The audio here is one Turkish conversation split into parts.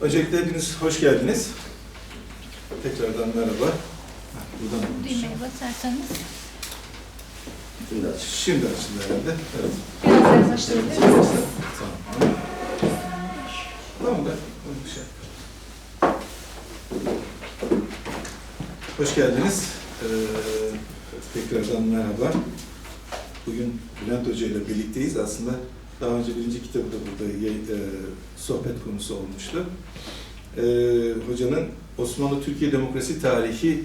Öncelikle hepiniz hoş geldiniz. Tekrardan merhaba. Buradan Düğmeye basarsanız. Şimdi açıldı herhalde. Evet. Biraz yaklaştırabilir misiniz? Tamam. Tamam da bir şey. Hoş geldiniz. Tekrardan merhaba. Bugün Bülent Hoca ile birlikteyiz. Aslında daha önce birinci kitabı da burada sohbet konusu olmuştu. Hocanın Osmanlı-Türkiye Demokrasi Tarihi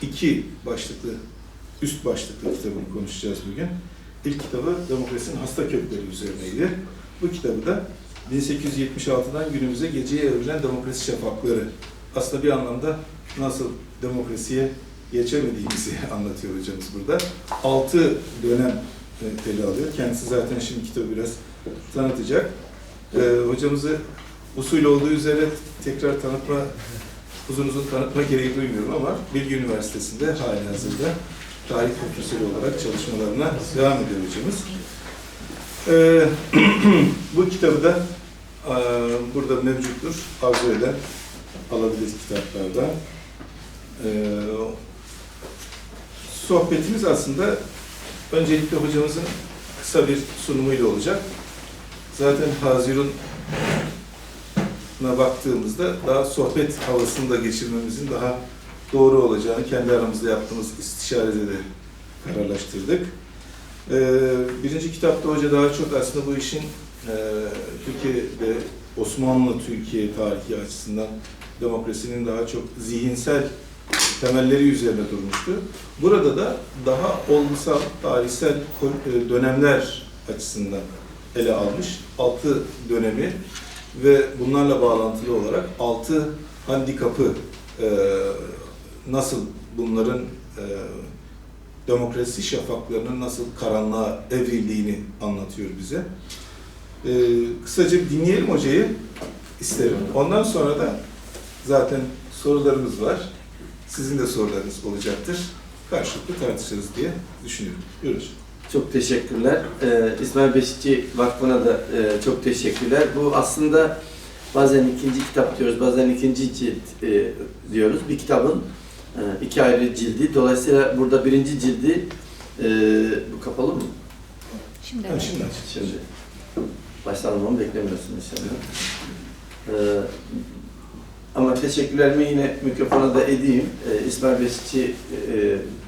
2 başlıklı, üst başlıklı kitabını konuşacağız bugün. İlk kitabı demokrasinin hasta kökleri üzerineydi. Bu kitabı da 1876'dan günümüze geceye evrilen demokrasi şafakları. Aslında bir anlamda nasıl demokrasiye geçemediğimizi anlatıyor hocamız burada. 6 dönem ele alıyor. Kendisi zaten şimdi kitabı biraz tanıtacak. Hocamızı usul olduğu üzere tekrar uzun tanıtma gereği duymuyorum ama Bilgi Üniversitesi'nde halihazırda tarih profesörü olarak çalışmalarına devam ediyor hocamız. Bu kitabı da burada mevcuttur. Arzu eden alabilir kitaplardan. Sohbetimiz aslında öncelikle hocamızın kısa bir sunumuyla olacak. Zaten Hazirun'a baktığımızda daha sohbet havasında geçirmemizin daha doğru olacağını kendi aramızda yaptığımız istişarede de kararlaştırdık. Birinci kitapta hoca daha çok aslında bu işin Türkiye'de Osmanlı-Türkiye tarihi açısından demokrasinin daha çok zihinsel temelleri üzerine durmuştu. Burada da daha olgusal, tarihsel dönemler açısından ele almış. 6 dönemi ve bunlarla bağlantılı olarak 6 handikapı nasıl bunların demokrasi şafaklarının nasıl karanlığa evrildiğini anlatıyor bize. Kısaca bir dinleyelim hocayı isterim. Ondan sonra da zaten sorularımız var. Sizin de sorularınız olacaktır. Karşılıklı tartışırız diye düşünüyorum. Buyurun hocam. Çok teşekkürler. İsmail Beşikçi Vakfı'na da çok teşekkürler. Bu aslında bazen ikinci kitap diyoruz, bazen ikinci cilt diyoruz. Bir kitabın 2 ayrı cildi. Dolayısıyla burada birinci cildi, bu kapalı mı? Şimdi Evet, şimdi aç. Şimdi başlamamı beklemiyorsun inşallah. Ama teşekkürlerimi yine mikrofona da edeyim. İsmail Beşikçi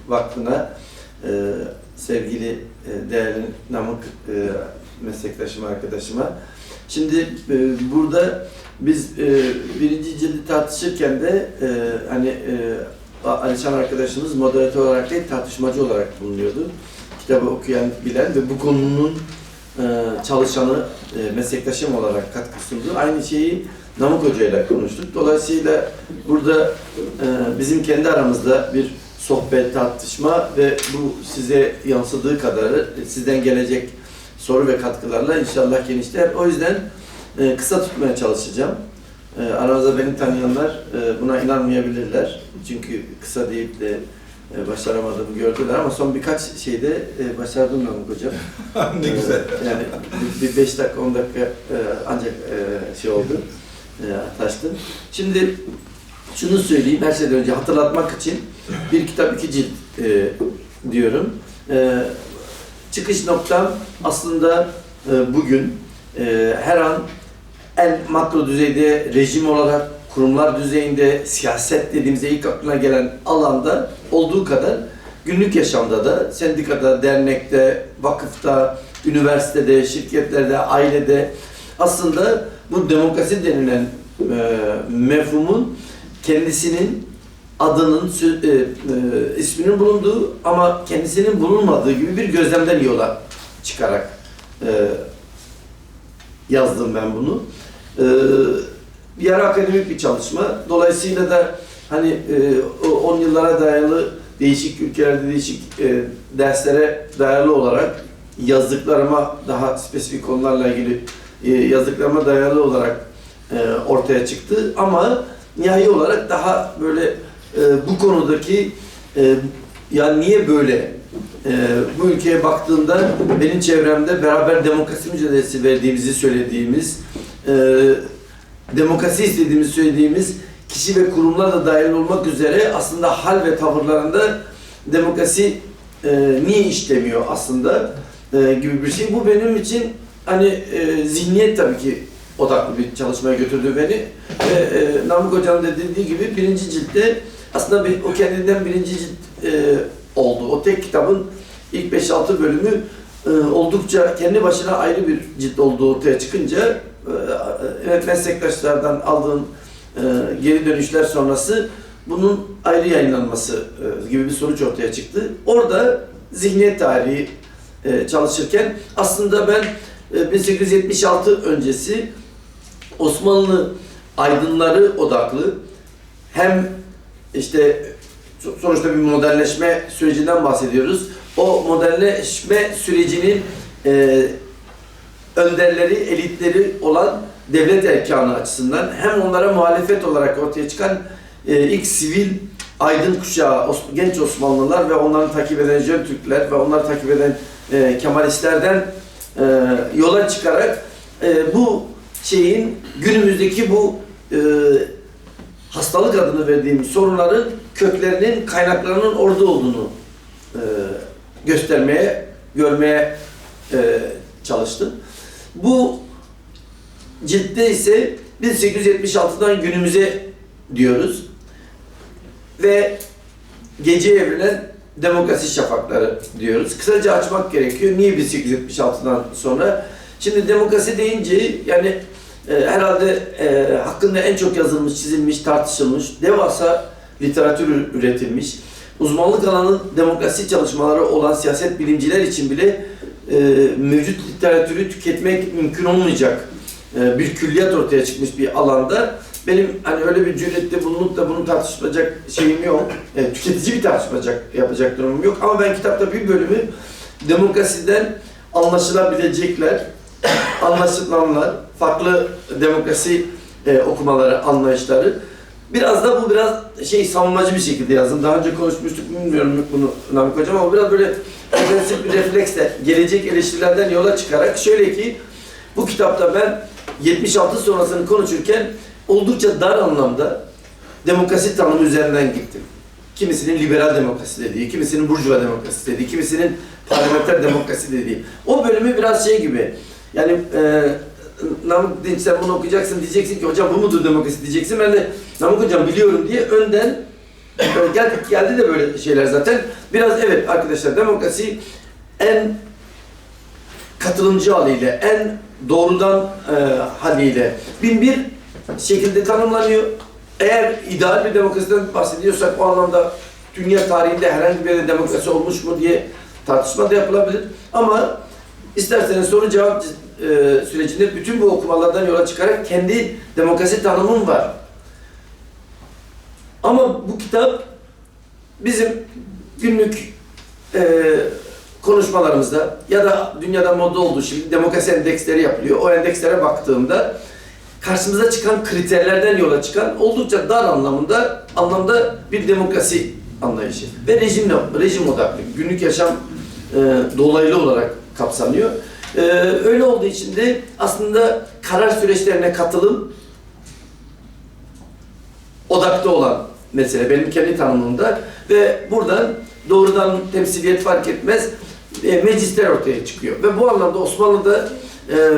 Vakfı'na, sevgili değerli Namık meslektaşıma, arkadaşıma. Şimdi burada biz birinci cildi tartışırken de hani Alişan arkadaşımız moderatör olarak değil, tartışmacı olarak bulunuyordu. Kitabı okuyan, bilen ve bu konunun çalışanı, meslektaşım olarak katkı sundu. Aynı şeyi Namık Hoca ile konuştuk. Dolayısıyla burada bizim kendi aramızda bir sohbet, tartışma ve bu size yansıdığı kadarı sizden gelecek soru ve katkılarla inşallah genişler. O yüzden kısa tutmaya çalışacağım. Aranızda beni tanıyanlar buna inanmayabilirler. Çünkü kısa deyip de başaramadığımı gördüler ama son birkaç şeyde başardım Namık Hocam. Ne güzel. Yani bir 5 dakika, 10 dakika ancak şey oldu, taştım. Şimdi şunu söyleyeyim, her şeyden önce hatırlatmak için bir kitap 2 cilt diyorum. Çıkış noktam aslında bugün her an en makro düzeyde rejim olarak, kurumlar düzeyinde, siyaset dediğimizde ilk aklına gelen alanda olduğu kadar günlük yaşamda da, sendikada, dernekte, vakıfta, üniversitede, şirketlerde, ailede aslında bu demokrasi denilen mefhumun kendisinin adının, isminin bulunduğu ama kendisinin bulunmadığı gibi bir gözlemden yola çıkarak yazdım ben bunu. Bir ara akademik bir çalışma. Dolayısıyla da hani 10 yıllara dayalı değişik ülkelerde değişik derslere dayalı olarak yazdıklarıma, daha spesifik konularla ilgili yazdıklarıma dayalı olarak ortaya çıktı. Ama nihai olarak daha böyle bu konudaki yani niye böyle bu ülkeye baktığımda benim çevremde beraber demokrasi mücadelesi verdiğimizi söylediğimiz demokrasi istediğimiz, söylediğimiz kişi ve kurumlar da dahil olmak üzere aslında hal ve tavırlarında demokrasi niye işlemiyor aslında gibi bir şey. Bu benim için hani zihniyet tabii ki odaklı bir çalışmaya götürdü beni. Namık Hoca'nın da dediği gibi birinci ciltte aslında o kendinden birinci cilt oldu. O tek kitabın ilk 5-6 bölümü oldukça kendi başına ayrı bir cilt olduğu ortaya çıkınca evet, meslektaşlardan aldığım geri dönüşler sonrası bunun ayrı yayınlanması gibi bir sonuç ortaya çıktı. Orada zihniyet tarihi çalışırken aslında ben 1876 öncesi Osmanlı aydınları odaklı hem işte sonuçta bir modernleşme sürecinden bahsediyoruz. O modernleşme sürecinin önderleri, elitleri olan devlet erkanı açısından hem onlara muhalefet olarak ortaya çıkan ilk sivil aydın kuşağı, genç Osmanlılar ve onları takip eden Jön Türkler ve onları takip eden Kemalistlerden yola çıkarak bu şeyin günümüzdeki bu hastalık adını verdiğim sorunların köklerinin, kaynaklarının orada olduğunu göstermeye, görmeye çalıştım. Bu ciltte ise 1876'dan günümüze diyoruz ve gece evrilen demokrasi şafakları diyoruz. Kısaca açmak gerekiyor. Niye 1876'dan sonra? Şimdi demokrasi deyince yani herhalde hakkında en çok yazılmış, çizilmiş, tartışılmış, devasa literatür üretilmiş, uzmanlık alanı demokrasi çalışmaları olan siyaset bilimciler için bile mevcut literatürü tüketmek mümkün olmayacak bir külliyat ortaya çıkmış bir alanda. Benim hani öyle bir cürette bulunup da bunu tartışılacak şeyim yok. Tüketici bir yapacak durumum yok. Ama ben kitapta bir bölümü demokrasiden anlaşılabilecekler, anlaşılanlar, farklı demokrasi okumaları, anlayışları. Biraz da bu biraz savunmacı bir şekilde yazdım. Daha önce konuşmuştuk, bilmiyorum bunu Namık Hocam, ama biraz böyle prensip bir refleksle gelecek eleştirilerden yola çıkarak şöyle ki bu kitapta ben 76 sonrasını konuşurken oldukça dar anlamda demokrasi tanımı üzerinden gittim. Kimisinin liberal demokrasi dediği, kimisinin burjuva demokrasi dediği, kimisinin parlamenter demokrasi dediği. O bölümü biraz gibi, yani Namık Dinç sen bunu okuyacaksın, diyeceksin ki hocam bu mudur demokrasi diyeceksin. Ben de Namık Hocam biliyorum diye önden geldi de böyle şeyler zaten. Biraz evet arkadaşlar, demokrasi en katılımcı haliyle, en doğrudan haliyle bin bir şekilde tanımlanıyor. Eğer ideal bir demokrasiden bahsediyorsak o anlamda dünya tarihinde herhangi bir demokrasi olmuş mu diye tartışma da yapılabilir. Ama isterseniz soru cevap sürecinde bütün bu okumalardan yola çıkarak kendi demokrasi tanımım var. Ama bu kitap bizim günlük konuşmalarımızda ya da dünyada moda olduğu şimdi demokrasi endeksleri yapılıyor. O endekslere baktığımda karşımıza çıkan kriterlerden yola çıkan oldukça dar anlamda bir demokrasi anlayışı ve rejim odaklı, günlük yaşam dolaylı olarak kapsanıyor. Öyle olduğu için de aslında karar süreçlerine katılım odaklı olan mesele benim kendi tanımımda ve buradan doğrudan temsiliyet fark etmez meclisler ortaya çıkıyor. Ve bu anlamda Osmanlı'da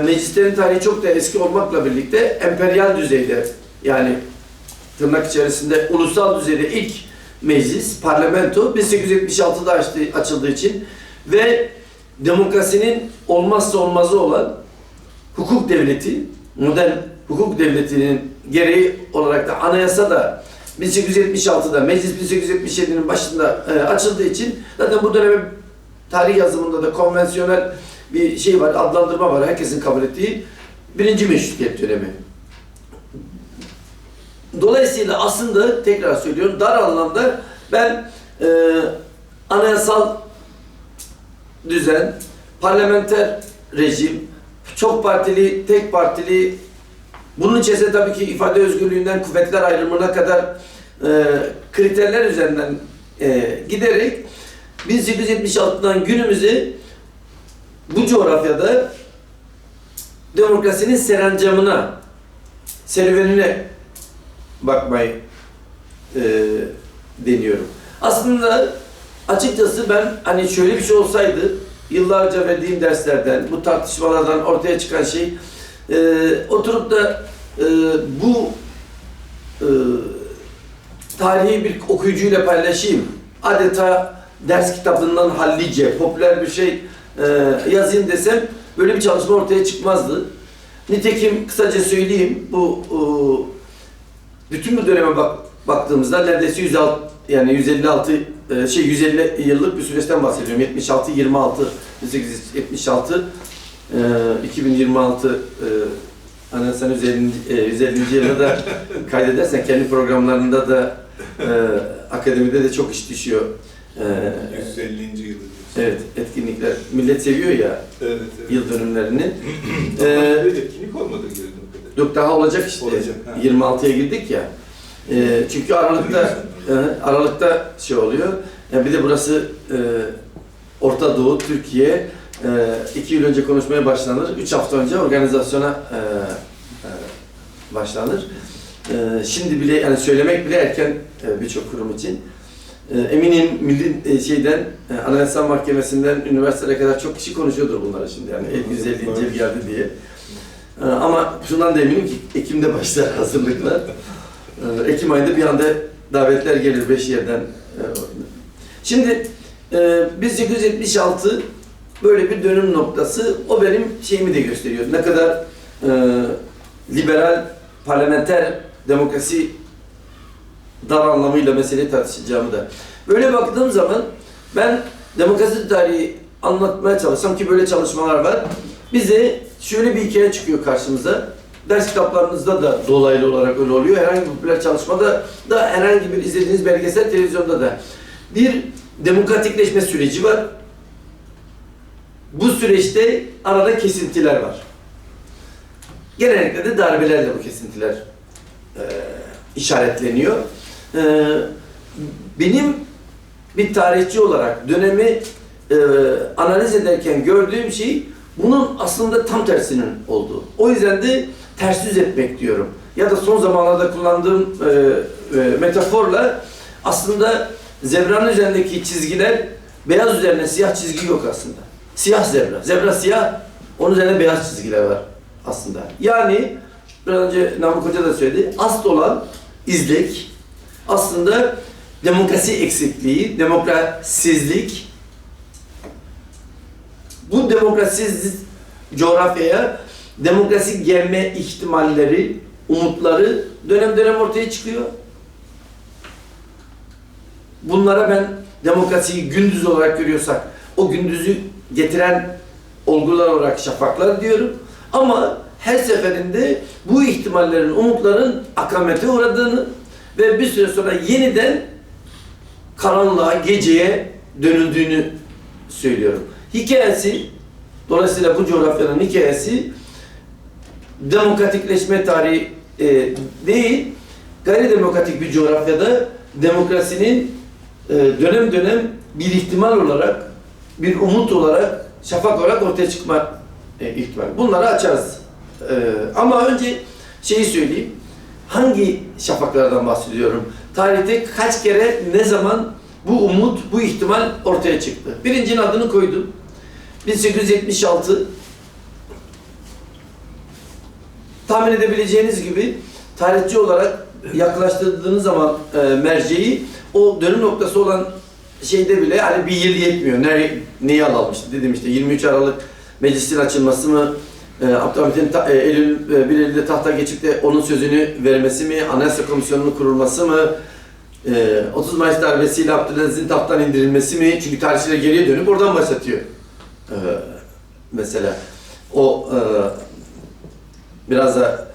meclislerin tarihi çok da eski olmakla birlikte emperyal düzeyde, yani tırnak içerisinde ulusal düzeyde ilk meclis, parlamento 1876'da açıldığı için ve demokrasinin olmazsa olmazı olan hukuk devleti, modern hukuk devletinin gereği olarak da anayasa da 1876'da, meclis 1877'nin başında açıldığı için zaten bu dönemin tarih yazımında da konvansiyonel bir şey var, adlandırma var, herkesin kabul ettiği birinci meşrutiyet dönemi. Dolayısıyla aslında tekrar söylüyorum, dar anlamda ben anayasal düzen, parlamenter rejim, çok partili, tek partili, bunun içerisinde tabii ki ifade özgürlüğünden kuvvetler ayrımına kadar kriterler üzerinden giderek 1876'dan günümüze bu coğrafyada demokrasinin serüvenine bakmayı deniyorum. Aslında açıkçası ben hani şöyle bir şey olsaydı, yıllarca verdiğim derslerden, bu tartışmalardan ortaya çıkan şey, oturup da bu tarihi bir okuyucuyla paylaşayım, adeta ders kitabından hallice, popüler bir şey yazayım desem, böyle bir çalışma ortaya çıkmazdı. Nitekim kısaca söyleyeyim, bu bütün bu döneme baktığımızda neredeyse 150 yıllık bir süreçten bahsediyorum. 76, 1876, 2026 Anayasa'nın 150. yılını da kaydedersen kendi programlarında da akademide de çok iş düşüyor. 150. yılı diyorsun. Evet, etkinlikler. Millet seviyor ya, Evet. yıl dönümlerini. Böyle etkinlik olmadı gördüğüm kadarıyla. Yok, daha olacak işte. Olacak, ha. 26'ya girdik ya. Çünkü Aralık'ta şey oluyor. Bir de burası Orta Doğu, Türkiye. 2 yıl önce konuşmaya başlanır. 3 hafta önce organizasyona başlanır. Şimdi bile, yani söylemek bile erken birçok kurum için. Eminim Anayasa Mahkemesi'nden üniversitelere kadar çok kişi konuşuyordur bunları şimdi. Yani 150. yıl geldi diye. Ama şundan da eminim ki Ekim'de başlar hazırlıklar. Ekim ayında bir anda davetler gelir 5 yerden. Şimdi 1876 böyle bir dönüm noktası. O benim şeyimi de gösteriyor. Ne kadar liberal, parlamenter demokrasi dar anlamıyla meseleyi tartışacağımı da. Böyle baktığım zaman ben demokrasi tarihi anlatmaya çalışsam, ki böyle çalışmalar var, bize şöyle bir hikaye çıkıyor karşımıza. Ders kitaplarınızda da dolaylı olarak öyle oluyor. Herhangi bir popüler çalışmada da, herhangi bir izlediğiniz belgesel, televizyonda da bir demokratikleşme süreci var. Bu süreçte arada kesintiler var. Genellikle de darbelerle bu kesintiler işaretleniyor. Benim bir tarihçi olarak dönemi analiz ederken gördüğüm şey bunun aslında tam tersinin olduğu. O yüzden de ters yüz etmek diyorum. Ya da son zamanlarda kullandığım metaforla aslında zebranın üzerindeki çizgiler, beyaz üzerine siyah çizgi yok aslında. Siyah zebra. Zebra siyah, onun üzerine beyaz çizgiler var aslında. Yani biraz önce Namık Hoca da söyledi, asıl olan izlek aslında demokrasi eksikliği, demokrasizlik. Bu demokrasiz coğrafyaya demokrasi gelme ihtimalleri, umutları dönem dönem ortaya çıkıyor. Bunlara ben demokrasiyi gündüz olarak görüyorsak, o gündüzü getiren olgular olarak şafaklar diyorum. Ama her seferinde bu ihtimallerin, umutların akamete uğradığını ve bir süre sonra yeniden karanlığa, geceye dönüldüğünü söylüyorum. Hikayesi, dolayısıyla bu coğrafyanın hikayesi demokratikleşme tarihi değil, gayri demokratik bir coğrafyada demokrasinin dönem dönem bir ihtimal olarak, bir umut olarak, şafak olarak ortaya çıkma ihtimali. Bunları açarız. Ama önce şeyi söyleyeyim. Hangi şafaklardan bahsediyorum? Tarihte kaç kere, ne zaman bu umut, bu ihtimal ortaya çıktı? Birincinin adını koydum. 1876. Tahmin edebileceğiniz gibi tarihçi olarak yaklaştırdığınız zaman merceği, o dönüm noktası olan şeyde bile hani bir yıl yetmiyor. Neyi alalım işte, dedim işte 23 Aralık meclisin açılması mı, Abdülhamit'in Eylül 1 Eylül'de tahta geçip de onun sözünü vermesi mi, Anayasa Komisyonu'nun kurulması mı, 30 Mayıs darbesiyle Abdülaziz'in tahttan indirilmesi mi? Çünkü tarihçiler geriye dönüp oradan başlatıyor. Mesela o biraz da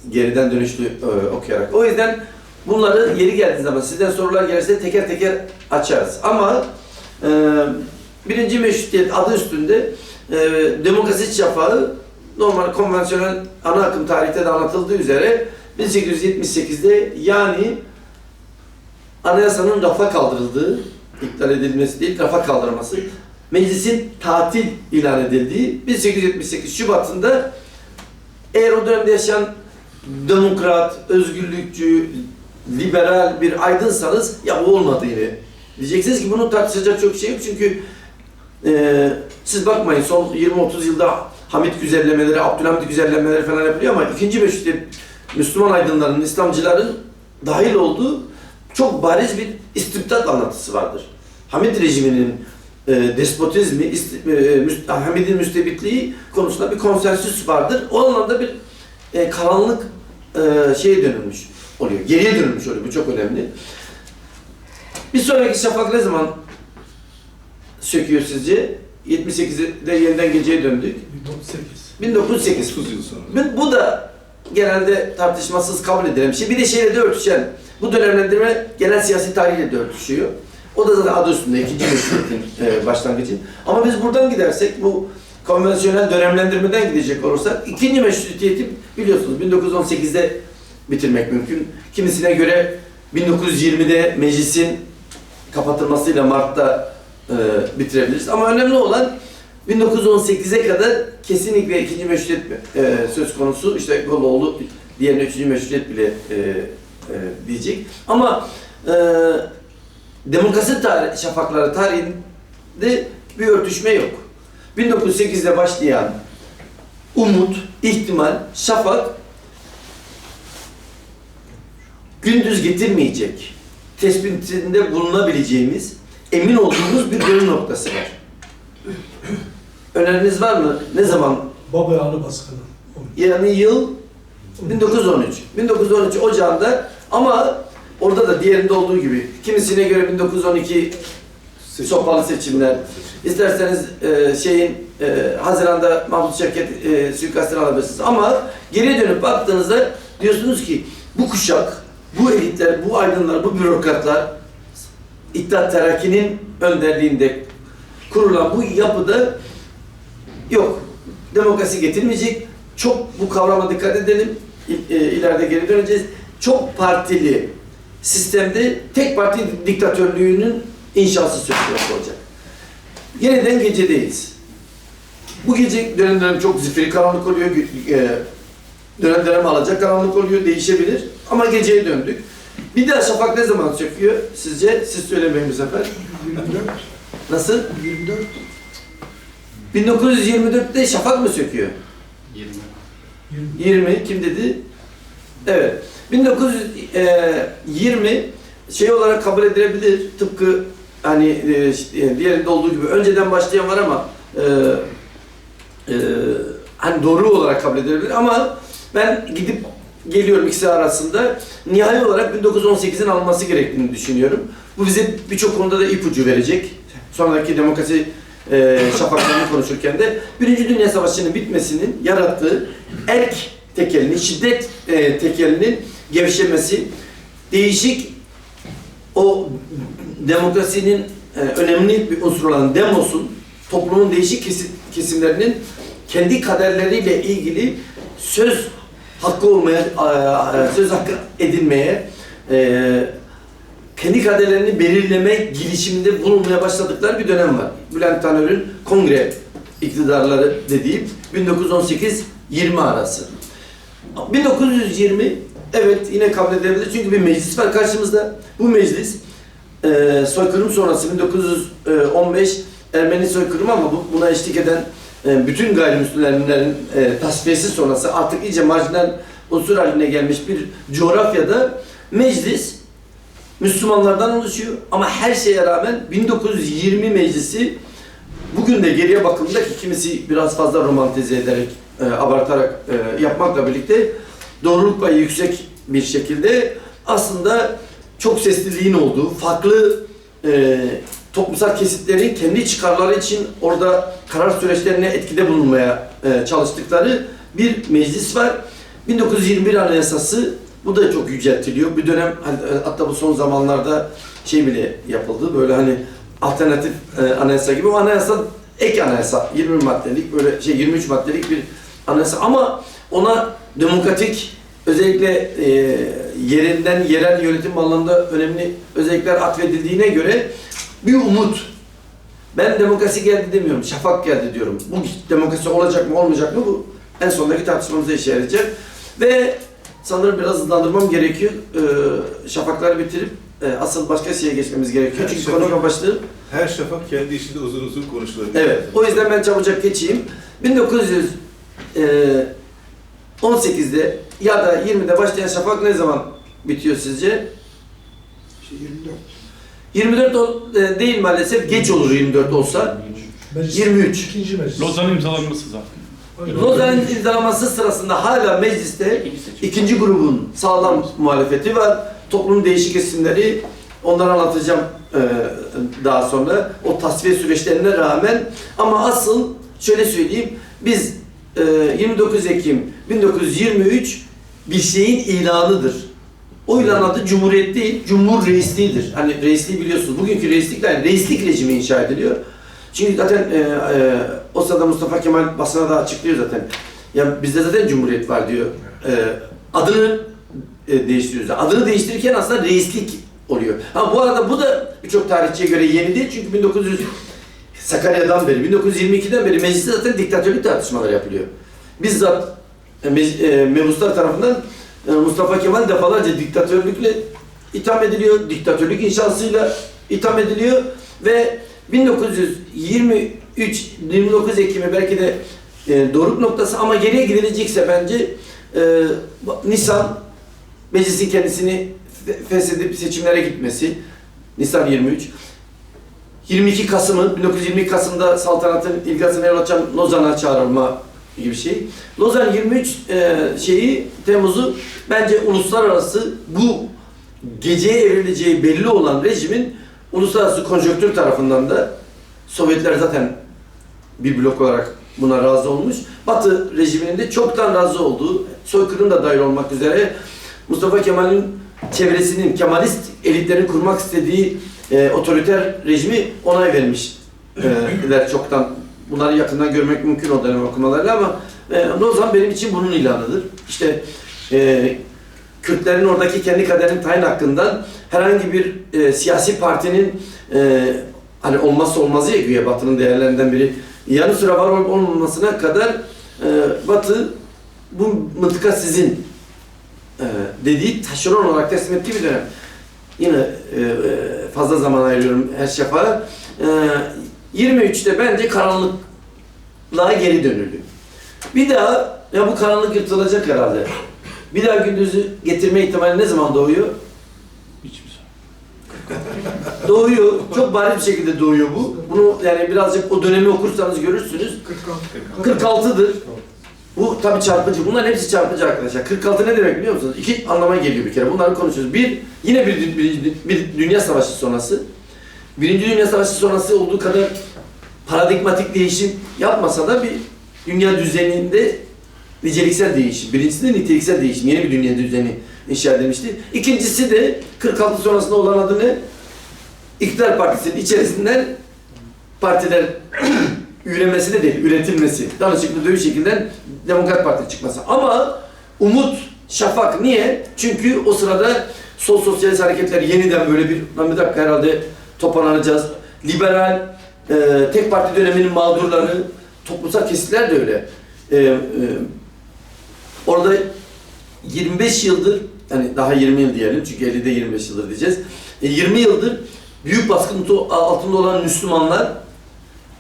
geriden dönüşlü okuyarak. O yüzden bunları yeri geldiği zaman sizden sorular gelirse teker teker açarız. Ama birinci meşrutiyet adı üstünde demokrasi şafağı normal konvansiyonel ana akım tarihte de anlatıldığı üzere 1878'de, yani anayasanın rafa kaldırıldığı, iptal edilmesi değil, rafa kaldırılması, meclisin tatil ilan edildiği 1878 Şubat'ında, eğer o dönemde yaşayan demokrat, özgürlükçü, liberal bir aydınsanız ya bu olmadı yine. Diyeceksiniz ki bunun tartışacak çok şey yok çünkü siz bakmayın son 20-30 yılda Hamit güzellemeleri, Abdülhamit güzellemeleri falan yapılıyor ama ikinci meşrutiyet Müslüman aydınların, İslamcıların dahil olduğu çok bariz bir istibdat anlatısı vardır. Hamit rejiminin despotizmi, Hamid'in müstebitliği konusunda bir konsensüs vardır. O anlamda bir karanlık şeye dönülmüş oluyor. Geriye dönülmüş oluyor. Bu çok önemli. Bir sonraki şafak ne zaman söküyor sizce? 78'de yeniden geceye döndük. 1908. 30 yıl sonra. Bu da genelde tartışmasız kabul edilen bir şey. Bir de şeyle de örtüşen, bu dönemlendirme genel siyasi tarihle de örtüşüyor. O da zaten adı üstünde, ikinci meşrutiyetin başlangıcı. Ama biz buradan gidersek, bu konvansiyonel dönemlendirmeden gidecek olursak, ikinci meşrutiyeti biliyorsunuz 1918'de bitirmek mümkün. Kimisine göre 1920'de meclisin kapatılmasıyla Mart'ta bitirebiliriz. Ama önemli olan 1918'e kadar kesinlikle ikinci meşrutiyet söz konusu. İşte Goloğlu diğerine üçüncü meşrutiyet bile diyecek. Ama demokrasi şafakları tarihinde bir örtüşme yok. 1908'de başlayan umut, ihtimal, şafak gündüz getirmeyecek tespitinde bulunabileceğimiz, emin olduğumuz bir dönüm noktası var. Öneriniz var mı? Ne zaman? Babayanı baskını. Yani yıl 1913. 1913 Ocağı'nda ama orada da diğerinde olduğu gibi kimisine göre 1912 sopalı seçimler. İsterseniz Haziran'da Mahmut Şevket suikastını alabilirsiniz. Ama geriye dönüp baktığınızda diyorsunuz ki bu kuşak, bu elitler, bu aydınlar, bu bürokratlar İttihat Terakki'nin önderliğinde kurulan bu yapıda yok. Demokrasi getirmeyecek. Çok bu kavrama dikkat edelim. İleride geri döneceğiz. Çok partili sistemde tek parti diktatörlüğünün inşası söz konusu olacak. Yeniden gecedeyiz. Bu gece dönem dönem çok zifiri karanlık oluyor. Dönem dönem alacak karanlık oluyor. Değişebilir. Ama geceye döndük. Bir daha şafak ne zaman söküyor sizce? Siz söylemeyin bu sefer. 24. Nasıl? 24. 1924'te şafak mı söküyor? 20. Kim dedi? Evet. 1920 şey olarak kabul edilebilir. Tıpkı hani diğerinde olduğu gibi önceden başlayan var ama hani doğru olarak kabul edilebilir ama ben gidip geliyorum ikisi arasında nihai olarak 1918'in alınması gerektiğini düşünüyorum. Bu bize birçok konuda da ipucu verecek. Sonraki demokrasi şafaklarını konuşurken de Birinci Dünya Savaşı'nın bitmesinin yarattığı erk tekelinin, şiddet tekelinin gevşemesi, değişik o demokrasinin önemli bir unsur olan demosun, toplumun değişik kesimlerinin kendi kaderleriyle ilgili söz hakkı olmaya, söz hakkı edinmeye, kendi kaderlerini belirleme girişiminde bulunmaya başladıkları bir dönem var. Bülent Tanör'ün kongre iktidarları dediğim 1918-20 arası. 1920 evet yine kabul edilebilir çünkü bir meclis var karşımızda. Bu meclis soykırım sonrası 1915 Ermeni soykırımı ama buna eşlik eden bütün gayrimüslimlerin tasfiyesi sonrası artık iyice marjinal unsur haline gelmiş bir coğrafyada meclis Müslümanlardan oluşuyor ama her şeye rağmen 1920 meclisi bugün de geriye bakıldığında ki kimisi biraz fazla romantize ederek, abartarak yapmakla birlikte doğruluk payı yüksek bir şekilde aslında çok sesliliğin olduğu, farklı toplumsal kesitlerin kendi çıkarları için orada karar süreçlerine etkide bulunmaya çalıştıkları bir meclis var. 1921 Anayasası bu da çok yüceltiliyor. Bir dönem hatta bu son zamanlarda şey bile yapıldı. Böyle hani alternatif anayasa gibi. O anayasa ek anayasa 20 maddelik böyle 23 maddelik bir anayasa ama ona demokratik özellikle yerinden yerel yönetim alanında önemli özellikler atfedildiğine göre bir umut. Ben demokrasi geldi demiyorum, şafak geldi diyorum. Bu demokrasi olacak mı olmayacak mı bu en sondaki tartışmamıza işe yarayacak. Ve sanırım biraz hızlandırmam gerekiyor. Şafakları bitirip asıl başka şeye geçmemiz gerekiyor. Evet, Çünkü şafak- konuşma başlığı. Her şafak kendi işinde uzun uzun konuşulabilir. Evet. O yüzden ben çabucak geçeyim. 1918'de ya da 20'de başlayan şafak ne zaman bitiyor sizce? 24. 24 değil maalesef. Geç olur 24 olsa. Meclis, 23. İkinci meclis. Lozan imzalanması zaten. Lozan'ın imzalaması sırasında hala mecliste ikinci grubun sağlam muhalefeti var. Toplumun değişik kesimleri, onları anlatacağım daha sonra. O tasfiye süreçlerine rağmen, ama asıl şöyle söyleyeyim, biz 29 Ekim 1923 bir şeyin ilanıdır. O ilan adı Cumhuriyet değil, Cumhur Reisliğidir. Hani reisliği biliyorsunuz, bugünkü reislik yani reislik rejimi inşa ediliyor. Çünkü zaten o sırada Mustafa Kemal basına da açıklıyor zaten. Ya bizde zaten Cumhuriyet var diyor. Adını değiştiriyoruz. Adını değiştirirken aslında reislik oluyor. Ha bu arada bu da birçok tarihçiye göre yeni değil. Çünkü 1900 Sakarya'dan beri, 1922'den beri mecliste zaten diktatörlük tartışmaları yapılıyor. Bizzat mebuslar tarafından Mustafa Kemal defalarca diktatörlükle itham ediliyor, diktatörlük inşasıyla itham ediliyor ve 1923-29 Ekim'i belki de doruk noktası, ama geriye gidilecekse bence Nisan, meclisin kendisini feshedip seçimlere gitmesi, Nisan 23. 22 Kasım'ın, 1922 Kasım'da saltanatın ilgasına yol açan Lozan'a çağrılma gibi şey. Lozan 23 Temmuz'u bence uluslararası bu geceye evrileceği belli olan rejimin uluslararası konjonktür tarafından da Sovyetler zaten bir blok olarak buna razı olmuş. Batı rejiminin de çoktan razı olduğu, soykırım da dahil olmak üzere Mustafa Kemal'in çevresinin, Kemalist elitlerin kurmak istediği otoriter rejimi onay vermişler çoktan. Bunları yakından görmek mümkün o dönem okumalarıyla, ama Lozan benim için bunun ilanıdır. İşte Kürtlerin oradaki kendi kaderinin tayin hakkından herhangi bir siyasi partinin hani olmazsa olmazı ya güya Batı'nın değerlerinden biri, yanı sıra var olup olmamasına kadar Batı bu mıntıka sizin dediği, taşeron olarak teslim ettiği bir dönem. Yine fazla zaman ayırıyorum her şafağa. 23'te bence karanlıklığa geri dönüldü. Bir daha, ya bu karanlık yırtılacak herhalde. Bir daha gündüzü getirme ihtimali ne zaman doğuyor? Hiçbir şey. Doğuyor. Çok bariz bir şekilde doğuyor bu. Bunu yani birazcık o dönemi okursanız görürsünüz. 46'dır. Bu tabii çarpıcı. Bunların hepsi çarpıcı arkadaşlar. 46 ne demek biliyor musunuz? İki anlama geliyor bir kere. Bunları konuşuyoruz. Yine bir dünya savaşı sonrası. Birinci Dünya Savaşı sonrası olduğu kadar paradigmatik değişim yapmasa da bir dünya düzeninde niceliksel değişim. Birincisi de niteliksel değişim. Yeni bir dünya düzeni inşa edilmişti. İkincisi de 46 sonrasında olan adı ne? İktidar Partisi'nin içerisinden partiler üremesi de değil, üretilmesi. Danışıklı dövüş şekilden Demokrat Parti çıkması. Ama umut, şafak. Niye? Çünkü o sırada sol sosyalist hareketler yeniden böyle bir dakika herhalde toparlanacağız. Liberal, tek parti döneminin mağdurları, toplumsal kesitler de öyle. Orada 25 yıldır, yani daha 20 yıl diyelim çünkü 50'de 25 yıldır diyeceğiz. 20 yıldır büyük baskı altında olan Müslümanlar,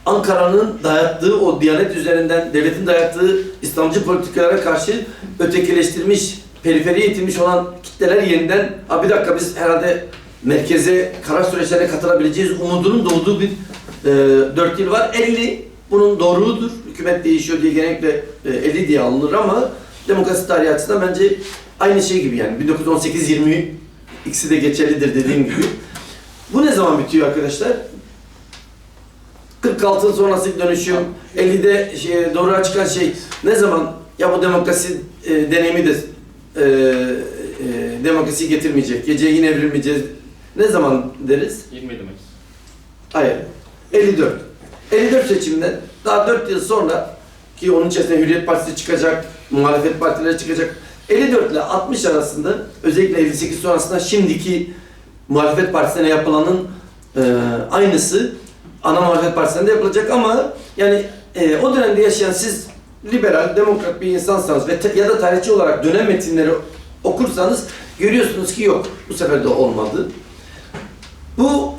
Ankara'nın dayattığı o Diyanet üzerinden devletin dayattığı İslamcı politikalara karşı ötekileştirilmiş, periferiye itilmiş olan kitleler yeniden bir dakika biz herhalde merkeze, karar süreçlerine katılabileceğiz umudunun doğduğu bir 4 yıl var. 50 bunun doğruğudur. Hükümet değişiyor diye genellikle 50 diye alınır, ama demokrasi tarihi açısından bence aynı şey gibi yani 1918-20 ikisi de geçerlidir dediğim gibi. Bu ne zaman bitiyor arkadaşlar? 46 sonrası dönüşüm, 50'de doğruğa çıkan şey ne zaman? Ya bu demokrasi deneyimi de demokrasiyi getirmeyecek, geceye yine evrilmeyeceğiz. Ne zaman deriz? 27 Mayıs. Hayır. 54. 54 seçimden daha 4 yıl sonra, ki onun içerisinde Hürriyet Partisi çıkacak, muhalefet partileri çıkacak. 54 ile 60 arasında, özellikle 58 sonrasında şimdiki muhalefet partisine yapılanın aynısı ana muhalefet partisinde yapılacak, ama yani o dönemde yaşayan siz liberal, demokrat bir insansanız ve ya da tarihçi olarak dönem metinleri okursanız görüyorsunuz ki yok. Bu sefer de olmadı. Bu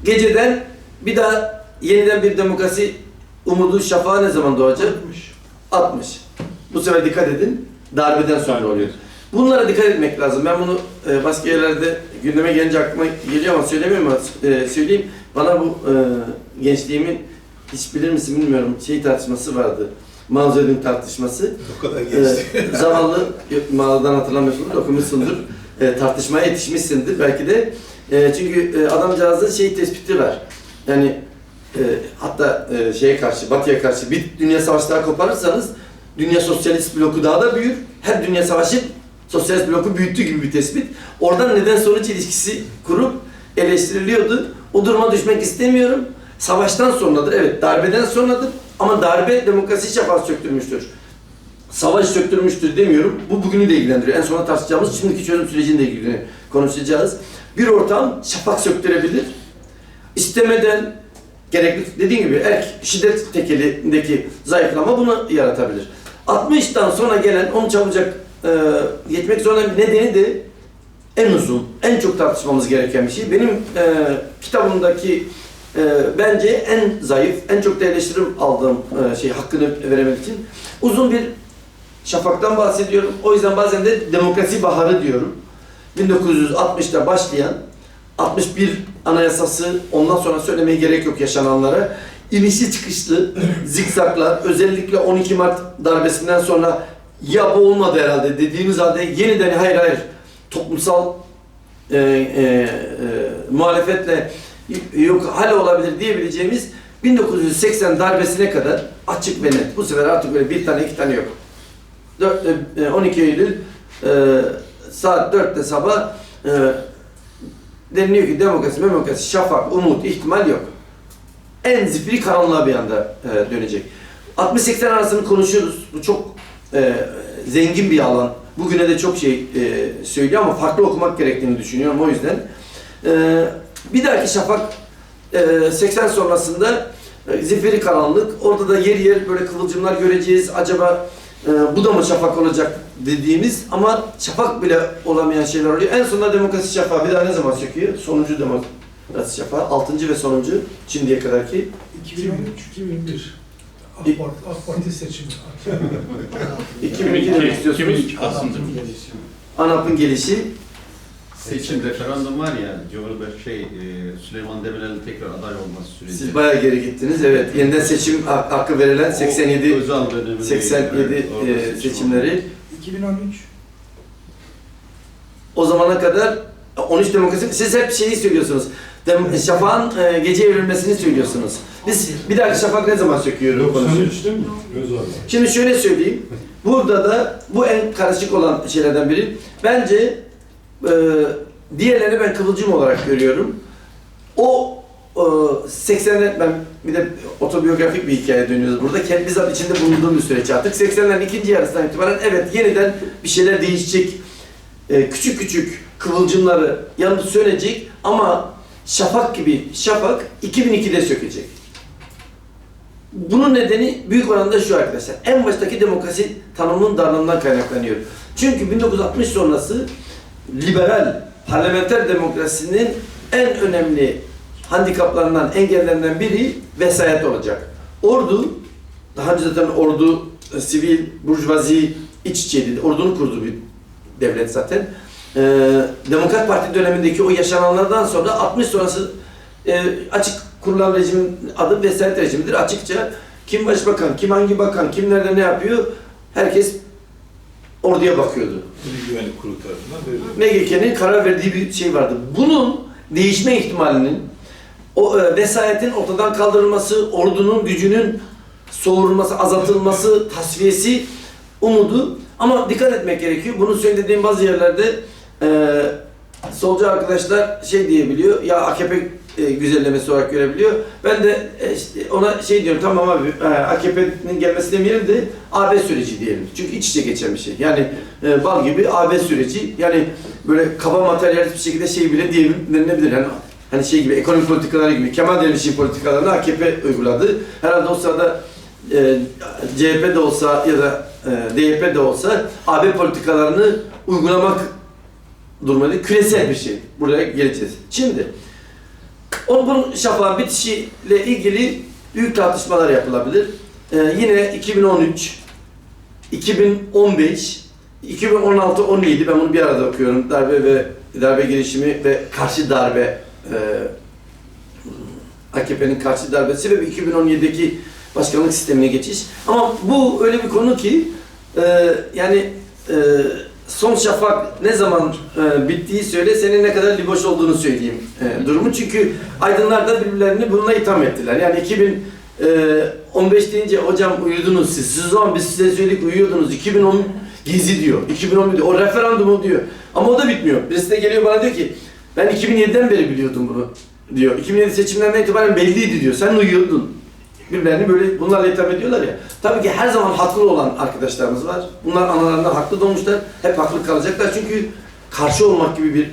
geceden bir daha yeniden bir demokrasi umudu şafağı ne zaman doğacak? 60. Bu sefer dikkat edin. Darbeden sonra oluyor. Bunlara dikkat etmek lazım. Ben bunu başka yerlerde gündeme gelince aklıma geliyor ama söylemiyorum ama söyleyeyim. Bana bu gençliğimin hiç bilir misin bilmiyorum tartışması vardı. Mao Zedong tartışması. O kadar geçti. Zavallı, Mao'dan hatırlamıyorsundur, okumuşsundur. Tartışmaya yetişmişsindir belki de. Çünkü adamcağızın tespiti var. Yani hatta Batı'ya karşı bir dünya savaşı daha koparırsanız dünya sosyalist bloku daha da büyür. Her dünya savaşı sosyalist bloku büyüttüğü gibi bir tespit. Oradan neden sonuç ilişkisi kurup eleştiriliyordu. O duruma düşmek istemiyorum. Savaştan sonradır, evet darbeden sonradır ama darbe demokrasi şafağı söktürmüştür. Savaş söktürmüştür demiyorum. Bu bugünü de ilgilendiriyor. En sona tartışacağımız şimdiki çözüm sürecinde ilgili konuşacağız. Bir ortam şafak söktürebilir. İstemeden gerekli, dediğim gibi şiddet tekelindeki zayıflama bunu yaratabilir. 60'tan sonra gelen onu çabucak geçmek zorunda bir nedeni de en uzun, en çok tartışmamız gereken bir şey. Benim kitabımdaki bence en zayıf, en çok da eleştirim aldığım hakkını veremek için uzun bir şafaktan bahsediyorum. O yüzden bazen de demokrasi baharı diyorum. 1960'da başlayan 61 anayasası, ondan sonra söylemeye gerek yok yaşananlara. İnişli çıkışlı zikzaklar, özellikle 12 Mart darbesinden sonra ya bu olmadı herhalde dediğimiz halde yeniden hayır toplumsal muhalefetle yok hal olabilir diyebileceğimiz 1980 darbesine kadar açık ve net. Bu sefer artık böyle bir tane iki tane yok. 12 Eylül saat 4'te sabah deniliyor ki demokrasi, şafak, umut, ihtimal yok. En zifiri karanlığa bir anda dönecek. 60-80 arasını konuşuyoruz. Bu çok zengin bir alan. Bugüne de çok söylüyor ama farklı okumak gerektiğini düşünüyorum o yüzden. Bir dahaki şafak 80 sonrasında zifiri karanlık. Orada da yer böyle kıvılcımlar göreceğiz. Acaba bu da mı şafak olacak dediğimiz ama şafak bile olamayan şeyler oluyor. En sonunda demokrasi şafağı bir daha ne zaman söküyor? Sonuncu demokrasi şafağı. 6. ve sonuncu şimdiye kadarki. 2003-2001 AK Parti seçimi. 2002 demek istiyorsunuz. 2002 Kasım'dır. ANAP'ın gelişi. Seçim referandum var ya, Süleyman Demirel'in tekrar aday olması süreci. Siz bayağı geri gittiniz. Evet, yeniden seçim hakkı verilen 87 seçimleri. 2013. O zamana kadar 13 demokrasi. Siz hep söylüyorsunuz. Şafağın gece evrilmesini söylüyorsunuz. Biz bir dahaki şafak ne zaman söküyoruz? 93'te mi? Şimdi şöyle söyleyeyim. Burada da bu en karışık olan şeylerden biri. Bence diğerlerini ben kıvılcım olarak görüyorum. O 80'ler, ben bir de otobiyografik bir hikaye dönüyoruz burada. Bizzat içinde bulunduğum bir süreç artık. 80'lerin ikinci yarısından itibaren evet yeniden bir şeyler değişecek. Küçük küçük kıvılcımları yanıp sönecek ama şafak gibi şafak 2002'de sökecek. Bunun nedeni büyük oranda şu arkadaşlar. En baştaki demokrasi tanımının darlığından kaynaklanıyor. Çünkü 1960 sonrası liberal parlamenter demokrasinin en önemli handikaplarından, engellerinden biri vesayet olacak. Ordu, daha önce zaten ordu, sivil, burjuvazi iç içeydi. Ordunun kurduğu bir devlet zaten. Demokrat Parti dönemindeki o yaşananlardan sonra 60 sonrası açık kurulan rejimin adı vesayet rejimidir. Açıkça kim başbakan, kim hangi bakan, kim nerede ne yapıyor herkes orduya bakıyordu. Milli Güvenlik Kurulu tarafından MGK'nin karar verdiği bir şey vardı. Bunun değişme ihtimalinin, o vesayetin ortadan kaldırılması, ordunun gücünün soğurulması, azaltılması, tasfiyesi umudu. Ama dikkat etmek gerekiyor. Bunu söylediğim bazı yerlerde solcu arkadaşlar diyebiliyor, ya AKP güzellemesi olarak görebiliyor. Ben de ona diyorum, tamam abi AKP'nin gelmesi demeyelim de AB süreci diyelim. Çünkü iç içe geçen bir şey. Yani bal gibi AB süreci, yani böyle kaba materyalist bir şekilde bile denilebilir. Yani hani gibi ekonomik politikaları gibi Kemal Derviş'in politikalarını AKP uyguladı. Herhalde o sırada CHP de olsa ya da DYP de olsa AB politikalarını uygulamak durumunda küresel bir şey. Buraya geleceğiz. Şimdi bunun şafağın bitişiyle ilgili büyük tartışmalar yapılabilir. Yine 2013, 2015, 2016-17 ben bunu bir arada okuyorum. Darbe girişimi ve karşı darbe AKP'nin karşı darbesi ve 2017'deki başkanlık sistemine geçiş. Ama bu öyle bir konu ki son şafak ne zaman bittiği söyle, senin ne kadar liboş olduğunu söyleyeyim durumu. Çünkü aydınlar da birbirlerini bununla itham ettiler. Yani 2015 deyince hocam uyudunuz siz. O zaman biz size söyledik uyuyordunuz. 2010 gezi diyor. 2010 diyor. O referandumu diyor. Ama o da bitmiyor. Birisi de geliyor bana diyor ki ben 2007'den beri biliyordum bunu diyor. 2007 seçimlerinden itibaren belliydi diyor. Sen uyuyordun. Birbirlerini böyle bunlarla itham ediyorlar ya. Tabii ki her zaman haklı olan arkadaşlarımız var. Bunlar analarından haklı doğmuşlar. Hep haklı kalacaklar çünkü karşı olmak gibi bir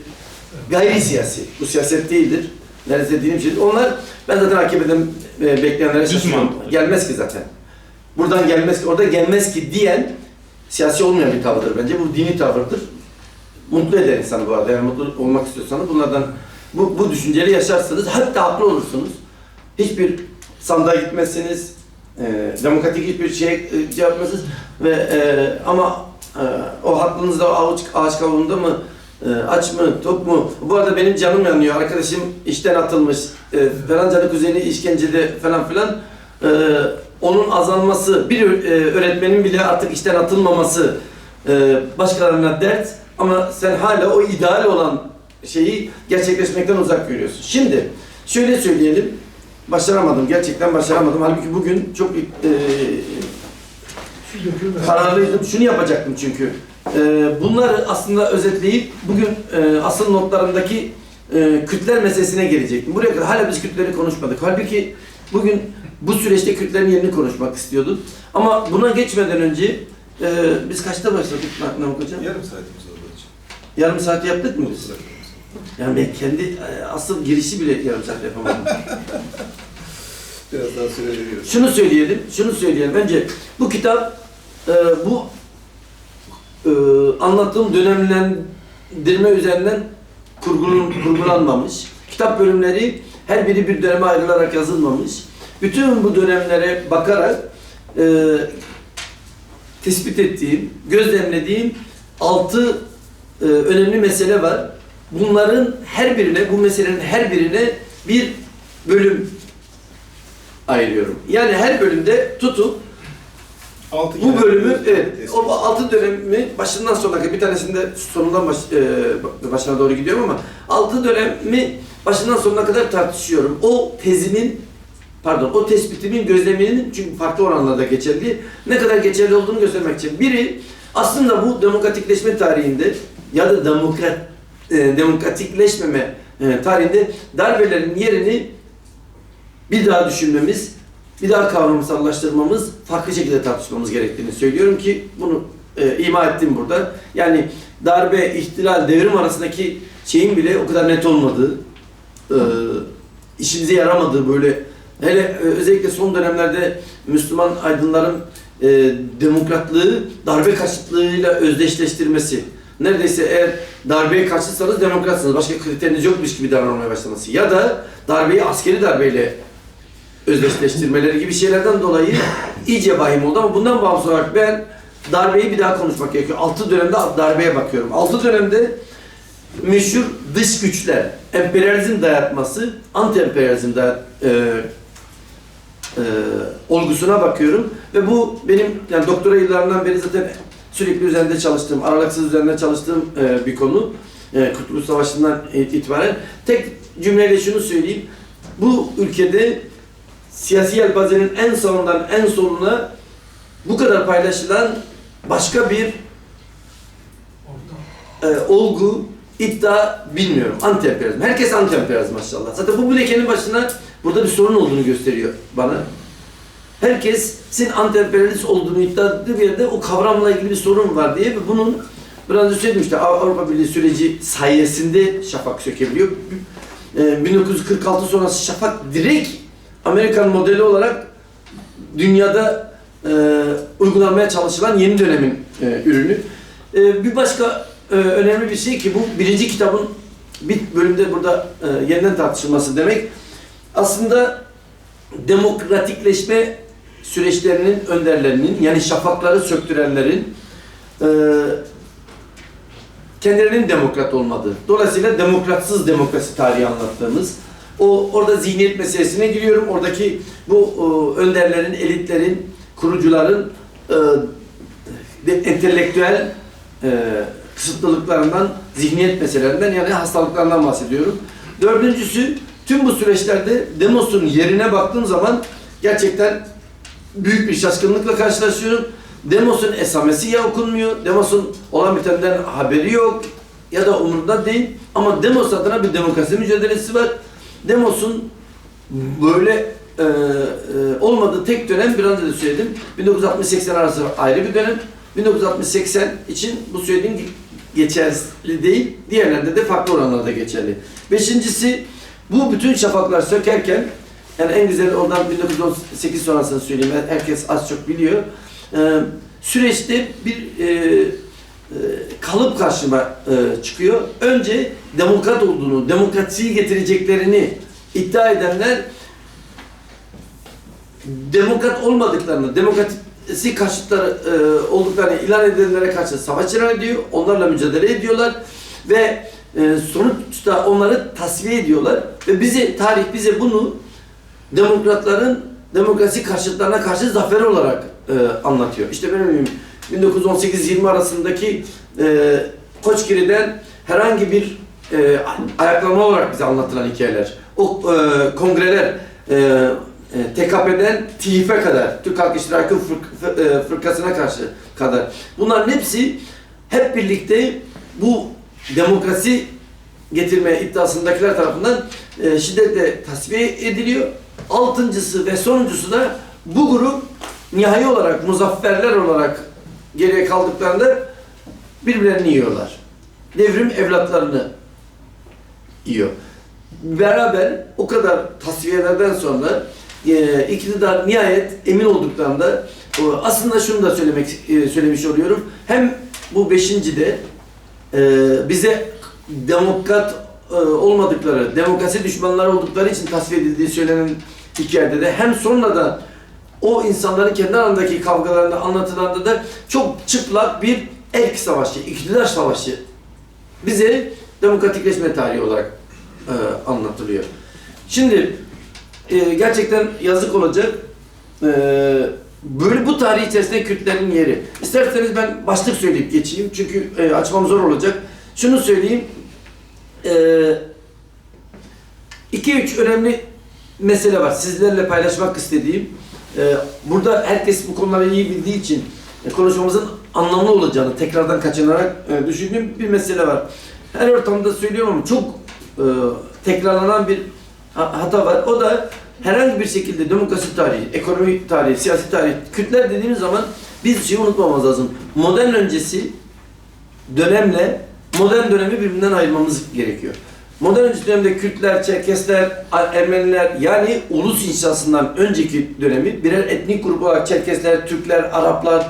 gayri siyasi. Bu siyaset değildir. Neredeyse dediğim şey. Onlar ben zaten AKP'den bekleyenlere şaşırıyorum. Gelmez ki zaten. Buradan gelmez ki, orada gelmez ki diyen siyasi olmayan bir tavırdır bence. Bu dini tavırdır. Mutlu eder insanı bu arada. Yani mutlu olmak istiyorsanız bunlardan bu düşünceleri yaşarsınız. Hatta haklı olursunuz. Hiçbir sandığa gitmezsiniz. Demokratik hiçbir şey yapmazsınız. Ama o haklınızda ağaç kavuğunda mı? Aç mı? Tok mu? Bu arada benim canım yanıyor. Arkadaşım işten atılmış. Falancanın kuzeni işkencede falan filan. Onun azalması, bir öğretmenin bile artık işten atılmaması başkalarına dert. Ama sen hala o ideal olan şeyi gerçekleşmekten uzak görüyorsun. Şimdi şöyle söyleyelim. Başaramadım. Gerçekten başaramadım. Halbuki bugün çok kararlıydım. Şunu yapacaktım çünkü. Bunları aslında özetleyip bugün asıl notlarındaki Kürtler meselesine gelecektim. Buraya kadar hala biz Kürtleri konuşmadık. Halbuki bugün bu süreçte Kürtlerin yerini konuşmak istiyorduk. Ama buna geçmeden önce biz kaçta başladık Namık Hocam? Yarım saatimiz olduğu için. Yarım saat yaptık mı biz? Yani ben kendi asıl girişi bile yarım saat yapamadım. Biraz daha süre veriyoruz. Şunu söyleyelim. Bence bu kitap bu anlattığım dönemlendirme üzerinden kurgulanmamış. Kitap bölümleri her biri bir döneme ayrılarak yazılmamış. Bütün bu dönemlere bakarak tespit ettiğim, gözlemlediğim 6 önemli mesele var. Bunların her birine, bu meselenin her birine bir bölüm ayırıyorum. Yani her bölümde tutup bu bölümü, evet, o 6 dönemi başından sonuna, bir tanesinde sonundan başına doğru gidiyorum ama 6 dönemi başından sonuna kadar tartışıyorum. O tespitimin, gözleminin, çünkü farklı oranlarda geçerli, ne kadar geçerli olduğunu göstermek için. Biri, aslında bu demokratikleşme tarihinde ya da demokratikleşmeme tarihinde darbelerin yerini bir daha düşünmemiz, bir daha kavramsallaştırmamız, farklı şekilde tartışmamız gerektiğini söylüyorum ki bunu ima ettim burada. Yani darbe, ihtilal, devrim arasındaki şeyin bile o kadar net olmadığı, işimize yaramadığı, böyle hele özellikle son dönemlerde Müslüman aydınların demokratlığı darbe karşıtlığıyla özdeşleştirmesi. Neredeyse eğer darbeye karşıysanız demokratsınız, başka kriteriniz yokmuş gibi davranmaya başlaması ya da darbeyi askeri darbeyle özdeşleştirmeleri gibi şeylerden dolayı iyice vahim oldu. Ama bundan bağımsız olarak ben darbeyi bir daha konuşmak gerekiyor. 6 dönemde darbeye bakıyorum. 6 dönemde meşhur dış güçler, emperyalizm dayatması, anti-emperyalizm olgusuna bakıyorum ve bu benim yani doktora yıllarından beri zaten sürekli üzerinde çalıştığım, aralıksız üzerinde çalıştığım bir konu. Kurtuluş Savaşı'ndan itibaren tek cümleyle şunu söyleyeyim. Bu ülkede siyasi yelpazenin en sağından en soluna bu kadar paylaşılan başka bir olgu, iddia bilmiyorum. Anti-emperyalizm. Herkes anti-emperyalizm maşallah. Zaten bu bile kendi başına burada bir sorun olduğunu gösteriyor bana. Herkesin anti-emperyalist olduğunu iddia ettiği bir yerde o kavramla ilgili bir sorun var diye ve bunun biraz önce söyledim işte Avrupa Birliği süreci sayesinde şafak sökebiliyor. 1946 sonrası şafak direkt Amerikan modeli olarak dünyada uygulanmaya çalışılan yeni dönemin ürünü. Bir başka önemli bir şey ki bu birinci kitabın bir bölümde burada yeniden tartışılması demek. Aslında demokratikleşme süreçlerinin önderlerinin, yani şafakları söktürenlerin kendilerinin demokrat olmadığı. Dolayısıyla demokratsız demokrasi tarihi anlattığımız, orada zihniyet meselesine giriyorum. Oradaki bu önderlerin, elitlerin, kurucuların entelektüel kısıtlılıklarından, zihniyet meselelerinden, yani hastalıklarından bahsediyorum. Dördüncüsü, tüm bu süreçlerde Demos'un yerine baktığım zaman gerçekten büyük bir şaşkınlıkla karşılaşıyorum. Demos'un esamesi ya okunmuyor, Demos'un olan bitenden haberi yok ya da umurunda değil. Ama Demos adına bir demokrasi mücadelesi var. Demos'un böyle olmadığı tek dönem, bir önce de söyledim, 1960-80 arası ayrı bir dönem. 1960-80 için bu söylediğim geçerli değil, diğerlerinde de farklı oranlarda geçerli. Beşincisi, bu bütün şafaklar sökerken, yani en güzel oradan 1918 sonrasını söyleyeyim, herkes az çok biliyor. Süreçte bir kalıp karşıma çıkıyor. Önce demokrat olduğunu, demokrasiyi getireceklerini iddia edenler demokrat olmadıklarını, demokrasi karşıtları olduklarını ilan edenlere karşı savaş ilan ediyor. Onlarla mücadele ediyorlar ve sonuçta onları tasfiye ediyorlar ve tarih bize bunu demokratların demokrasi karşıtlarına karşı zafer olarak anlatıyor. İşte benim 1918-20 arasındaki Koçgiri'den herhangi bir ayaklanma olarak bize anlatılan hikayeler. O kongreler TKP'den TİF'e kadar, Türk Halk İştirakı Fırkası'na karşı kadar. Bunların hepsi hep birlikte bu demokrasi getirme iddiasındakiler tarafından şiddetle tasfiye ediliyor. Altıncısı ve sonuncusu da bu grup nihai olarak, muzafferler olarak geriye kaldıklarında birbirlerini yiyorlar. Devrim evlatlarını yiyor. Beraber o kadar tasfiyelerden sonra iktidar nihayet emin olduklarında aslında şunu da söylemiş oluyorum. Hem bu beşincide bize demokrat olmadıkları, demokrasi düşmanları oldukları için tasfiye edildiği söylenen hikayede de hem sonra da o insanların kendi arasındaki kavgalarında anlatılanda da çok çıplak bir erk savaşı, iktidar savaşı bize demokratikleşme tarihi olarak anlatılıyor. Şimdi gerçekten yazık olacak. Böyle bu tarih içerisinde Kürtlerin yeri. İsterseniz ben başlık söyleyip geçeyim çünkü açmam zor olacak. Şunu söyleyeyim. 2-3 önemli mesele var. Sizlerle paylaşmak istediğim. Burada herkes bu konuları iyi bildiği için konuşmamızın anlamlı olacağını tekrardan kaçınarak düşündüğüm bir mesele var. Her ortamda söylüyorum ama çok tekrarlanan bir hata var. O da herhangi bir şekilde demokrasi tarihi, ekonomi tarihi, siyasi tarihi, Kürtler dediğimiz zaman biz şeyi unutmamamız lazım. Modern öncesi dönemle modern dönemi birbirinden ayırmamız gerekiyor. Modern öncesi dönemde Kürtler, Çerkesler, Ermeniler, yani ulus inşasından önceki dönemi birer etnik grup olarak Çerkesler, Türkler, Araplar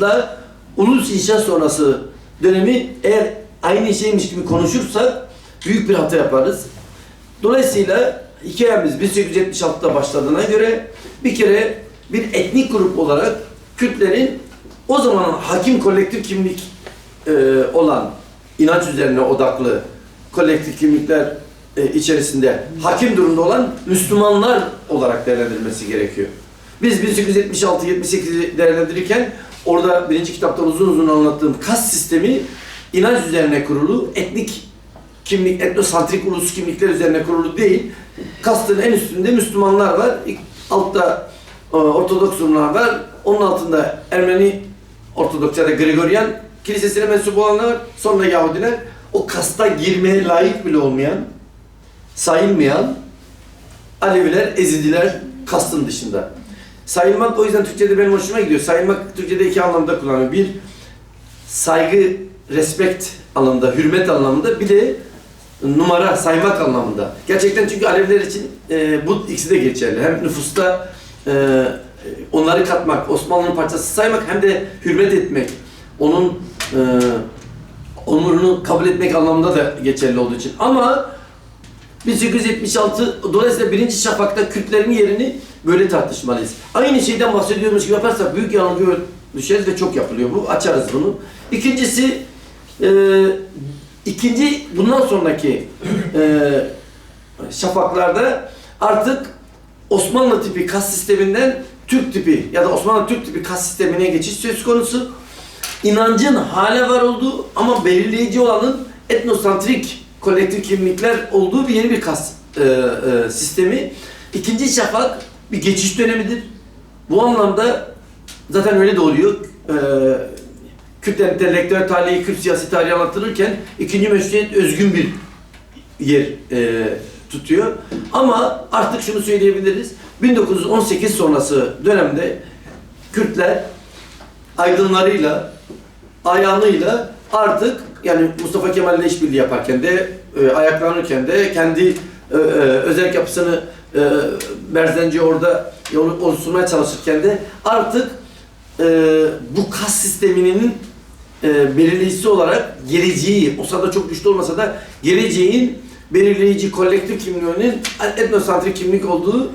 da ulus inşa sonrası dönemi eğer aynı şeymiş gibi konuşursak büyük bir hata yaparız. Dolayısıyla hikayemiz 1876'da başladığına göre bir kere bir etnik grup olarak Kürtlerin o zaman hakim kolektif kimlik olan inanç üzerine odaklı kolektif kimlikler içerisinde hakim durumda olan Müslümanlar olarak değerlendirilmesi gerekiyor. Biz 1876-78'i değerlendirirken orada birinci kitapta uzun uzun anlattığım kas sistemi inanç üzerine kurulu, etnik kimlik, etnosantrik ulus kimlikler üzerine kurulu değil. Kastın en üstünde Müslümanlar var, altta Ortodoks Rumlar var, onun altında Ermeni Ortodoks ya da Gregorian kilisesine mensup olanlar var, sonra Yahudiler. O kasta girmeye layık bile olmayan, sayılmayan Aleviler, Ezidiler kastın dışında. Sayılmak o yüzden Türkçe'de benim hoşuma gidiyor. Sayılmak Türkçe'de iki anlamda kullanılıyor. Bir, saygı, respect anlamında, hürmet anlamında, bir de numara, saymak anlamında. Gerçekten çünkü Aleviler için bu ikisi de geçerli. Hem nüfusta onları katmak, Osmanlı'nın parçası saymak hem de hürmet etmek, onun onurunu kabul etmek anlamında da geçerli olduğu için. Ama 1876 dolayısıyla birinci şafakta Kürtlerin yerini böyle tartışmalıyız. Aynı şeyden bahsediyormuş gibi yaparsak büyük yanılgı düşeriz ve çok yapılıyor bu. Açarız bunu. İkincisi, bundan sonraki şafaklarda artık Osmanlı tipi kas sisteminden Türk tipi ya da Osmanlı Türk tipi kas sistemine geçiş söz konusu. İnancın hala var olduğu ama belirleyici olanın etnosantrik kolektif kimlikler olduğu bir yeni bir kas sistemi. İkinci şafak bir geçiş dönemidir. Bu anlamda zaten öyle de oluyor. Kürt entelektüel tarihi, Kürt siyasi tarihi anlatılırken ikinci meşruiyet özgün bir yer tutuyor. Ama artık şunu söyleyebiliriz. 1918 sonrası dönemde Kürtler aydınlarıyla, ayağıyla artık yani Mustafa Kemal'le işbirliği yaparken de ayaklanırken de kendi özel yapısını Berzenci orada oluşturmaya çalışırken de artık bu kas sisteminin belirleyicisi olarak geleceği, o sırada çok güçlü olmasa da geleceğin belirleyici kolektif kimliğinin etnosantrik kimlik olduğu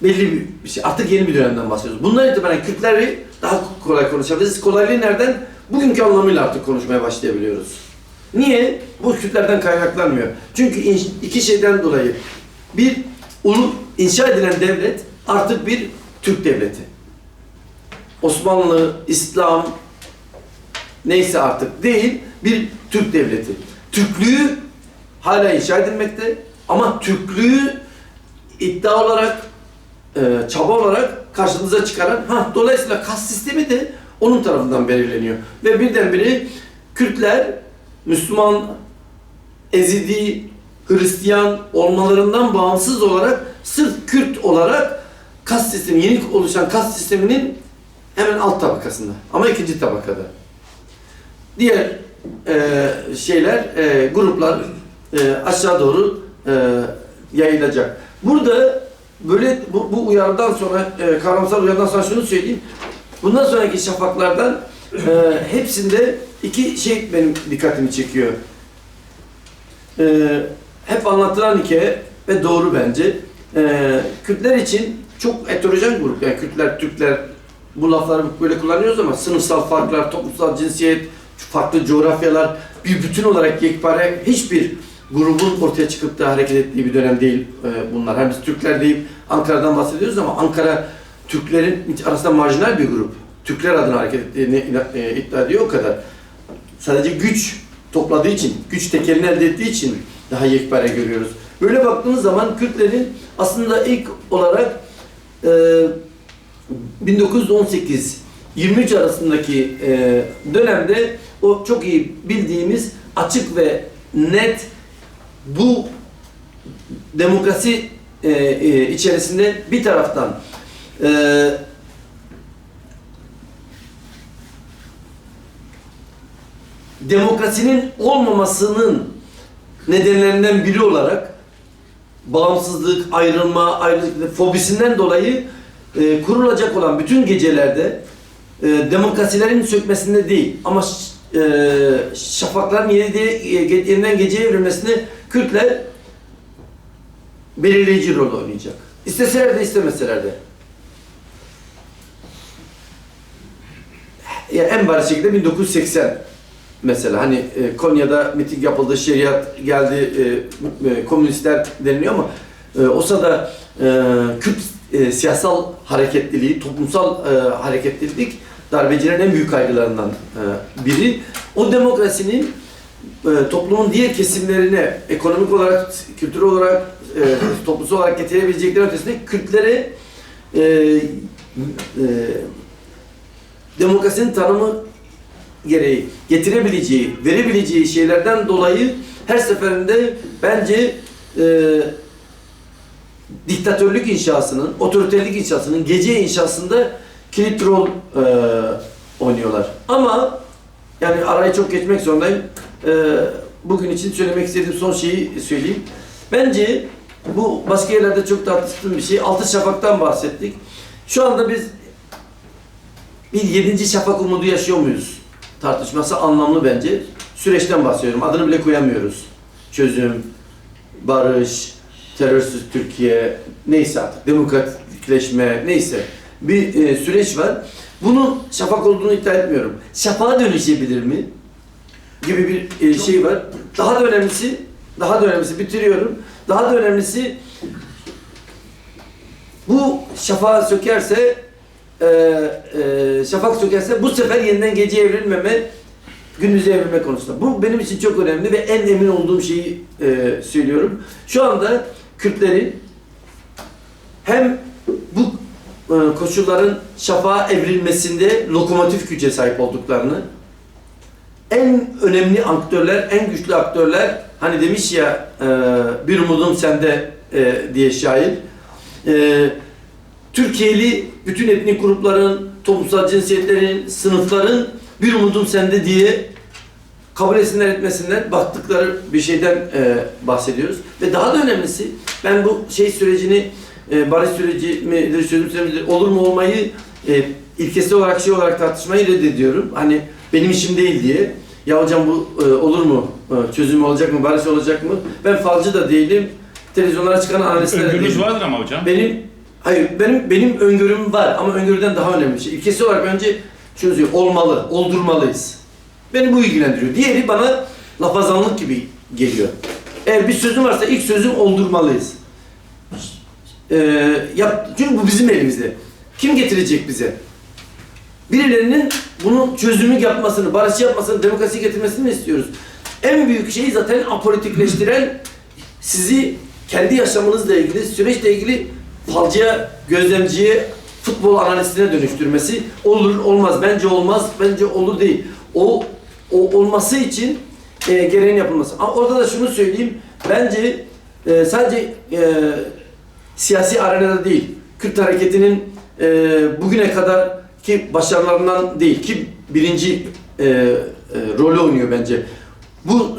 belli bir şey. Artık yeni bir dönemden bahsediyoruz. Bundan itibaren Kürtleri daha kolay konuşabiliriz. Kolaylığı nereden? Bugünkü anlamıyla artık konuşmaya başlayabiliyoruz. Niye? Bu Kürtlerden kaynaklanmıyor. Çünkü iki şeyden dolayı. Bir, inşa edilen devlet artık bir Türk devleti. Osmanlı, İslam neyse artık değil, bir Türk devleti. Türklüğü hala inşa edilmekte ama Türklüğü iddia olarak, çaba olarak karşınıza çıkaran, dolayısıyla kas sistemi de onun tarafından belirleniyor. Ve birdenbire Kürtler Müslüman, Ezidi, Hristiyan olmalarından bağımsız olarak sırf Kürt olarak kas sistemi, yeni oluşan kas sisteminin hemen alt tabakasında ama ikinci tabakada. Diğer gruplar aşağı doğru yayılacak. Burada böyle bu uyarıdan sonra, kavramsal uyarıdan sonra şunu söyleyeyim. Bundan sonraki şafaklardan hepsinde iki şey benim dikkatimi çekiyor. Hep anlatılan hikaye ve doğru bence. Kürtler için çok heterojen grup. Yani Kürtler, Türkler bu lafları böyle kullanıyoruz ama sınıfsal farklar, toplumsal cinsiyet, farklı coğrafyalar bir bütün olarak yekpare hiçbir grubun ortaya çıkıp da hareket ettiği bir dönem değil bunlar. Hem biz Türkler deyip Ankara'dan bahsediyoruz ama Ankara Türklerin arasında marjinal bir grup. Türkler adına hareket ettiğini iddia ediyor o kadar. Sadece güç topladığı için, güç tekelini elde ettiği için daha yekpare görüyoruz. Böyle baktığımız zaman Kürtlerin aslında ilk olarak 1918-23 arasındaki dönemde o çok iyi bildiğimiz açık ve net bu demokrasi içerisinde bir taraftan demokrasinin olmamasının nedenlerinden biri olarak bağımsızlık, ayrılık fobisinden dolayı kurulacak olan bütün gecelerde demokrasilerin sökmesinde değil ama şafakların yeniden geceye evrilmesinde Kürtler belirleyici rol oynayacak. İsteseler de istemeseler de. Yani en bariz şekilde 1980 mesela hani Konya'da miting yapıldı, şeriat geldi, komünistler deniliyor ama o sırada Kürt siyasal hareketliliği, toplumsal hareketlilik darbecilerin en büyük kaygılarından biri. O demokrasinin toplumun diğer kesimlerine ekonomik olarak, kültürel olarak, toplumsal olarak getirebilecekleri ötesinde Kürtlere demokrasinin tanımı gereği getirebileceği, verebileceği şeylerden dolayı her seferinde bence diktatörlük inşasının, otoriterlik inşasının, gece inşasında kilit rol oynuyorlar. Ama yani arayı çok geçmek zorundayım. Bugün için söylemek istediğim son şeyi söyleyeyim. Bence bu başka yerlerde çok tartıştığım bir şey. Altı Şafak'tan bahsettik. Şu anda biz bir 7. şafak umudu yaşıyor muyuz? Tartışması anlamlı bence. Süreçten bahsediyorum. Adını bile koyamıyoruz. Çözüm, barış, terörsüz Türkiye, neyse artık demokratikleşme, neyse. Bir süreç var. Bunun şafak olduğunu iddia etmiyorum. Şafağa dönüşebilir mi? Gibi bir şey var. Daha da önemlisi bitiriyorum. Daha da önemlisi bu şafak sökerse bu sefer yeniden geceye evrilmeme, gündüze evrilme konusunda. Bu benim için çok önemli ve en emin olduğum şeyi söylüyorum. Şu anda Kürtlerin hem bu koşulların şafağa evrilmesinde lokomotif güce sahip olduklarını, en önemli aktörler, en güçlü aktörler, hani demiş ya bir umudum sende diye şair, Türkiye'li bütün etnik grupların, toplumsal cinsiyetlerin, sınıfların bir umudum sende diye kabul etsinler etmesinler baktıkları bir şeyden bahsediyoruz. Ve daha da önemlisi, ben bu sürecini, barış süreci midir, çözüm süreci midir, olur mu olmayı ilkesi olarak tartışmayı reddediyorum. Hani benim işim değil diye. Ya hocam bu olur mu, çözüm olacak mı, barış olacak mı? Ben falcı da değilim, televizyonlara çıkan analistler de değilim. Öngörünüz vardır ama hocam. Benim öngörüm var ama öngörüden daha önemli bir şey. İlkesi olarak önce şunu söyleyeyim, oldurmalıyız. Beni bu ilgilendiriyor. Diğeri bana lafazanlık gibi geliyor. Eğer bir sözüm varsa ilk sözüm oldurmalıyız. Çünkü bu bizim elimizde. Kim getirecek bize? Birilerinin bunun çözümü yapmasını, barışı yapmasını, demokrasi getirmesini istiyoruz. En büyük şey zaten apolitikleştiren, sizi kendi yaşamınızla ilgili, süreçle ilgili falcıya, gözlemciye, futbol analistine dönüştürmesi. Olur, olmaz, bence olmaz, bence olur değil. O olması için gereğin yapılması. Ama orada da şunu söyleyeyim, bence sadece siyasi arenada değil, Kürt hareketinin bugüne kadar ki başarılarından değil ki birinci rolü oynuyor bence. Bu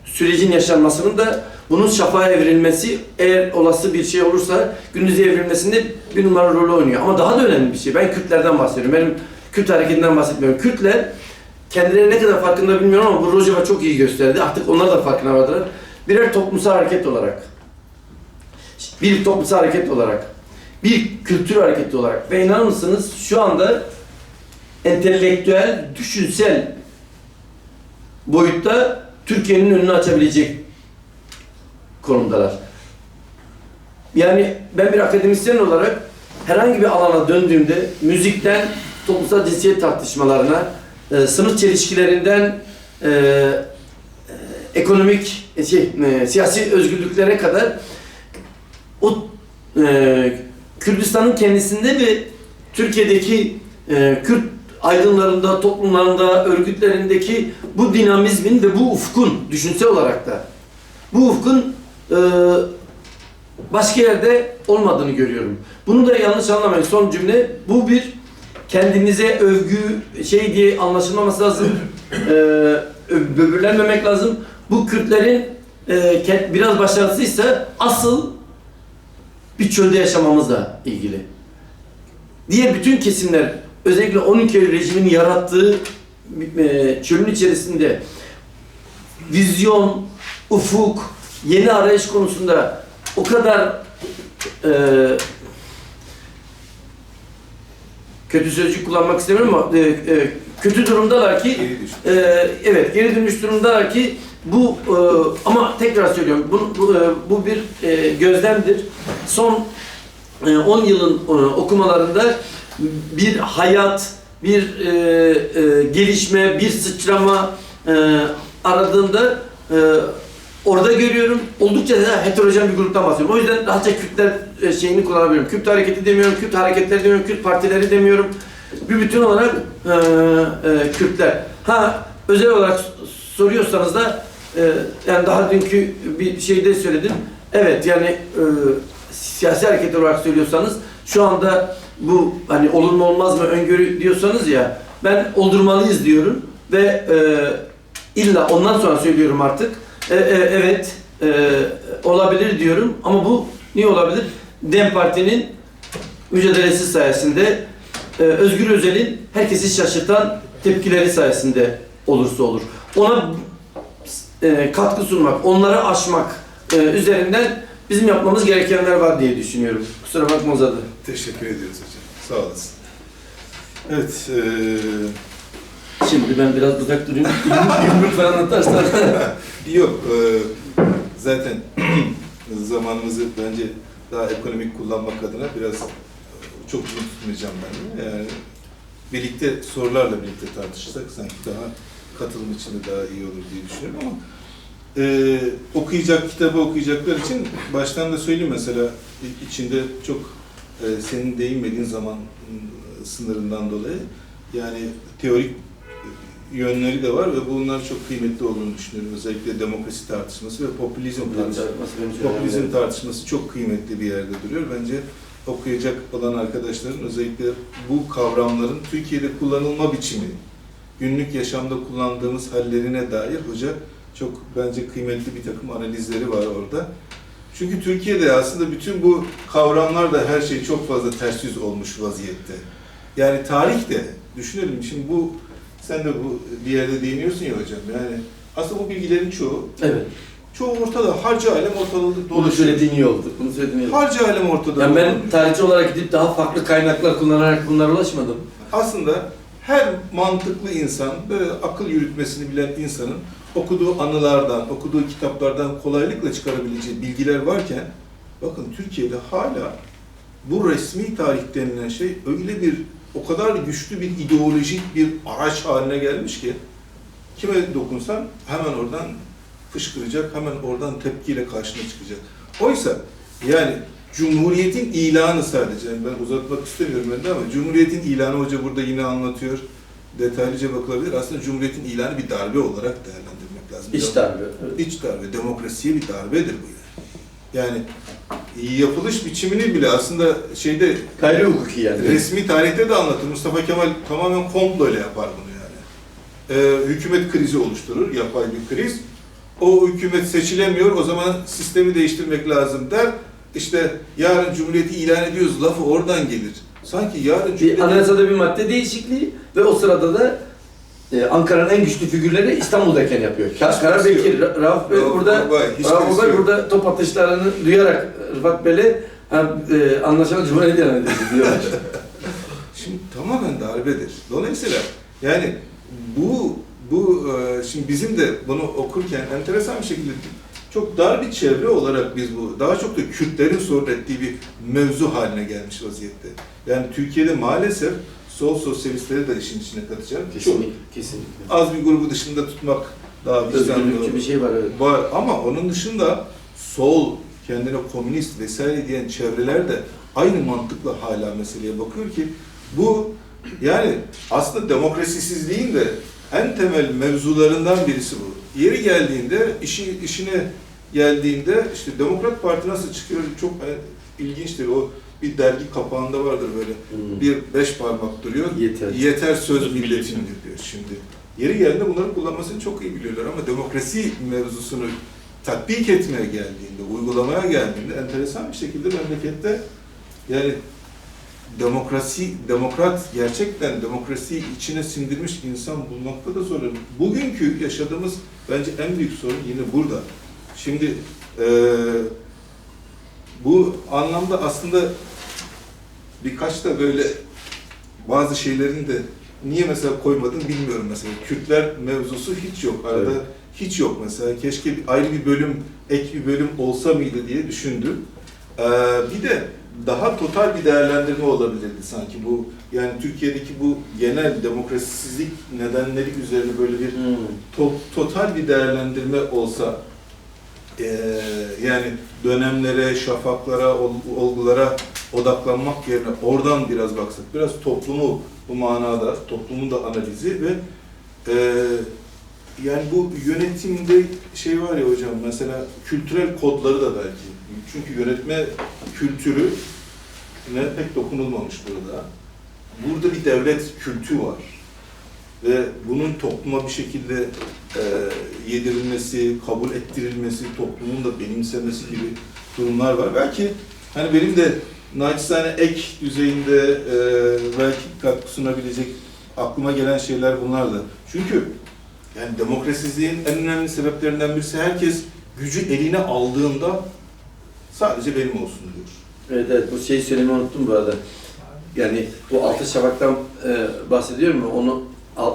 sürecin yaşanmasının da bunun şafağa evrilmesi, eğer olası bir şey olursa gündüze evrilmesinde bir numara rolü oynuyor. Ama daha da önemli bir şey. Ben Kürtlerden bahsediyorum. Benim Kürt hareketinden bahsetmiyorum. Kürtler kendileri ne kadar farkında bilmiyorum ama bu Rojava çok iyi gösterdi. Artık onlar da farkına vardılar. Birer toplumsal hareket olarak, bir toplumsal hareket olarak, bir kültür hareketi olarak ve inanır mısınız şu anda entelektüel, düşünsel boyutta Türkiye'nin önünü açabilecek konumdalar. Yani ben bir akademisyen olarak herhangi bir alana döndüğümde müzikten toplumsal cinsiyet tartışmalarına, sınıf çelişkilerinden ekonomik, siyasi özgürlüklere kadar o Kürdistan'ın kendisinde ve Türkiye'deki Kürt aydınlarında, toplumlarında, örgütlerindeki bu dinamizmin ve bu ufkun, düşünsel olarak da bu ufkun başka yerde olmadığını görüyorum. Bunu da yanlış anlamayın. Son cümle, bu bir kendinize övgü diye anlaşılmaması lazım. Böbürlenmemek lazım. Bu Kürtlerin biraz başarısıysa asıl bir çölde yaşamamızla ilgili. Diğer bütün kesimler, özellikle 12 Eylül rejiminin yarattığı çölün içerisinde vizyon, ufuk, yeni arayış konusunda o kadar kötü sözcük kullanmak istemiyorum ama kötü durumdalar ki geri dönüş durumdalar ki bu ama tekrar söylüyorum bu bir gözlemdir. Son 10 yılın okumalarında bir hayat, bir gelişme, bir sıçrama aradığında orada görüyorum. Oldukça heterojen bir gruptan bahsediyorum. O yüzden rahatça Kürtler şeyini kullanabiliyorum. Kürt hareketi demiyorum, Kürt hareketleri demiyorum, Kürt partileri demiyorum. Bir bütün olarak Kürtler. Özel olarak soruyorsanız da yani daha dünkü bir şeyde söyledim. Evet yani siyasi hareket olarak söylüyorsanız şu anda bu hani olur mu olmaz mı öngörü diyorsanız ya ben oldurmalıyız diyorum ve illa ondan sonra söylüyorum artık. Evet olabilir diyorum ama bu niye olabilir? DEM Parti'nin mücadelesi sayesinde, Özgür Özel'in herkesi şaşırtan tepkileri sayesinde olursa olur. Ona katkı sunmak, onları aşmak üzerinden bizim yapmamız gerekenler var diye düşünüyorum. Kusura bakma uzadı. Teşekkür ediyoruz hocam. Sağ olasın. Evet, Şimdi ben biraz uzak durayım. Yumruk falan atarsan. yok, zaten zamanımızı bence daha ekonomik kullanmak adına biraz çok uzun tutmayacağım ben. Yani birlikte sorularla birlikte tartışsak sanki daha katılım için de daha iyi olur diye düşünüyorum ama kitabı okuyacaklar için baştan da söyleyeyim mesela içinde çok senin değinmediğin zaman sınırından dolayı yani teorik yönleri de var ve bunlar çok kıymetli olduğunu düşünüyorum. Özellikle demokrasi tartışması ve popülizm tartışması çok kıymetli bir yerde duruyor. Bence okuyacak olan arkadaşların özellikle bu kavramların Türkiye'de kullanılma biçimi, günlük yaşamda kullandığımız hallerine dair hoca çok bence kıymetli bir takım analizleri var orada. Çünkü Türkiye'de aslında bütün bu kavramlar da her şey çok fazla ters yüz olmuş vaziyette. Yani tarih de düşünelim şimdi sen de bu bir yerde değiniyorsun ya hocam yani aslında bu bilgilerin çoğu Evet. çoğu ortada, harca alem ortada Bunu dolaşıyor. söylediğin iyi oldu. Bunu söylediğin iyi oldu. Harca alem ortada. Yani ben tarihçi olarak gidip daha farklı kaynaklar kullanarak bunlara ulaşmadım. Aslında her mantıklı insan, böyle akıl yürütmesini bilen insanın okuduğu anılardan, okuduğu kitaplardan kolaylıkla çıkarabileceği bilgiler varken bakın Türkiye'de hala bu resmi tarih denilen şey öyle bir o kadar güçlü bir ideolojik bir araç haline gelmiş ki kime dokunsan hemen oradan fışkıracak, hemen oradan tepkiyle karşına çıkacak. Oysa yani Cumhuriyet'in ilanı sadece, yani ben uzatmak istemiyorum ben de ama Cumhuriyet'in ilanı hoca burada yine anlatıyor, detaylıca bakılabilir. Aslında Cumhuriyet'in ilanı bir darbe olarak değerlendirmek lazım. İç darbe. Evet. İç darbe, demokrasiye bir darbedir bu yani. Yani yapılış biçimini bile aslında Gayri hukuki yani. resmi tarihte de anlatır. Mustafa Kemal tamamen komplo ile yapar bunu yani. Hükümet krizi oluşturur, yapay bir kriz. O hükümet seçilemiyor, o zaman sistemi değiştirmek lazım der. İşte yarın Cumhuriyeti ilan ediyoruz, lafı oradan gelir. Sanki yarın Bir anayasada bir madde değişikliği ve o sırada da Ankara'nın en güçlü figürleri İstanbul'dayken yapıyor. Karabekir, Rauf Bey burada top atışlarını duyarak Rıfat Bey'le anlaşılan Cumhuriyet ilan edildi diyorlar. Şimdi tamamen darbedir. Dolayısıyla yani şimdi bizim de bunu okurken enteresan bir şekilde çok dar bir çevre olarak biz daha çok da Kürtlerin sorun ettiği bir mevzu haline gelmiş vaziyette. Yani Türkiye'de maalesef sol sosyalistleri de işin içine katacak. Kesinlikle. Az bir grubu dışında tutmak daha Özgürlükçü bir şey var evet. var ama onun dışında sol, kendine komünist vesaire diyen çevreler de aynı mantıkla hala meseleye bakıyor ki bu yani aslında demokrasisizliğin de en temel mevzularından birisi bu. Yeri geldiğinde, işine geldiğinde işte Demokrat Parti nasıl çıkıyor çok ilginçtir. O bir dergi kapağında vardır böyle. Bir 5 parmak duruyor. Yeter söz milletindir diyor şimdi. Yeri geldiğinde bunları kullanmasını çok iyi biliyorlar ama demokrasi mevzusunu tatbik etmeye geldiğinde, uygulamaya geldiğinde enteresan bir şekilde memlekette yani gerçekten demokrasiyi içine sindirmiş insan bulmakta da sorun. Bugünkü yaşadığımız bence en büyük sorun yine burada. Şimdi bu anlamda aslında birkaç da böyle bazı şeylerin de niye mesela koymadın bilmiyorum mesela. Kürtler mevzusu hiç yok. Arada evet. Hiç yok mesela. Keşke ayrı bir bölüm, ek bir bölüm olsa mıydı diye düşündüm. Bir de daha total bir değerlendirme olabilirdi sanki bu yani Türkiye'deki bu genel demokrasisizlik nedenleri üzerine böyle bir total bir değerlendirme olsa yani dönemlere, şafaklara, olgulara odaklanmak yerine oradan biraz baksak, biraz toplumu bu manada, toplumun da analizi ve yani bu yönetimde şey var ya hocam mesela kültürel kodları da belki çünkü yönetme kültürü ne pek dokunulmamış burada. Burada bir devlet kültü var ve bunun topluma bir şekilde yedirilmesi, kabul ettirilmesi, toplumun da benimsemesi gibi durumlar var. Belki hani benim de naçizane ek düzeyinde belki katkı sunabilecek aklıma gelen şeyler bunlardı. Çünkü yani demokrasizliğin en önemli sebeplerinden birisi herkes gücü eline aldığında sadece benim olsun diyor. Evet, evet, bu şeyi söylemeyi unuttum bu arada. Yani bu Altı Şafak'tan bahsediyorum ya, onu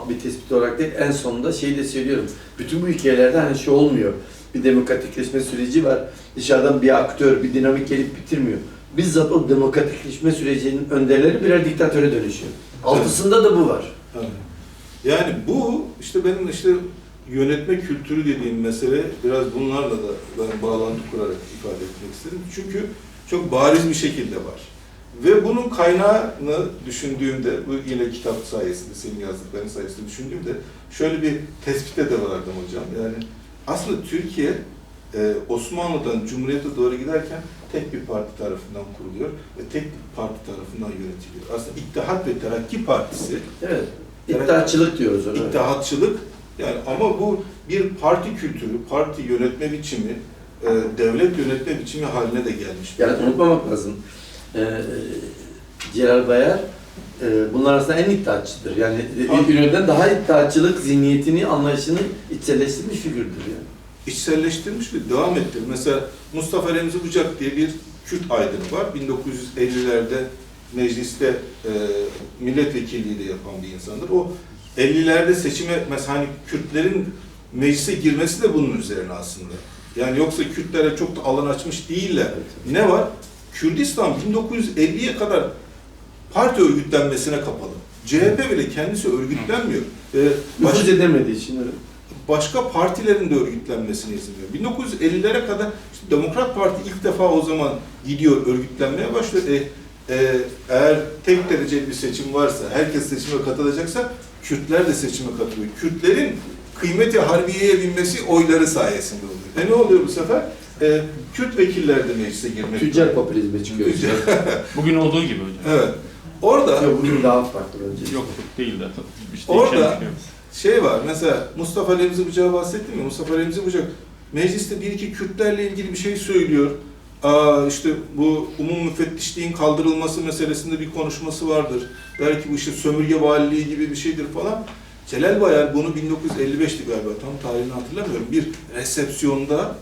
bir tespit olarak değil, en sonunda şeyi de söylüyorum. Bütün bu hikayelerde hani şey olmuyor. Bir demokratikleşme süreci var. Dışarıdan bir aktör, bir dinamik gelip bitirmiyor. Bizzat o demokratikleşme sürecinin önderleri birer diktatöre dönüşüyor. Altısında da bu var. Evet. Yani bu işte benim yönetme kültürü dediğim mesele biraz bunlarla da ben bağlantı kurarak ifade etmek istedim. Çünkü çok bariz bir şekilde var. Ve bunun kaynağını düşündüğümde, bu yine kitap sayesinde, senin yazdıkların sayesinde düşündüğümde şöyle bir tespitte de vardım hocam. Yani aslında Türkiye Osmanlı'dan Cumhuriyet'e doğru giderken tek bir parti tarafından kuruluyor ve tek bir parti tarafından yönetiliyor. Aslında İttihat ve Terakki Partisi, Evet. İttihatçılık diyoruz ona. İttihatçılık, yani ama bu bir parti kültürü, parti yönetme biçimi, devlet yönetme biçimi haline de gelmiş. Yani unutmamak lazım. Celal Bayar bunlar arasında en iddiatçıdır. Yani İnönü'den daha iddiatçılık zihniyetini, anlayışını içselleştirmiş figürdür yani. İçselleştirmiş ve devam ettirmiş. Mesela Mustafa Remzi Bucak diye bir Kürt aydını var. 1950'lerde mecliste milletvekilliği de yapan bir insandır. O 50'lerde seçime, mesela hani Kürtlerin meclise girmesi de bunun üzerine aslında. Yani yoksa Kürtlere çok da alan açmış değiller. Ne var? Kürdistan 1950'ye kadar parti örgütlenmesine kapalı. CHP bile kendisi örgütlenmiyor. Nüfuz edemediği için öyle. Başka partilerin de örgütlenmesine izin veriyor. 1950'lere kadar işte Demokrat Parti ilk defa o zaman gidiyor, örgütlenmeye başlıyor. Eğer tek dereceli bir seçim varsa, herkes seçime katılacaksa Kürtler de seçime katılıyor. Kürtlerin kıymeti harbiyeye binmesi oyları sayesinde oluyor. Ne oluyor bu sefer? Kürt vekiller de meclise girmek. Tüccar popülizme çıkıyor. Bugün olduğu gibi hocam. Evet. Orada Yok, bugün daha farklı bence. Yok değil de. İşte orada şey var, mesela Mustafa Remzi Bucak'a bahsettim ya, Mustafa Remzi Bucak mecliste bir iki Kürtlerle ilgili bir şey söylüyor. İşte bu umum müfettişliğin kaldırılması meselesinde bir konuşması vardır. Der ki bu işte sömürge valiliği gibi bir şeydir falan. Celal Bayar bunu 1955'ti galiba, tam tarihini hatırlamıyorum. Bir resepsiyonda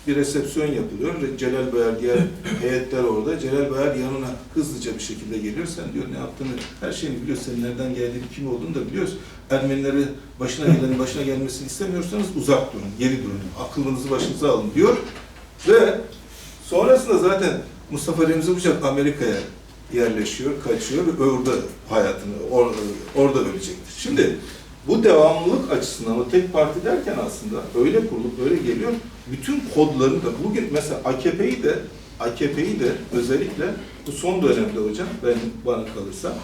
bir resepsiyon yapılıyor. Celal Bayar, diğer heyetler orada. Celal Bayar yanına hızlıca bir şekilde geliyor. Sen diyor ne yaptığını, her şeyini biliyoruz. Senin nereden geldiğini, kim olduğunu da biliyoruz. Ermenileri başına gelenin başına gelmesini istemiyorsanız uzak durun, geri durun. Aklınızı başınıza alın diyor. Ve sonrasında zaten Mustafa Remzi Bucak Amerika'ya yerleşiyor, kaçıyor ve orada hayatını, orada ölecektir. Şimdi bu devamlılık açısından o tek parti derken aslında öyle kurulup öyle geliyor. Bütün kodlarını da bugün mesela AKP'yi de özellikle bu son dönemde hocam bana kalırsa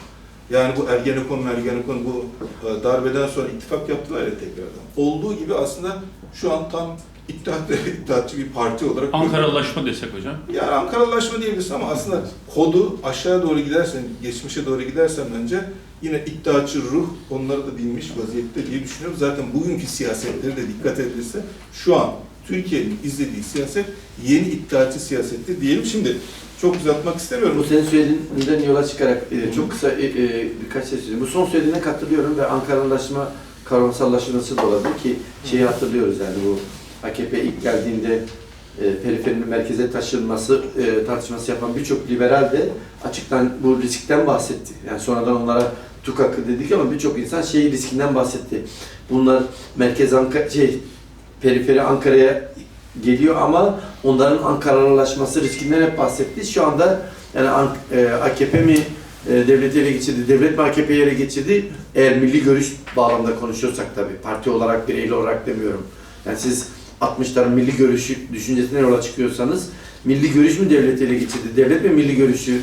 yani bu Ergenekon bu darbeden sonra ittifak yaptılar ya tekrardan. Olduğu gibi aslında şu an tam iddiatçı bir parti olarak Ankaralılaşma desek hocam. yani Ankaralılaşma diyebilirsin ama aslında kodu aşağı doğru gidersen, geçmişe doğru gidersen bence yine iddiatçı ruh onları da bilmiş vaziyette diye düşünüyorum. Zaten bugünkü siyasetleri de dikkat edilirse şu an Türkiye'nin izlediği siyaset yeni iddiatçı siyasetti diyelim. Şimdi çok uzatmak istemiyorum. Bu senin söylediğinden yola çıkarak çok kısa birkaç şey söyleyeyim. Bu son söylediğine katılıyorum ve Ankaralılaşma, kavramsallaşması da olabilir ki şeyi hatırlıyoruz yani bu AKP ilk geldiğinde periferinin merkeze taşınması tartışması yapan birçok liberal de açıktan bu riskten bahsetti. Yani sonradan onlara tukakı dedik ama birçok insan şeyi riskinden bahsetti. Bunlar merkez periferi Ankara'ya geliyor ama onların Ankaralılaşması riskinden hep bahsetti. Şu anda yani AKP mi devleti ele geçirdi, devlet mi AKP'yi ele geçirdi? Eğer milli görüş bağlamında konuşuyorsak tabii, parti olarak, bireyli olarak demiyorum. Yani siz 60'ların milli görüşü düşüncesine yola çıkıyorsanız, milli görüş mü devleti ele geçirdi, devlet mi milli görüşü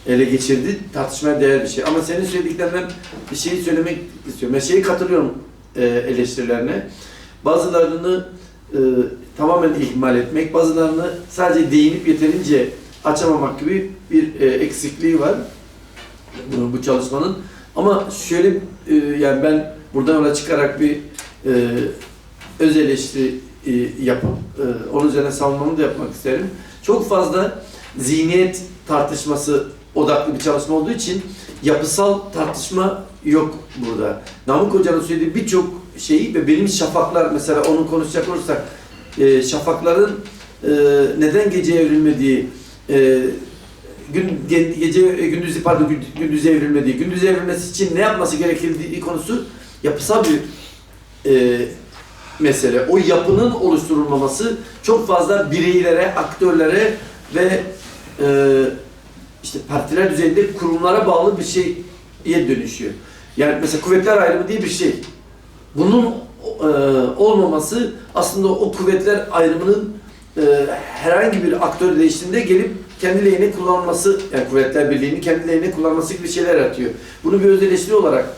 ele geçirdi, tartışmaya değer bir şey. Ama senin söylediklerinden bir şeyi söylemek istiyorum. Ben katılıyorum eleştirilerine. Bazılarını tamamen ihmal etmek, bazılarını sadece değinip yeterince açamamak gibi bir eksikliği var bu çalışmanın. Ama şöyle yani ben buradan yola çıkarak bir öz eleştiri yapıp onun üzerine savunmamı da yapmak isterim. Çok fazla zihniyet tartışması odaklı bir çalışma olduğu için yapısal tartışma yok burada. Namık Hoca'nın söylediği birçok şeyi ve benim şafaklar, mesela onu konuşacak olursak, şafakların neden geceye evrilmediği, gündüze evrilmediği, gündüze evrilmesi için ne yapması gerekildiği konusu yapısal bir mesele. O yapının oluşturulmaması çok fazla bireylere, aktörlere ve işte partiler düzeyinde kurumlara bağlı bir şeye dönüşüyor. Yani mesela kuvvetler ayrımı diye bir şey. Bunun olmaması aslında o kuvvetler ayrımının herhangi bir aktör değiştiğinde gelip kendi lehine kullanması, yani kuvvetler birliğini kendi lehine kullanması gibi şeyler yaratıyor. Bunu bir öz eleştiri olarak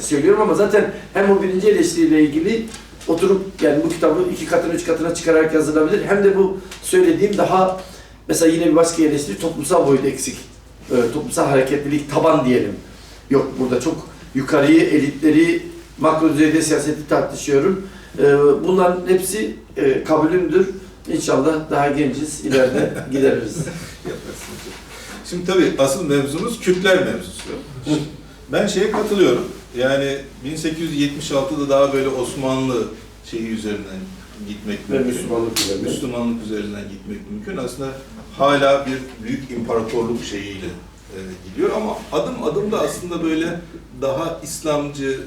söylüyorum ama zaten hem o birinci eleştiriyle ilgili oturup yani bu kitabı 2 katına 3 katına çıkararak yazılabilir. Hem de bu söylediğim daha mesela yine bir başka eleştiri toplumsal boyut eksik. Toplumsal hareketlilik taban diyelim. Yok burada çok yukarıyı, elitleri, makro düzeyde siyaseti tartışıyorum. Bunların hepsi kabulümdür. İnşallah daha genciz, ileride gideriz. Şimdi tabii asıl mevzumuz Kürtler mevzusu. Ben şeye katılıyorum. Yani 1876'da daha böyle Osmanlı şeyi üzerinden gitmek mümkün. Müslümanlık üzerinden gitmek mümkün. Aslında hala bir büyük imparatorluk şeyiyle gidiyor ama adım adım da aslında böyle daha İslamcı,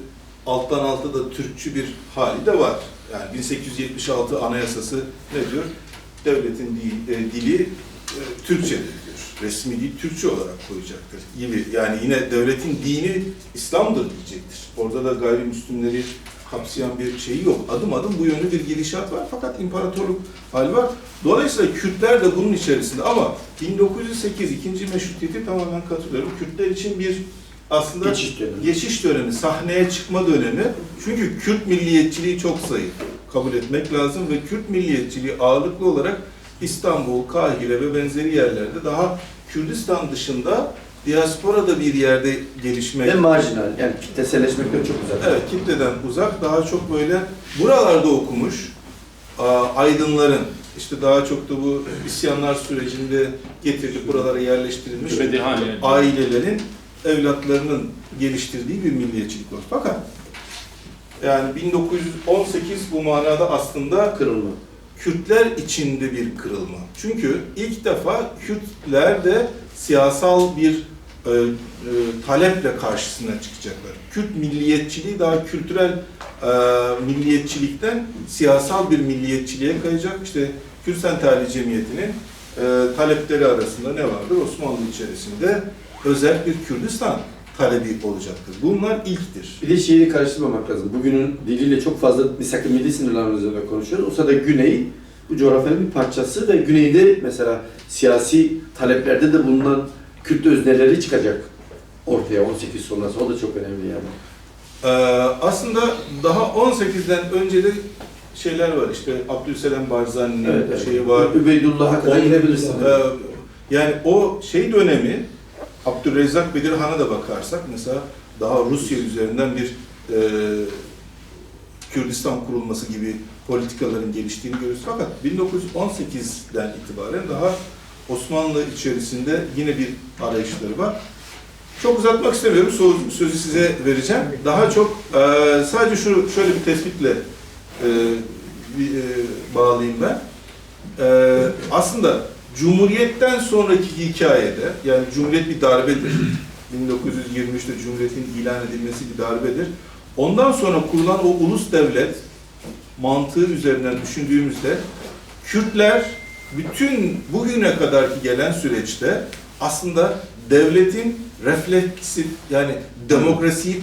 alttan alta da Türkçü bir hali de var. Yani 1876 Anayasası ne diyor? Devletin dili Türkçedir diyor. Resmi dil Türkçe olarak koyacaktır gibi. Yani yine devletin dini İslam'dır diyecektir. Orada da gayrimüslimleri kapsayan bir şeyi yok. Adım adım bu yönlü bir gidişat var. Fakat imparatorluk hali var. Dolayısıyla Kürtler de bunun içerisinde ama 1908 ikinci meşrutiyeti tamamen katılıyorum. Kürtler için bir aslında geçiş dönemi, sahneye çıkma dönemi. Çünkü Kürt milliyetçiliği çok zayıf. Kabul etmek lazım ve Kürt milliyetçiliği ağırlıklı olarak İstanbul, Kahire ve benzeri yerlerde daha Kürdistan dışında diasporada bir yerde gelişmek. Ve marjinal, yani kitleselleşmekten çok uzak. Evet, kitleden uzak, daha çok böyle buralarda okumuş aydınların, işte daha çok da bu isyanlar sürecinde getirilip buralara yerleştirilmiş ailelerin evlatlarının geliştirdiği bir milliyetçilik var. Fakat yani 1918 bu manada aslında kırılma. Kürtler içinde bir kırılma. Çünkü ilk defa Kürtler de siyasal bir taleple karşısına çıkacaklar. Kürt milliyetçiliği daha kültürel milliyetçilikten siyasal bir milliyetçiliğe kayacak. İşte Kürt Senterli Cemiyeti'nin talepleri arasında ne vardır? Osmanlı içerisinde özel bir Kürdistan talebi olacaktır. Bunlar ilktir. Bir de şeyi karıştırmamak lazım. Bugünün diliyle çok fazla misaklı milli sınırlar üzerinde konuşuyoruz. O sırada Güney bu coğrafyanın bir parçası ve Güney'de mesela siyasi taleplerde de bulunan Kürt özneleri çıkacak ortaya 18 sonrası. O da çok önemli yani. Aslında daha 18'den önce de şeyler var. İşte Abdülselam Barzani'nin şeyi var. Übeydullah'a kadar gidebilirsin. Yani o şey dönemi Abdülrezzak Bedirhan'a da bakarsak mesela daha Rusya üzerinden bir Kürdistan kurulması gibi politikaların geliştiğini görürüz. Fakat 1918'den itibaren daha Osmanlı içerisinde yine bir arayışları var. Çok uzatmak istemiyorum. Sözü size vereceğim. Daha çok sadece şöyle bir tespitle bağlayayım ben. Aslında Cumhuriyet'ten sonraki hikayede, yani Cumhuriyet bir darbedir. 1923'te Cumhuriyet'in ilan edilmesi bir darbedir. Ondan sonra kurulan o ulus devlet mantığı üzerinden düşündüğümüzde Kürtler bütün bugüne kadarki gelen süreçte aslında devletin refleksif, yani demokrasiyi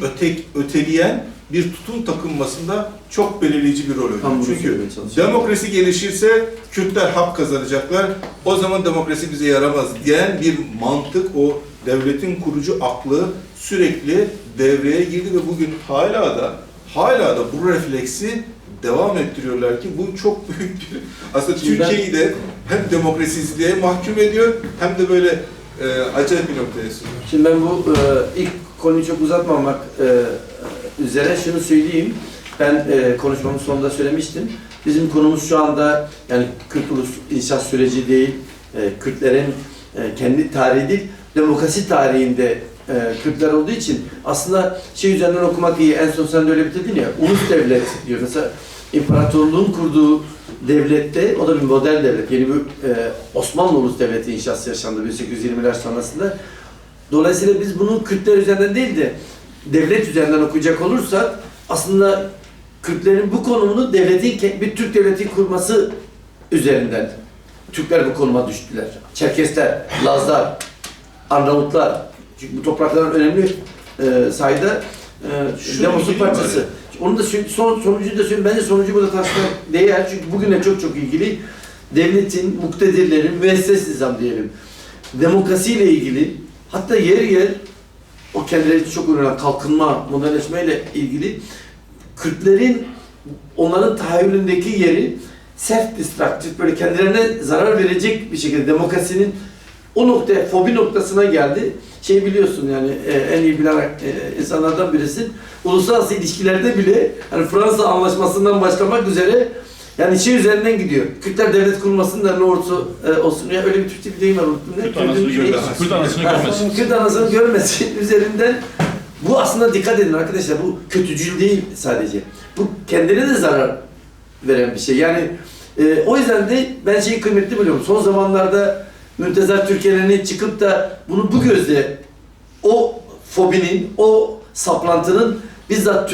öteleyen bir tutum takınmasında çok belirleyici bir rol oynuyor. Çünkü demokrasi gelişirse Kürtler hak kazanacaklar, o zaman demokrasi bize yaramaz diyen bir mantık, o devletin kurucu aklı sürekli devreye girdi ve bugün hala da bu refleksi devam ettiriyorlar ki bu çok büyük bir, aslında Türkiye'yi de hem demokrasizliğe mahkum ediyor hem de böyle acayip bir noktaya sunuyor. Şimdi ben bu ilk konuyu çok uzatmamak üzere şunu söyleyeyim. Ben konuşmamın sonunda söylemiştim. Bizim konumuz şu anda yani Kürt ulus inşaat süreci değil, Kürtlerin kendi tarihi değil, demokrasi tarihinde Kürtler olduğu için aslında şey üzerinden okumak iyi. En son sen de öyle bitirdin ya, ulus devlet diyor. Mesela imparatorluğun kurduğu devlette, o da bir modern devlet. Yeni bir Osmanlı ulus devleti inşası yaşandı 1820'ler sonrasında. Dolayısıyla biz bunu Kürtler üzerinden değil de devlet üzerinden okuyacak olursak aslında Kürtlerin bu konumunu devletin, bir Türk devleti kurması üzerinden Türkler bu konuma düştüler. Çerkesler, Lazlar, Arnavutlar, çünkü bu toprakların önemli sayıda demosu parçası. Onu da sonucu da söyleyeyim. Bence sonucu burada tartışmak değer. Çünkü bugüne çok ilgili devletin, muktedirlerin, müesses nizam diyelim, demokrasiyle ilgili, hatta yer o kendileri için çok önemli kalkınma, modernleşmeyle ilgili Kürtlerin onların tahayyülündeki yeri self-destructive, böyle kendilerine zarar verecek bir şekilde demokrasinin o noktaya, fobi noktasına geldi. Şey biliyorsun yani en iyi bilen insanlardan birisi. Uluslararası ilişkilerde bile hani Fransa Anlaşması'ndan başlamak üzere yani şey üzerinden gidiyor. Kürtler devlet kurmasın da ne olursa olsun. Ya öyle bir Türkçe bir deyim var. Kürt anasını görmesin. Kürt anasını görmesin. Kürt anasını görmesin üzerinden. Bu aslında dikkat edin arkadaşlar. Bu kötücül değil sadece. Bu kendine de zarar veren bir şey. Yani o yüzden de ben şeyi kıymetli buluyorum. Son zamanlarda Müntezar Türkiye'nin çıkıp da bunu bu gözle o fobinin, o saplantının bizzat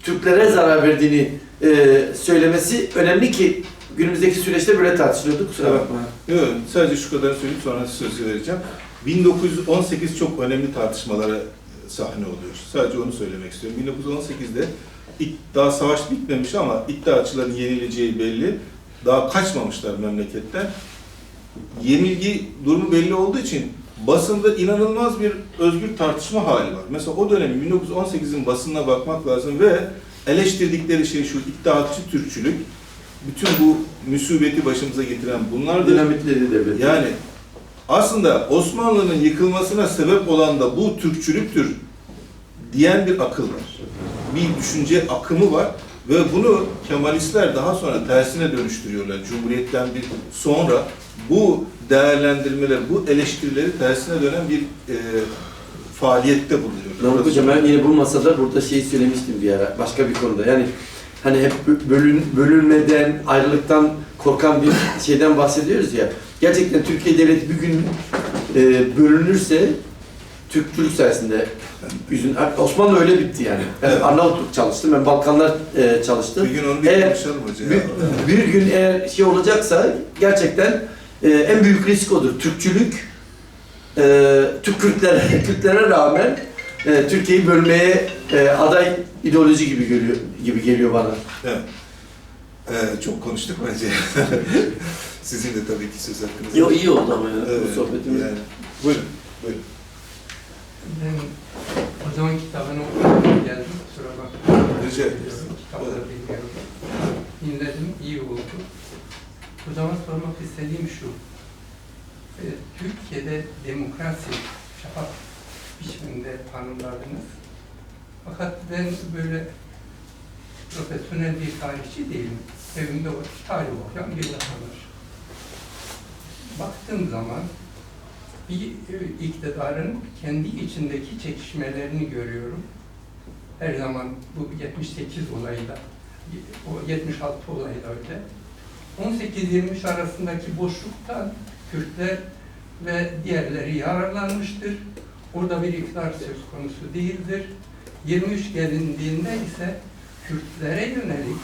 Türklere zarar verdiğini söylemesi önemli ki günümüzdeki süreçte böyle tartışılıyordu. Kusura bakma. Yok, sadece şu kadar söyleyip sonra söz vereceğim. 1918 çok önemli tartışmalara sahne oluyor. Sadece onu söylemek istiyorum. 1918'de daha savaş bitmemiş ama iddiaçıların yenileceği belli. Daha kaçmamışlar memleketten. Yenilgi durumu belli olduğu için basında inanılmaz bir özgür tartışma hali var. Mesela o dönem 1918'in basınına bakmak lazım ve eleştirdikleri şey şu: iddiatçı Türkçülük, bütün bu musibeti başımıza getiren bunlardır. Dinamitleri devlet. Yani aslında Osmanlı'nın yıkılmasına sebep olan da bu Türkçülüktür diyen bir akıl var. Bir düşünce akımı var ve bunu Kemalistler daha sonra tersine dönüştürüyorlar. Cumhuriyetten bir sonra bu değerlendirmeler, bu eleştirileri tersine dönen bir faaliyette bulunuyorlar. Namık Hocam, ben yine bu masada burada şeyi söylemiştim bir ara, başka bir konuda. Yani hani hep bölünmeden, ayrılıktan korkan bir şeyden bahsediyoruz ya. Gerçekten Türkiye Devleti bir gün bölünürse Türkçülük sayesinde Osmanlı öyle bitti yani. Ben Evet. Arnavutluk çalıştım, ben Balkanlar çalıştım. Bir gün onu bir konuşalım hocam. Bir gün eğer şey olacaksa gerçekten en büyük risk odur. Türkçülük, Kürtlere rağmen Türkiye'yi bölmeye aday ideoloji gibi geliyor bana. Evet. Çok konuştuk bence. Sizin de tabii ki söz hakkınız var. Yo, iyi oldu ama ya, Evet, bu sohbetimiz. yani. Buyurun. Ben o zaman kitabını okumaya geldim. Kusura bakmayın. Rica ederiz. Kitapları bilmiyorum. Dinledim, iyi oldu. O zaman sormak istediğim şu. Türkiye'de demokrasi şafak biçiminde tanımladınız. Fakat ben böyle profesyonel bir tarihçi değilim. Evimde tarih okuyan bir vatandaş. Baktığım zaman bir iktidarın kendi içindeki çekişmelerini görüyorum. Her zaman bu 78 olayda, o 76 olayda öyle. 18-23 arasındaki boşluktan Kürtler ve diğerleri yararlanmıştır. Orada bir iktidar söz konusu değildir. 23 gelindiğinde ise Kürtlere yönelik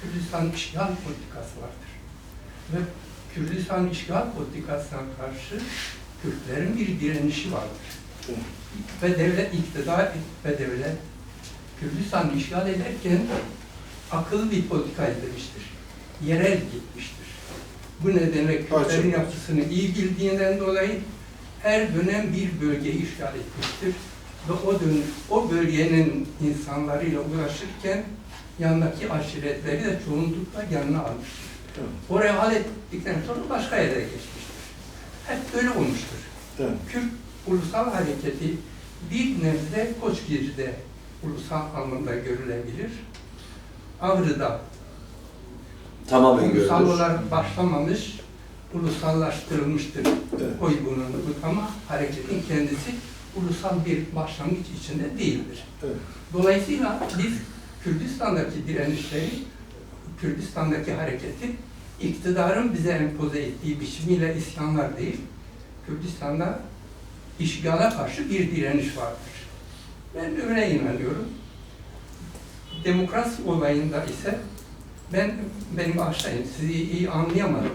Kürdistan işgal politikası vardır. Ve Kürdistan işgal politikasına karşı Kürtlerin bir direnişi vardır. Ve devlet, iktidar ve devlet Kürdistan işgal ederken akıllı bir politika izlemiştir. Yerel gitmiştir. Bu nedenle Kürtlerin yapısını iyi bildiğinden dolayı her dönem bir bölgeyi işgal etmiştir. Ve o bölgenin insanlarıyla uğraşırken yanındaki aşiretleri de çoğunlukla yanına almıştır. Oraya hallettikten sonra başka yere geçmiştir. Hep böyle olmuştur. Evet. Kürt ulusal hareketi bir nebze Koçgir'de ulusal anlamda görülebilir. Ağrı'da Tamamen ulusal görülür. olarak başlamamış ulusallaştırılmıştır. Evet. Oy bulunur ama hareketin kendisi ulusal bir başlangıç içinde değildir. Evet. Dolayısıyla biz Kürdistan'daki direnişleri, Kürdistan'daki hareketi iktidarın bize empoze ettiği biçimiyle isyanlar değil, Kürdistan'da işgala karşı bir direniş vardır. Ben öyle inanıyorum. Demokrasi olayında ise benim bağışlayın, sizi iyi anlayamadım.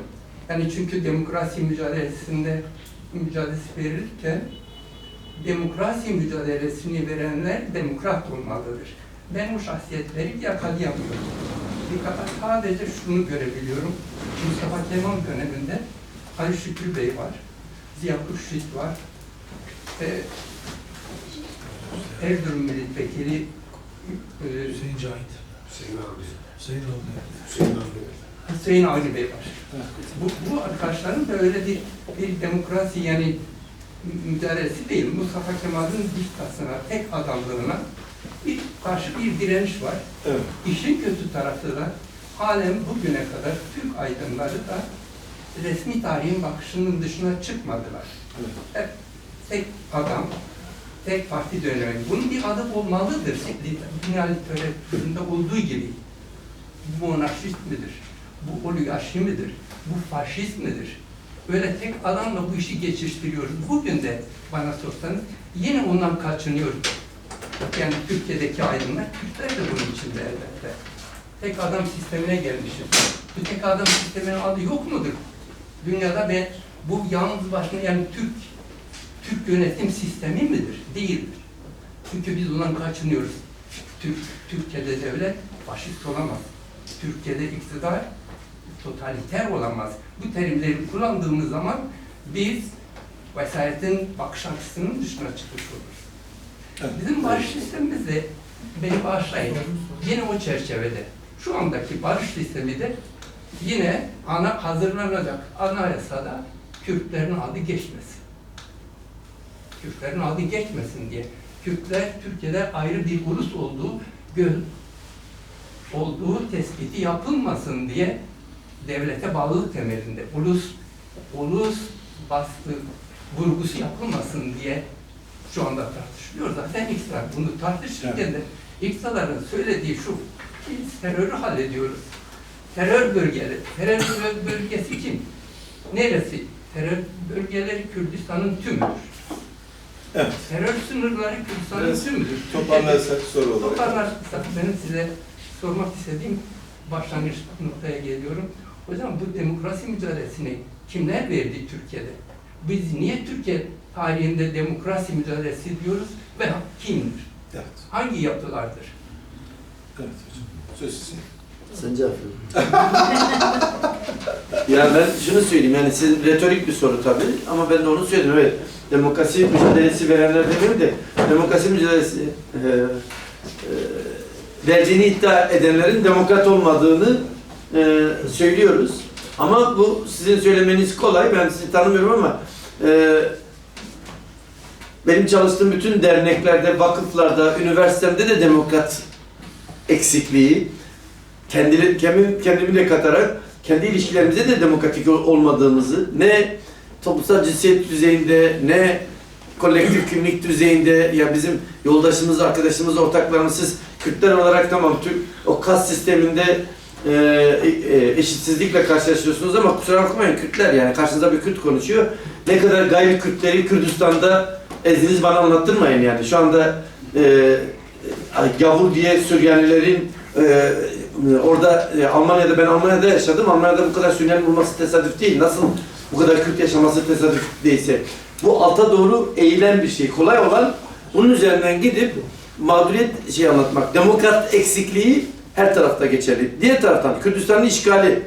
Yani çünkü demokrasi mücadelesi verirken demokrasi mücadelesini verenler demokrat olmalıdır. Ben o şahsiyetleri yakalayamıyorum. Sadece şunu görebiliyorum. Mustafa Kemal döneminde Ali Şükrü Bey var, Ziya Kuşit var, Erzurum Milletvekili Hüseyin Cahit. Hüseyin Avni Bey var. Bu arkadaşların da öyle bir demokrasi yani mücadelesi değil. Mustafa Kemal'in diktasına, tek adamlığına karşı bir direniş var. Evet. İşin kötü tarafı da halen bugüne kadar Türk aydınları da resmi tarihin bakışının dışına çıkmadılar. Evet. Hep tek adam, tek parti dönemi. Bunun bir adı olmalıdır. Dünya literatüründe olduğu gibi. Bu monarşist midir? Bu oligarşi midir? Bu faşist midir? Böyle tek adamla bu işi geçiştiriyoruz. Bugün de bana sorsanız yine ondan kaçınıyoruz. Yani Türkiye'deki aydınlar, Kürtler de bunun içinde elbette. Tek adam sistemine gelmişiz. Bu tek adam sisteminin adı yok mudur? Dünyada bu yalnız başına yani Türk yönetim sistemi midir? Değildir. Çünkü biz ondan kaçınıyoruz. Türkiye'de devlet faşist olamaz. Türkiye'de iktidar totaliter olamaz. Bu terimleri kullandığımız zaman biz vesayetin bakış açısının dışına çıkmış oluruz. Evet. Bizim barış sistemimiz de, beni bağışlayın, yine o çerçevede, şu andaki barış sistemi de yine hazırlanacak anayasada Kürtlerin adı geçmesin. Kürtlerin adı geçmesin diye. Kürtler Türkiye'de ayrı bir ulus olduğu tespiti yapılmasın diye devlete bağlılık temelinde ulus bastı vurgusu yapılmasın diye şu anda tartışılıyor. Zaten iktidar bunu tartışırken de iktidarın söylediği şu, biz terörü hallediyoruz. Terör bölgesi kim? Neresi? Terör bölgeleri Kürdistan'ın tümüdür. Evet. Terör sınırları Kürdistan'ın Biraz tümüdür. Toparlarsak soru olarak. Toparlarsak benim size sormak istediğim başlangıç noktaya geliyorum. Hocam bu demokrasi mücadelesini kimler verdi Türkiye'de? Biz niye Türkiye tarihinde demokrasi mücadelesi diyoruz ve kimdir? Evet. Hangi yapılardır? Evet hocam. Söz sizin. Sen cevap ver. Ya ben şunu söyleyeyim, yani sizin retorik bir soru tabii ama ben de onu söyledim. Evet, demokrasi mücadelesi verenler demeyeyim de demokrasi mücadelesi verdiğini iddia edenlerin demokrat olmadığını söylüyoruz. Ama bu sizin söylemeniz kolay, ben sizi tanımıyorum ama benim çalıştığım bütün derneklerde, vakıflarda, üniversitemde de demokrat eksikliği, kendimi de katarak kendi ilişkilerimizde de demokratik olmadığımızı, ne toplumsal cinsiyet düzeyinde, ne kolektif kimlik düzeyinde, ya bizim yoldaşımız, arkadaşımız, ortaklarımız, siz Kürtler olarak tamam o kas sisteminde eşitsizlikle karşılaşıyorsunuz ama kusura bakmayın Kürtler, yani karşınızda bir Kürt konuşuyor. Ne kadar gayri Kürtleri Kürdistan'da ezdiniz bana anlattırmayın yani. Şu anda gavur diye Süryanilerin orada Almanya'da, ben Almanya'da yaşadım. Almanya'da bu kadar Süryani bulması tesadüf değil. Nasıl bu kadar Kürt yaşaması tesadüf değilse. Bu alta doğru eğilen bir şey. Kolay olan bunun üzerinden gidip mağduriyet anlatmak. Demokrat eksikliği her tarafta geçerli. Diğer taraftan Kürdistan'ın işgali.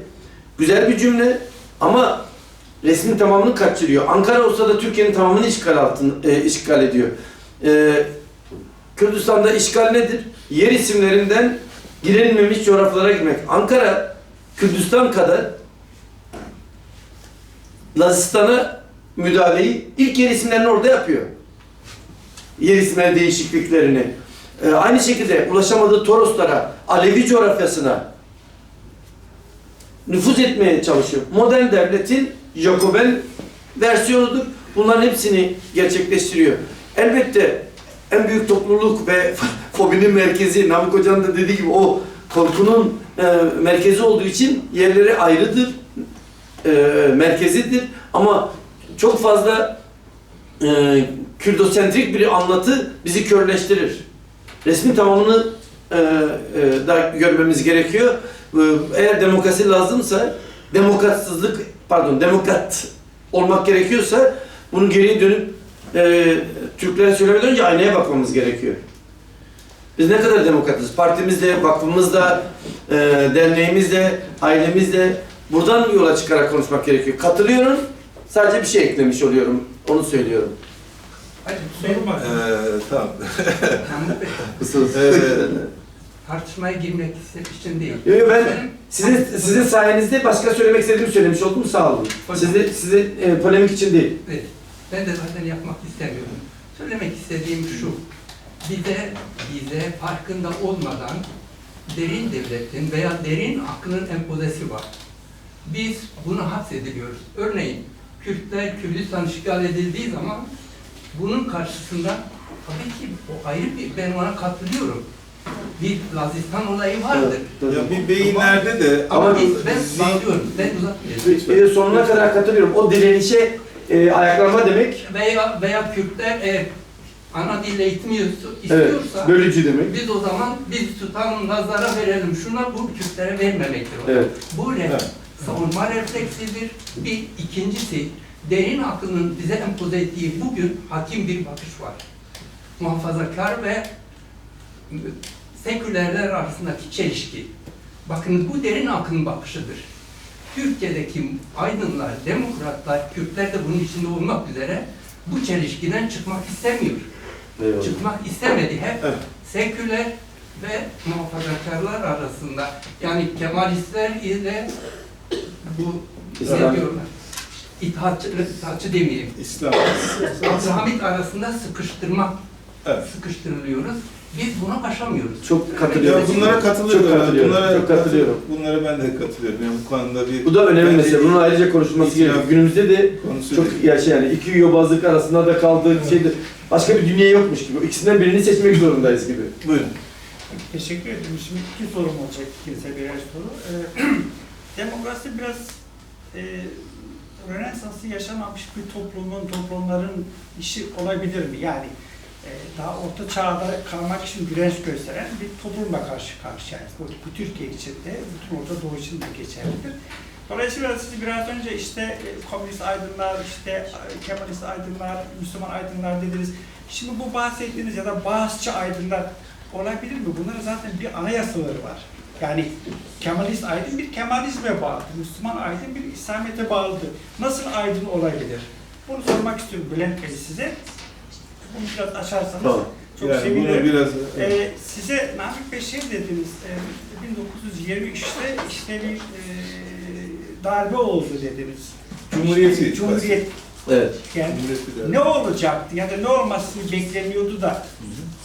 Güzel bir cümle ama resmin tamamını kaçırıyor. Ankara olsa da Türkiye'nin tamamını işgal ediyor. Kürdistan'da işgal nedir? Yer isimlerinden girilmemiş coğrafyalara girmek. Ankara, Kürdistan kadar Lazistan'a müdahaleyi ilk yer isimlerini orada yapıyor. Yer isimleri değişikliklerini. Aynı şekilde ulaşamadığı Toroslara, Alevi coğrafyasına nüfuz etmeye çalışıyor. Modern devletin Jacobin versiyonudur. Bunların hepsini gerçekleştiriyor. Elbette en büyük topluluk ve fobinin merkezi, Namık Hoca'nın da dediği gibi o korkunun merkezi olduğu için yerleri ayrıdır, merkezidir. Ama çok fazla kürdosentrik bir anlatı bizi körleştirir. Resmin tamamını da görmemiz gerekiyor. Eğer demokrasi lazımsa, demokrat olmak gerekiyorsa bunu geriye dönüp Türklere söylemeden önce aynaya bakmamız gerekiyor. Biz ne kadar demokratız? Partimizde, vakfımızda, derneğimizde, ailemizde buradan yola çıkarak konuşmak gerekiyor. Katılıyorum, sadece bir şey eklemiş oluyorum. Onu söylüyorum. Hadi Sorun var. Tamam. Namık Bey, tartışmaya girmek için değil. Yo, ben Benim- sizin sayenizde başka söylemek istediğimi söylemiş oldum. Sağ olun. Sizi polemik için değil. Evet, ben de zaten yapmak istemiyorum. Söylemek istediğim şu, bize farkında olmadan derin devletin veya derin aklın empozesi var. Biz buna hapsediliyoruz. Örneğin Kürtler, Kürdistan işgal edildiği zaman bunun karşısında tabii ki o ayrı bir, ben ona katılıyorum. Bir Lazistan olayı vardır. Ya bir beyinlerde de Ama ben zihin- bağlıyorum, ben uzatmayayım. Sonuna kadar katılıyorum. O direnişe ayaklanma demek. Veya Kürtler eğer ana dil eğitimi Evet, istiyorsa bölücü demek. biz o zaman biz tutalım, nazara verelim. Şuna bu Kürtlere vermemektir. Evet. Bu savunma refleksidir. Bir ikincisi derin aklının bize empoze ettiği bugün hakim bir bakış var. Muhafazakar ve sekülerler arasındaki çelişki. Bakın bu derin aklın bakışıdır. Türkiye'deki aydınlar, demokratlar, Kürtler de bunun içinde olmak üzere bu çelişkiden çıkmak istemiyor. Eyvallah. Çıkmak istemedi. Hep Evet. seküler ve muhafazakarlar arasında, yani Kemalistler ile bu İslam. ne diyorlar? İttihatçı demeyeyim. İslam. Abdülhamit arasında Evet. sıkıştırılıyoruz. Biz buna başamıyoruz. Çok Ya katılıyorum. bunlara katılıyorum. Çok katılıyorum. Bunlara Çok katılıyorum. Bunlara ben de katılıyorum. Yani bu konuda bir... Bu da önemli bence mesele. Bunun ayrıca konuşulması itiraf gerekiyor. Günümüzde de konusu çok değil. yani iki yobazlık arasında da kaldığı şeyde başka bir dünya yokmuş gibi. İkisinden birini seçmek zorundayız gibi. Buyurun. Teşekkür ederim. Şimdi iki sorum olacak, ikinize birer soru. Demokrasi biraz Rönesans'ı yaşamamış bir toplumların işi olabilir mi? Yani daha orta çağda kalmak için direnç gösteren bir toplumla karşı karşıyayız. Bu Türkiye için de, bütün Orta Doğu için de geçerlidir. Dolayısıyla siz biraz önce işte komünist aydınlar, işte Kemalist aydınlar, Müslüman aydınlar dediniz. Şimdi bu bahsettiğiniz ya da Bağızçı aydınlar olabilir mi? Bunların zaten bir anayasaları var. Yani Kemalist aydın bir Kemalizme bağlıdır. Müslüman aydın bir İslamiyet'e bağlıdır. Nasıl aydın olabilir? Bunu sormak istiyorum Bülent Bey size. Bunu biraz açarsanız Tamam. çok Yani sevinirim. bunu biraz... Size Namık Bey şey dediniz, 1923'te işte bir darbe oldu dediniz. Cumhuriyeti. Cumhuriyet. Evet. Yani Cumhuriyeti. ne olacaktı ya da ne olması bekleniyordu da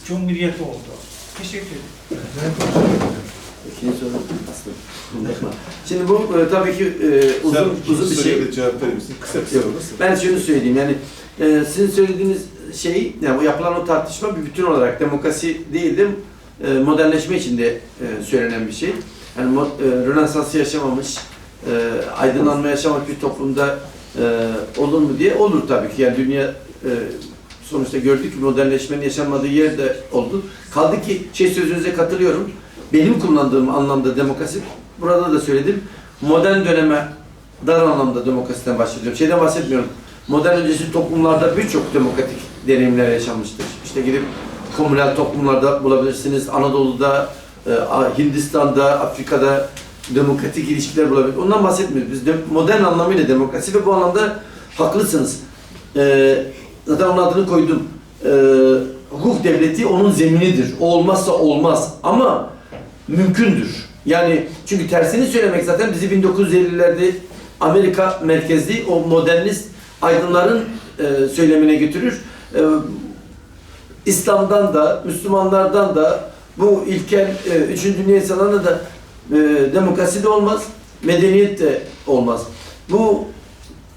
Cumhuriyet oldu. Teşekkür ederim. İkinci soru aslında. Şimdi bu tabii ki uzun bir şey. Cevap verir misin? Kısa kısa Yok. olursa. Ben şunu söyleyeyim yani sizin söylediğiniz şey, yani bu yapılan o tartışma bir bütün olarak demokrasi değil de modernleşme içinde söylenen bir şey. Yani Rönesans'ı yaşamamış, aydınlanma yaşamak bir toplumda olur mu diye olur tabii ki. Yani dünya sonuçta gördük ki modernleşmenin yaşanmadığı yerde oldu. Kaldı ki sözünüze katılıyorum. Benim kullandığım anlamda demokrasi, burada da söyledim, modern döneme dar anlamda demokrasiden bahsediyorum. Şeyden bahsetmiyorum. Modern öncesi toplumlarda birçok demokratik deneyimler yaşanmıştır. İşte gidip komünel toplumlarda bulabilirsiniz. Anadolu'da, Hindistan'da, Afrika'da demokratik ilişkiler bulabilirsiniz. Ondan bahsetmiyoruz. Biz de modern anlamıyla demokrasi ve bu anlamda haklısınız. Zaten onun adını koydum. Hukuk devleti onun zeminidir. O olmazsa olmaz. Ama mümkündür. Yani çünkü tersini söylemek zaten bizi 1950'lerde Amerika merkezli o modernist aydınların söylemine götürür. İslam'dan da, Müslümanlardan da bu ilkel 3. Dünya insanlarına da demokrasi de olmaz, medeniyet de olmaz. Bu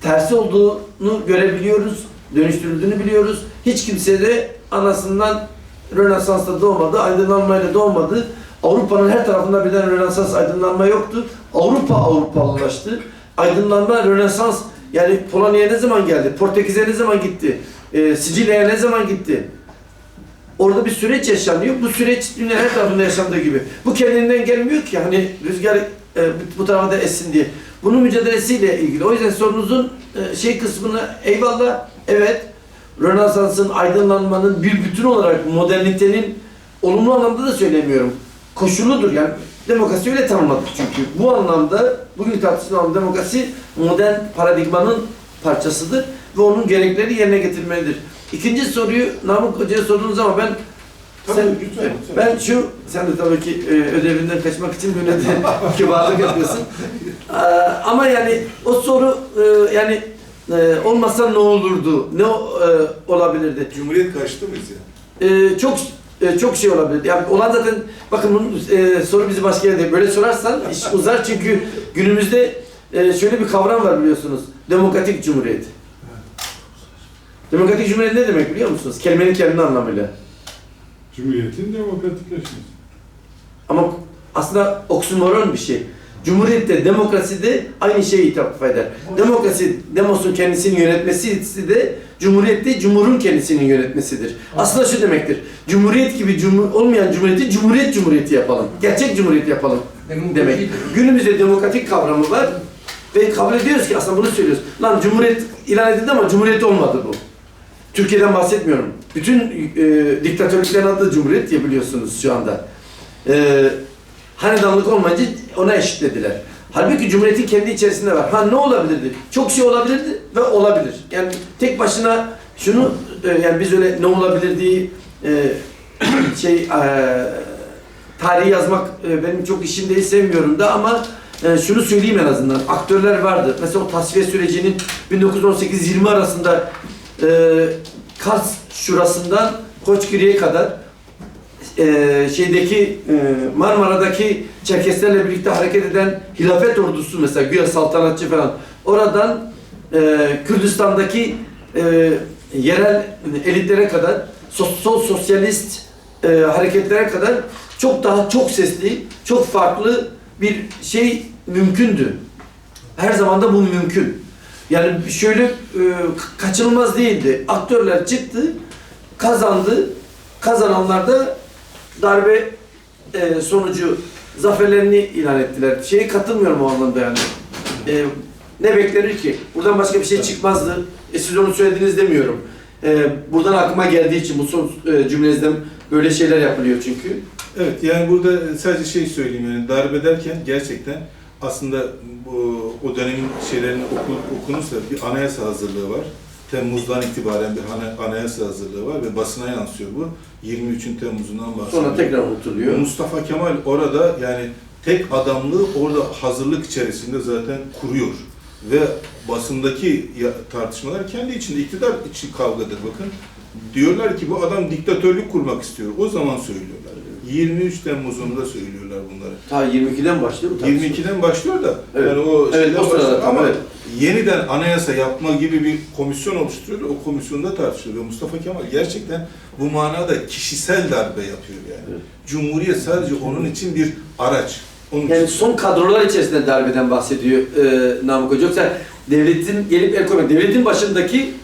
tersi olduğunu görebiliyoruz, dönüştürüldüğünü biliyoruz. Hiç kimse de anasından Rönesans'ta doğmadı, aydınlanmayla doğmadı. Avrupa'nın her tarafında birden Rönesans aydınlanma yoktu. Avrupa Avrupalılaştı. Aydınlanma, Rönesans, yani Polonya'ya ne zaman geldi? Portekiz'e ne zaman gitti? Sicilya'ya ne zaman gitti? Orada bir süreç yaşanıyor. Bu süreç dünya her tarafında yaşandığı gibi. Bu kendinden gelmiyor ki hani rüzgar bu tarafa da essin diye. Bunun mücadelesiyle ilgili. O yüzden sorunuzun kısmını eyvallah, evet, Rönesans'ın, aydınlanmanın bir bütün olarak modernitenin olumlu anlamda da söylemiyorum. Koşulludur yani. Demokrasi öyle tanımladık çünkü. Bu anlamda, bugün tartışılan demokrasi modern paradigmanın parçasıdır ve onun gerekleri yerine getirmelidir. İkinci soruyu Namık Hoca'ya sordunuz ama ben sen de tabii ki ödevinden kaçmak için böyle de kibarlık yapıyorsun. Ama yani o soru yani olmasa ne olurdu, ne olabilirdi? Cumhuriyet karşıtı mıyız ya? Çok şey olabilir. Yani olan zaten, bakın bunun soru bizi başka yerde. Böyle sorarsan iş uzar çünkü günümüzde şöyle bir kavram var biliyorsunuz. Demokratik Cumhuriyet. Demokratik Cumhuriyet ne demek biliyor musunuz? Kelimenin kendi anlamıyla. Cumhuriyetin demokratikleşmesi. Ama aslında oksimoron bir şey. Cumhuriyette, demokraside aynı şeye hitap eder. Demokrasi, demosun kendisini yönetmesi de cumhuriyette cumhurun kendisini yönetmesidir. Aslında şu demektir. Cumhuriyet gibi olmayan cumhuriyeti cumhuriyeti yapalım. Gerçek cumhuriyet yapalım demek. Günümüzde demokratik kavramı var ve kabul ediyoruz ki aslında bunu söylüyoruz. Lan cumhuriyet ilan edildi ama cumhuriyet olmadı bu. Türkiye'den bahsetmiyorum. Bütün diktatörlüklerin adı cumhuriyet diye biliyorsunuz şu anda. Hanedanlık olmayınca ona eşitlediler. Halbuki cumhuriyetin kendi içerisinde var. Ne olabilirdi? Çok şey olabilirdi ve olabilir. Yani tek başına şunu yani biz öyle ne olabilir diye tarihi yazmak benim çok işim değil, sevmiyorum da ama şunu söyleyeyim en azından. Aktörler vardı. Mesela o tasfiye sürecinin 1918-20 arasında Kars Şurası'ndan Koçgiri'ye kadar Marmara'daki Çerkeslerle birlikte hareket eden hilafet ordusu mesela güya saltanatçı falan oradan Kürdistan'daki yerel elitlere kadar sol sosyalist hareketlere kadar çok sesli, çok farklı bir şey mümkündü. Her zaman da bu mümkün. Yani şöyle kaçınılmaz değildi. Aktörler çıktı, kazandı. Kazananlar da darbe sonucu zaferlerini ilan ettiler. Katılmıyorum o anlamda yani. Ne beklenir ki? Buradan başka bir şey çıkmazdı. Siz onu söylediniz demiyorum. Buradan aklıma geldiği için bu son cümlenizden böyle şeyler yapılıyor çünkü. Evet, yani burada sadece söyleyeyim yani darbe derken gerçekten aslında o dönemin şeylerini okunursa bir anayasa hazırlığı var. Temmuz'dan itibaren bir anayasa hazırlığı var ve basına yansıyor bu. 23 Temmuz'undan bahsediyor. Sonra tekrar unutuluyor. Mustafa Kemal orada yani tek adamlığı orada hazırlık içerisinde zaten kuruyor. Ve basındaki tartışmalar kendi içinde iktidar içi kavgadır bakın. Diyorlar ki bu adam diktatörlük kurmak istiyor. O zaman söylüyorlar. 23 Temmuz'unda söylüyorlar bunları. Ta 22'den başlıyor bu tartışma. 22'den başlıyor da evet. Yani o sırada ama evet. Yeniden anayasa yapma gibi bir komisyon oluşturuyor. O komisyonda tartışılıyor. Mustafa Kemal gerçekten bu manada kişisel darbe yapıyor yani. Evet. Cumhuriyet sadece onun için bir araç. Yani son kadrolar içerisinde darbeden bahsediyor Namık Hoca. Yoksa devletin gelip el koymak, devletin başındaki,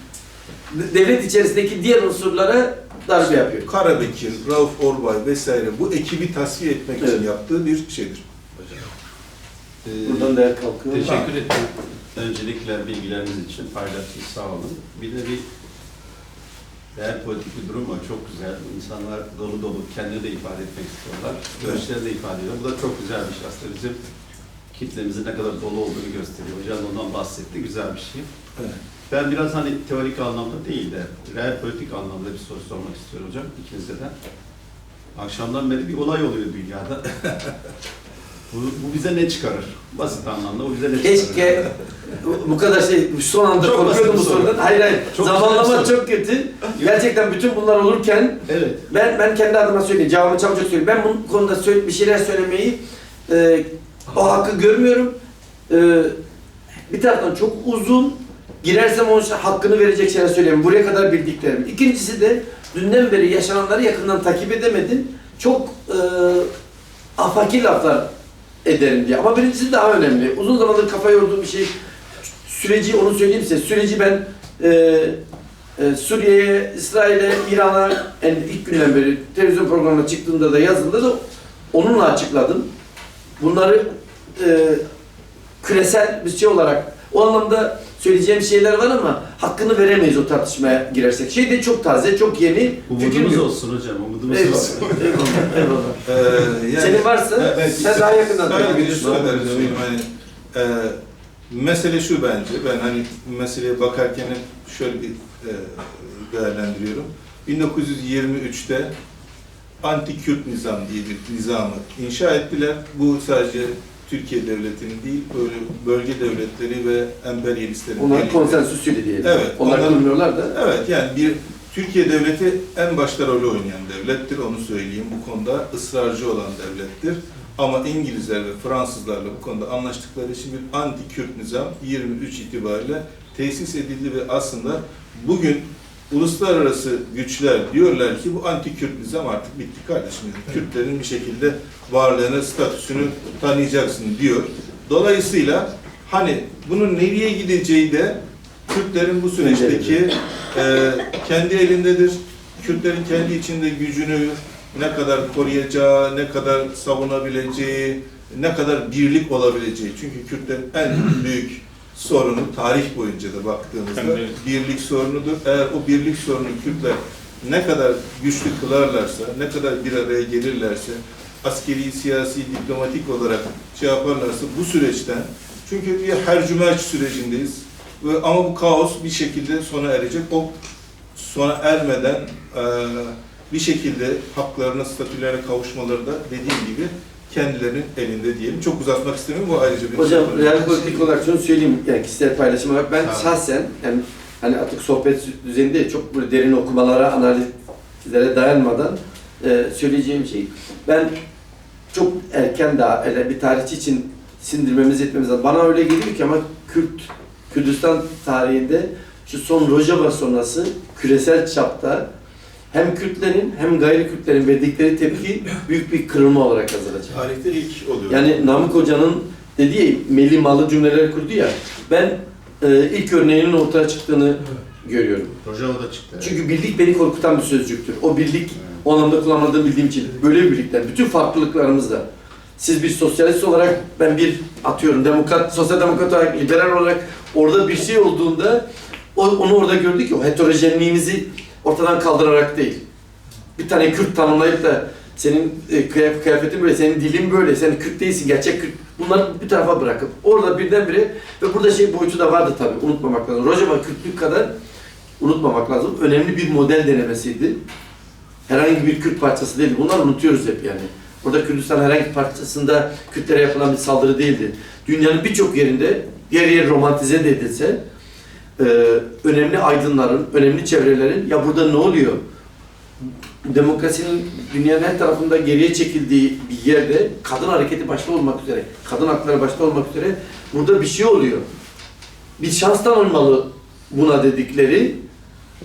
devlet içerisindeki diğer unsurlara darbe yapıyor. Karabekir, Rauf Orbay vesaire bu ekibi tasfiye etmek için yaptığı bir şeydir. Buradan değer kalkıyor. Teşekkür ederim. Öncelikle bilgileriniz için paylaştınız, sağ olun. Bir de bir değer politik bir durum var, çok güzel. İnsanlar dolu kendini de ifade etmek istiyorlar, görüşlerini de ifade ediyor. Bu da çok güzel bir şey aslında. Bizim kitlemizin ne kadar dolu olduğunu gösteriyor. Hocam ondan bahsetti, güzel bir şey. Evet. Ben biraz teorik anlamda değil de real politik anlamda bir soru sormak istiyorum hocam, ikinize de. Akşamdan beri bir olay oluyor dünyada. Bu bize ne çıkarır? Basit anlamda bu bize ne çıkarır? Keşke bu kadar son anda çok korkuyordum bu sorudan. Hayır. Çok zamanlama çok kötü. Gerçekten bütün bunlar olurken evet. ben kendi adıma söyleyeyim. Cevabımı çabucak söyleyeyim. Ben bu konuda bir şeyler söylemeyi o hakkı görmüyorum. Bir taraftan çok uzun girersem onun hakkını verecek şeyler söyleyeyim. Buraya kadar bildiklerim. İkincisi de dünden beri yaşananları yakından takip edemedim. Çok afaki laflar ederim diye. Ama birincisi daha önemli. Uzun zamandır kafa yorduğum bir şey. Süreci, onu söyleyeyim size. Süreci ben Suriye'ye, İsrail'e, İran'a ilk günden beri televizyon programına çıktığımda da yazında da onunla açıkladım. Bunları küresel bir şey olarak o anlamda söyleyeceğim şeyler var ama hakkını veremeyiz o tartışmaya girersek. Şey de çok taze, çok yeni. Umudumuz olsun hocam, umudumuz olsun. Eyvallah. Yani, Senin varsa sen daha yakından takip ediyorsun. Mesele şu bence, ben hani meseleye bakarken hep şöyle bir değerlendiriyorum. 1923'te anti-Kürt nizam diye bir nizamı inşa ettiler. Bu sadece Türkiye devletinin değil, böyle bölge devletleri ve emperyalistlerin... Onlar konsensüsüyle diyelim. Evet. Onlar bilmiyorlar da. Evet, yani bir Türkiye devleti en başta rolü oynayan devlettir, onu söyleyeyim. Bu konuda ısrarcı olan devlettir. Ama İngilizler ve Fransızlarla bu konuda anlaştıkları için bir anti-Kürt nizam 23 itibariyle tesis edildi ve aslında bugün uluslararası güçler diyorlar ki bu anti-Kürt nizam artık bitti kardeşim. Yani Kürtlerin bir şekilde varlığını, statüsünü tanıyacaksın diyor. Dolayısıyla hani bunun nereye gideceği de Kürtlerin bu süreçteki kendi elindedir. Kürtlerin kendi içinde gücünü ne kadar koruyacağı, ne kadar savunabileceği, ne kadar birlik olabileceği. Çünkü Kürtlerin en büyük sorunu tarih boyunca da baktığımızda birlik sorunudur. Eğer o birlik sorunu Kürtler ne kadar güçlü kılarlarsa, ne kadar bir araya gelirlerse, askeri, siyasi, diplomatik olarak şey yaparlarsa bu süreçten, çünkü bir hercümerç sürecindeyiz ama bu kaos bir şekilde sona erecek. O sona ermeden bir şekilde haklarına, statülerine kavuşmaları da dediğim gibi kendilerinin elinde diyelim. Çok uzatmak istemiyorum. Bu ayrıca bir hocam, şey. real politik olarak şunu söyleyeyim, yani kişisel paylaşım olarak ben şahsen, yani hani artık sohbet düzeyinde çok böyle derin okumalara, analizlere dayanmadan söyleyeceğim şey, ben çok erken daha bir tarihçi için sindirmemiz etmemiz lazım. Bana öyle geliyor ki ama Kürdistan tarihinde şu son Rojava sonrası küresel çapta hem Kürtlerin hem gayri Kürtlerin verdikleri tepki büyük bir kırılma olarak yazılacak. Tarihte ilk oluyor. Yani Namık Hoca'nın dediği melli malı cümleler kurdu ya, ben ilk örneğinin ortaya çıktığını görüyorum. Rojava'da çıktı. Çünkü birlik beni korkutan bir sözcüktür. O birlik, o anlamda kullanmadığımı bildiğim için böyle bir birlikler, bütün farklılıklarımızla. Siz bir sosyalist olarak, ben bir atıyorum demokrat, sosyal demokrat olarak, liberal olarak orada bir şey olduğunda onu orada gördük ki o heterojenliğimizi ortadan kaldırarak değil. Bir tane Kürt tanımlayıp da senin kıyafetin böyle, senin dilin böyle, sen Kürt değilsin, gerçek Kürt. Bunları bir tarafa bırakıp orada birdenbire ve burada şey boyutu da vardı tabii, unutmamak lazım. Rojava Kürtlük kadar unutmamak lazım. Önemli bir model denemesiydi. Herhangi bir Kürt parçası değildi. Bunları unutuyoruz hep yani. Burada Kürdistan herhangi bir parçasında Kürtlere yapılan bir saldırı değildi. Dünyanın birçok yerinde yer yer romantize de edilse önemli aydınların, önemli çevrelerin ya burada ne oluyor? Demokrasinin dünyanın her tarafında geriye çekildiği bir yerde kadın hareketi başta olmak üzere, kadın hakları başta olmak üzere burada bir şey oluyor. Bir şans tanınmalı buna dedikleri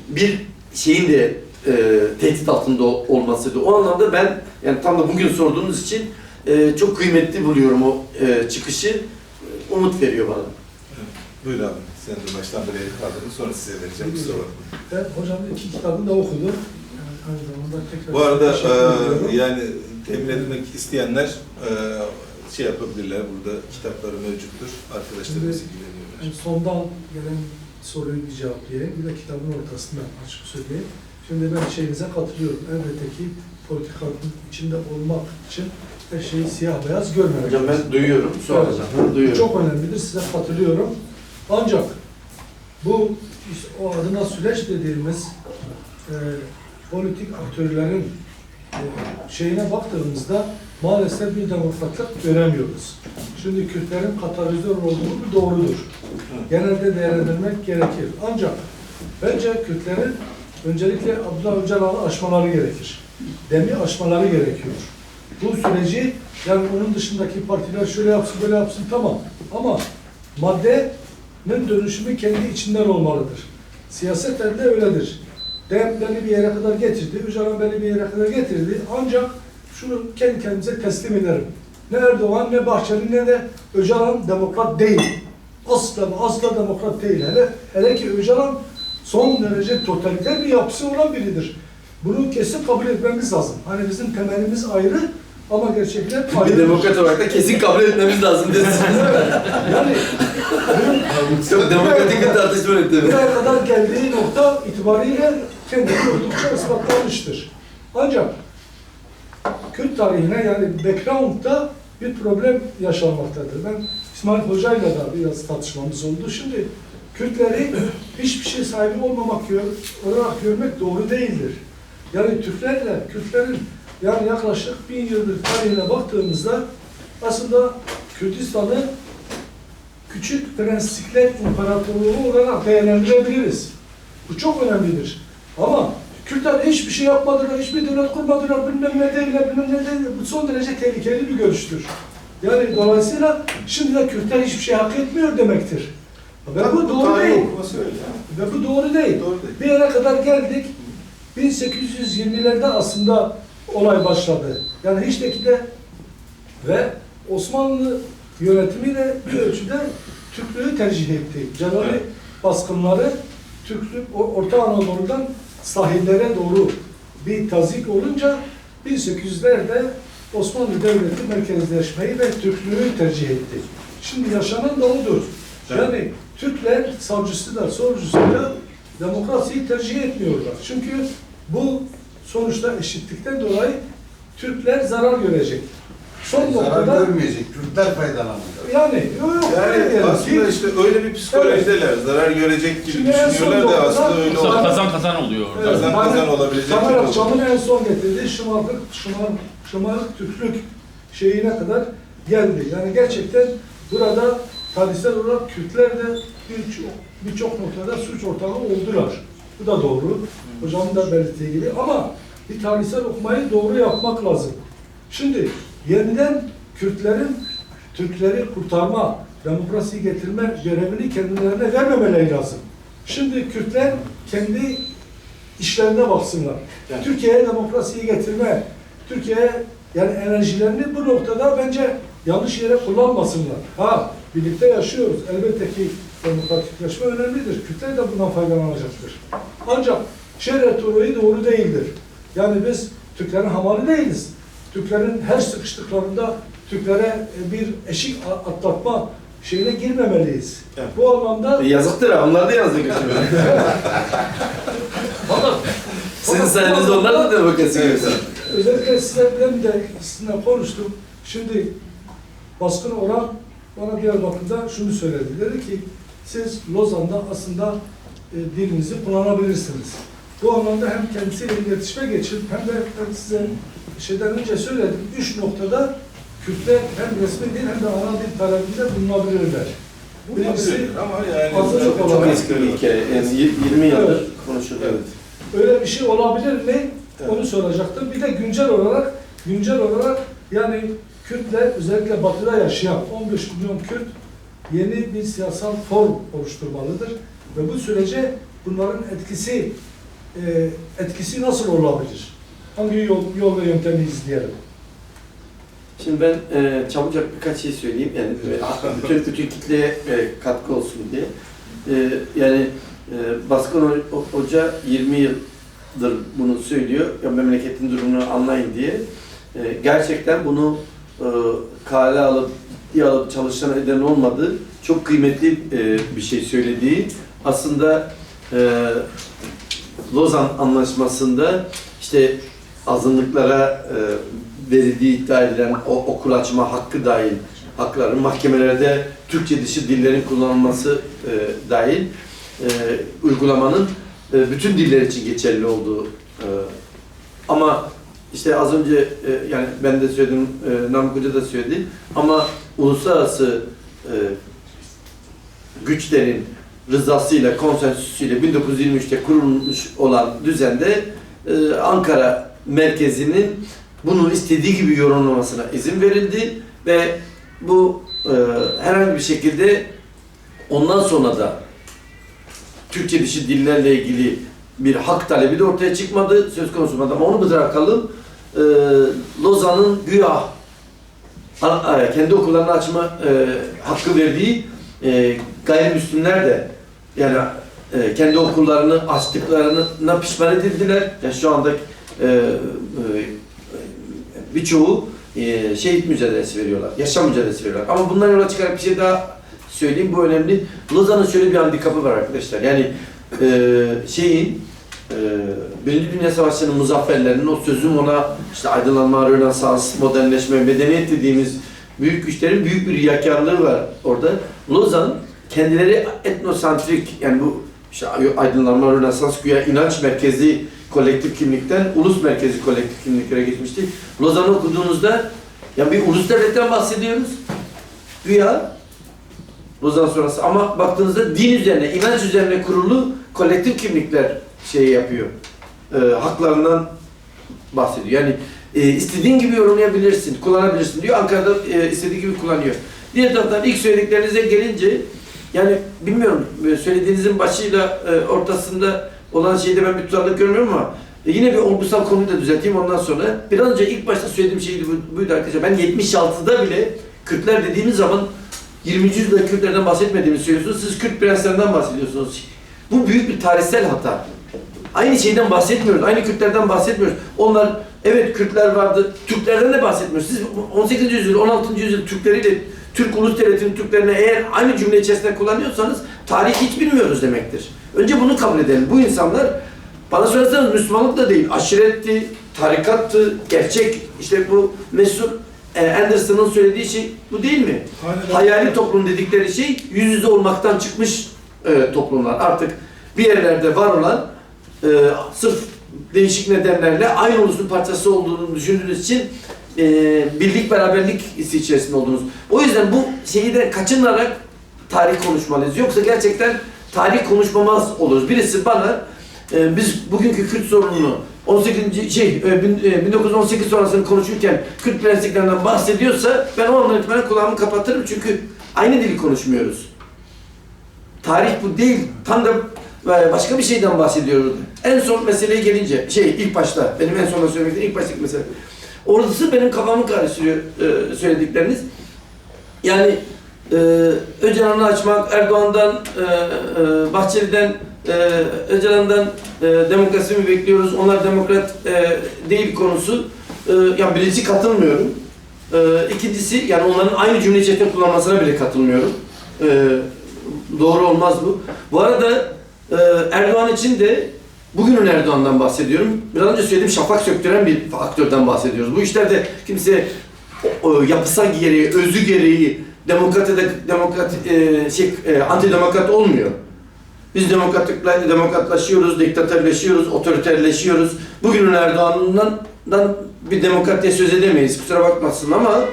bir şeyin de tehdit altında olmasıydı. O anlamda ben yani tam da bugün sorduğunuz için çok kıymetli buluyorum o çıkışı. Umut veriyor bana. Buyur abi. Sen de baştan buraya kaldırdın. Sonra size vereceğim. Kusura bakmayın. Ben hocamın 2 kitabını da okudum. Yani aynı zamanda tekrar Bu arada teşekkür ediyorum. yani temin etmek isteyenler şey yapabilirler. Burada kitapları mevcuttur. Arkadaşlarımız ilgileniyorlar. Yani sondan gelen soruyu bir cevaplayayım. Bir de kitabın ortasından açık söyleyeyim. Şimdi ben şeyinize katılıyorum. Elbette ki politikanın içinde olmak için her şeyi siyah beyaz görmemek. Hocam ben duyuyorum, soracağım. Bu Duyuyorum. çok önemlidir. Size katılıyorum. Ancak bu o adına süreç dediğimiz politik aktörlerin şeyine baktığımızda maalesef bir demokratlık göremiyoruz. Şimdi Kürtlerin katalizör olduğu doğrudur. Genelde değerlendirmek gerekir. Ancak bence Kürtlerin öncelikle Abdullah Öcalan'ı aşmaları gerekir. Demi aşmaları gerekiyor. Bu süreci yani onun dışındaki partiler şöyle yapsın böyle yapsın tamam. Ama madde dönüşümü kendi içinden olmalıdır. Siyaset de öyledir. DEM beni bir yere kadar getirdi, Öcalan beni bir yere kadar getirdi. Ancak şunu kendi kendimize teslim ederim. Ne Erdoğan, ne Bahçeli, ne de Öcalan demokrat değil. Asla demokrat değil. Hele ki Öcalan son derece totaliter bir yapısı olan biridir. Bunu kesin kabul etmemiz lazım. Hani bizim temelimiz ayrı ama gerçekler ayrı. Bir demokrat olarak da kesin kabul etmemiz lazım diyorsunuz. Yani Çok demokratik bir tartışma yöntemi. buraya kadar geldiği nokta itibariyle kendini oldukça ispatlamıştır. Ancak Kürt tarihine yani background'da bir problem yaşanmaktadır. Ben İsmail Hoca'yla da biraz tartışmamız oldu. Şimdi Kürtleri hiçbir şey sahibi olmamak olarak görmek doğru değildir. Yani Türklerle Kürtlerin yani yaklaşık 1000 yıldır tarihine baktığımızda aslında Kürtistan'ı küçük prenslikler imparatorluğu olarak değerlendirebiliriz. Bu çok önemlidir. Ama Kürtler hiçbir şey yapmadılar, hiçbir devlet kurmadılar, bilmem ne değiller, bilmem ne değiller. Bu son derece tehlikeli bir görüştür. Yani dolayısıyla şimdi de Kürtler hiçbir şey hak etmiyor demektir. Ve bu doğru değil. Ve bu doğru değil. Bir yere kadar geldik. 1820'lerde aslında olay başladı. Yani hiç de ve Osmanlı yönetimi de bir ölçüde Türklüğü tercih etti. Cenab-ı baskınları Türklük, Orta Anadolu'dan sahillere doğru bir tazik olunca 1800'lerde Osmanlı Devleti merkezleşmeyi ve Türklüğü tercih etti. Şimdi yaşanan da odur. Yani Türkler savcısıyla, solcusuyla demokrasiyi tercih etmiyorlar. Çünkü bu sonuçta eşitlikten dolayı Türkler zarar görecek. Son noktada zarar görmeyecek, Kürtler faydalanacak. yani aslında işte öyle bir psikolojideler. Zarar görecek gibi Şimdi en son düşünüyorlar da noktada- aslında öyle olmaz. Kazan kazan oluyor orada. Evet. Kazan olabilecek Tamer bir Akçam'ın en son getirdiği şımarık Türklük şeyine kadar geldi. Yani gerçekten burada tarihsel olarak Kürtler de birçok noktada suç ortağı oldular. Bu da doğru. Hocamın da belirttiği gibi. Ama bir tarihsel okumayı doğru yapmak lazım. Şimdi yeniden Kürtlerin Türkleri kurtarma, demokrasiyi getirme görevini kendilerine vermemeleri lazım. Şimdi Kürtler kendi işlerine baksınlar. Yani. Türkiye'ye demokrasiyi getirme, Türkiye'ye yani enerjilerini bu noktada bence yanlış yere kullanmasınlar. Birlikte yaşıyoruz. Elbette ki demokratikleşme önemlidir. Kürtler de bundan faydalanacaktır. Ancak retoriği doğru değildir. Yani biz Türklerin hamarı değiliz. Türklerin her sıkıştıklarında Türklere bir eşik atlatma şeyine girmemeliyiz. Evet. Bu anlamda Yazıktır ha, onlar da yazık. Sizin sayenizde onlar da demokrasi görüyor. özellikle sizinle konuştum. Şimdi baskın olan bana Diyarbakır'da şunu söyledi. Dedi ki siz Lozan'da aslında dilinizi kullanabilirsiniz. Bu anlamda hem kendisiyle iletişime geçip hem de ben size şeyden önce söyledim. 3 noktada Kürtler hem resmi dil hem de ana dil talebinde bulunabilirler. Birincisi ama yani hazırlık Çok olarak. eski bir hikaye. Yani 20 yıldır Evet. konuşulur. Evet. Öyle bir şey olabilir mi? Evet. Onu soracaktım. Bir de güncel olarak yani Kürtler özellikle batıda yaşayan 15 milyon Kürt yeni bir siyasal form oluşturmalıdır. Ve bu sürece bunların etkisi nasıl olabilir? Hangi yol ve yöntemi izleyelim? Şimdi ben çabucak birkaç şey söyleyeyim. Yani bütün kitleye katkı olsun diye. Yani Baskın Hoca 20 yıldır bunu söylüyor. Ya, memleketin durumunu anlayın diye. Gerçekten bunu kale alıp çalışan eden olmadı. Çok kıymetli bir şey söylediği. Aslında Lozan Anlaşması'nda işte azınlıklara verildiği iddia edilen o okul açma hakkı dahil, hakların mahkemelerde Türkçe dışı dillerin kullanılması dahil uygulamanın bütün diller için geçerli olduğu ama işte az önce yani ben de söyledim, Namık Hoca da söyledi ama uluslararası güçlerin rızasıyla, konsensüsüyle 1923'te kurulmuş olan düzende Ankara merkezinin bunu istediği gibi yorumlamasına izin verildi ve bu herhangi bir şekilde ondan sonra da Türkçe dışı dillerle ilgili bir hak talebi de ortaya çıkmadı söz konusu ama onu bırakalım. Lozan'ın güya kendi okullarını açma hakkı verdiği gayrimüslimler de yani kendi okullarını açtıklarına pişman edildiler. Yani şu anda birçoğu şehit mücadelesi veriyorlar, yaşam mücadelesi veriyorlar. Ama bundan yola çıkarak bir şey daha söyleyeyim, bu önemli. Lozan'ın şöyle bir handikapı var arkadaşlar. Yani Birinci Dünya Savaşı'nın muzafferlerinin o sözüm ona işte aydınlanma, Rönesans, modernleşme, medeniyet dediğimiz büyük güçlerin büyük bir riyakarlığı var orada. Lozan kendileri etnosantrik yani bu işte aydınlanma, Rönesans güya inanç merkezli kolektif kimlikten ulus merkezi kolektif kimliklere geçmişti. Lozan'ı okuduğunuzda ya bir ulus devletten bahsediyoruz. Güya Lozan sonrası ama baktığınızda din üzerine, inanç üzerine kurulu kolektif kimlikler yapıyor. Haklarından bahsediyor. Yani istediğin gibi yorumlayabilirsin, kullanabilirsin diyor. Ankara'da istediği gibi kullanıyor. Diğer taraftan ilk söylediklerinize gelince yani bilmiyorum söylediğinizin başıyla ortasında olan şeyde ben bir tutarlılık görmüyorum ama yine bir olgusal konuyu da düzelteyim ondan sonra. Bir an önce ilk başta söylediğim şey buydu arkadaşlar. Ben 76'da bile Kürtler dediğimiz zaman 20. yüzyılda Kürtlerden bahsetmediğimi söylüyorsunuz. Siz Kürt prenslerinden bahsediyorsunuz. Bu büyük bir tarihsel hata. Aynı şeyden bahsetmiyoruz. Aynı Kürtlerden bahsetmiyoruz. Onlar evet Kürtler vardı. Türklerden de bahsetmiyoruz. Siz 18. yüzyıl, 16. yüzyıl Türkleriyle Türk Ulus Devleti'nin Türklerine eğer aynı cümle içerisinde kullanıyorsanız tarih hiç bilmiyoruz demektir. Önce bunu kabul edelim. Bu insanlar bana sorarsanız Müslümanlık da değil. Aşiretti, tarikattı, gerçek işte bu meşhur Anderson'ın söylediği şey bu değil mi? Hayali toplum dedikleri şey yüz yüze olmaktan çıkmış toplumlar. Artık bir yerlerde var olan sırf değişik nedenlerle aynı ulusun parçası olduğunu düşündüğünüz için birlik beraberlik hissi içerisinde oldunuz. O yüzden bu şeyi de kaçınarak tarih konuşmalıyız. Yoksa gerçekten tarih konuşmamaz oluruz. Birisi bana biz bugünkü Kürt sorununu 1918 sonrasını konuşurken Kürt prensiplerinden bahsediyorsa ben o andan itibaren kulağımı kapatırım çünkü aynı dili konuşmuyoruz. Tarih bu değil. Tam da başka bir şeyden bahsediyoruz. En son meseleye gelince ilk başta benim en sonunda söylemek ilk baştaki mesele. Orası benim kafamı karıştırıyor söyledikleriniz. Yani Öcalan'ı açmak, Erdoğan'dan, Bahçeli'den, Öcalan'dan demokrasi mi bekliyoruz, onlar demokrat değil konusu. Yani birincisi katılmıyorum. İkincisi yani onların aynı cümle içerisinde kullanmasına bile katılmıyorum. Doğru olmaz bu. Bu arada Erdoğan için de bugünün Erdoğan'dan bahsediyorum. Biraz önce söylediğim şafak söktüren bir faktörden bahsediyoruz. Bu işlerde kimse yapısal gereği, özü gereği antidemokrat olmuyor. Biz demokratlaşıyoruz, diktatörleşiyoruz, otoriterleşiyoruz. Bugünün Erdoğan'dan bir demokratiye söz edemeyiz. Kusura bakmasın ama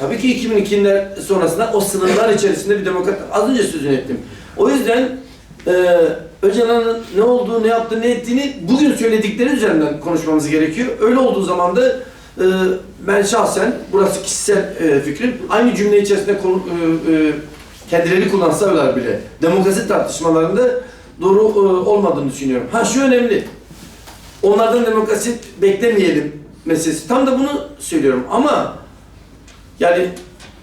tabii ki 2002'ler sonrasında o sınırlar içerisinde bir demokrat, az önce sözünü ettim. O yüzden Öcalan'ın ne olduğu, ne yaptığı, ne ettiğini bugün söyledikleri üzerinden konuşmamız gerekiyor. Öyle olduğu zaman da ben şahsen, burası kişisel fikrim, aynı cümle içerisinde kendileri kullansalar bile demokrasi tartışmalarında doğru olmadığını düşünüyorum. Şu önemli, onlardan demokrasi beklemeyelim meselesi. Tam da bunu söylüyorum ama yani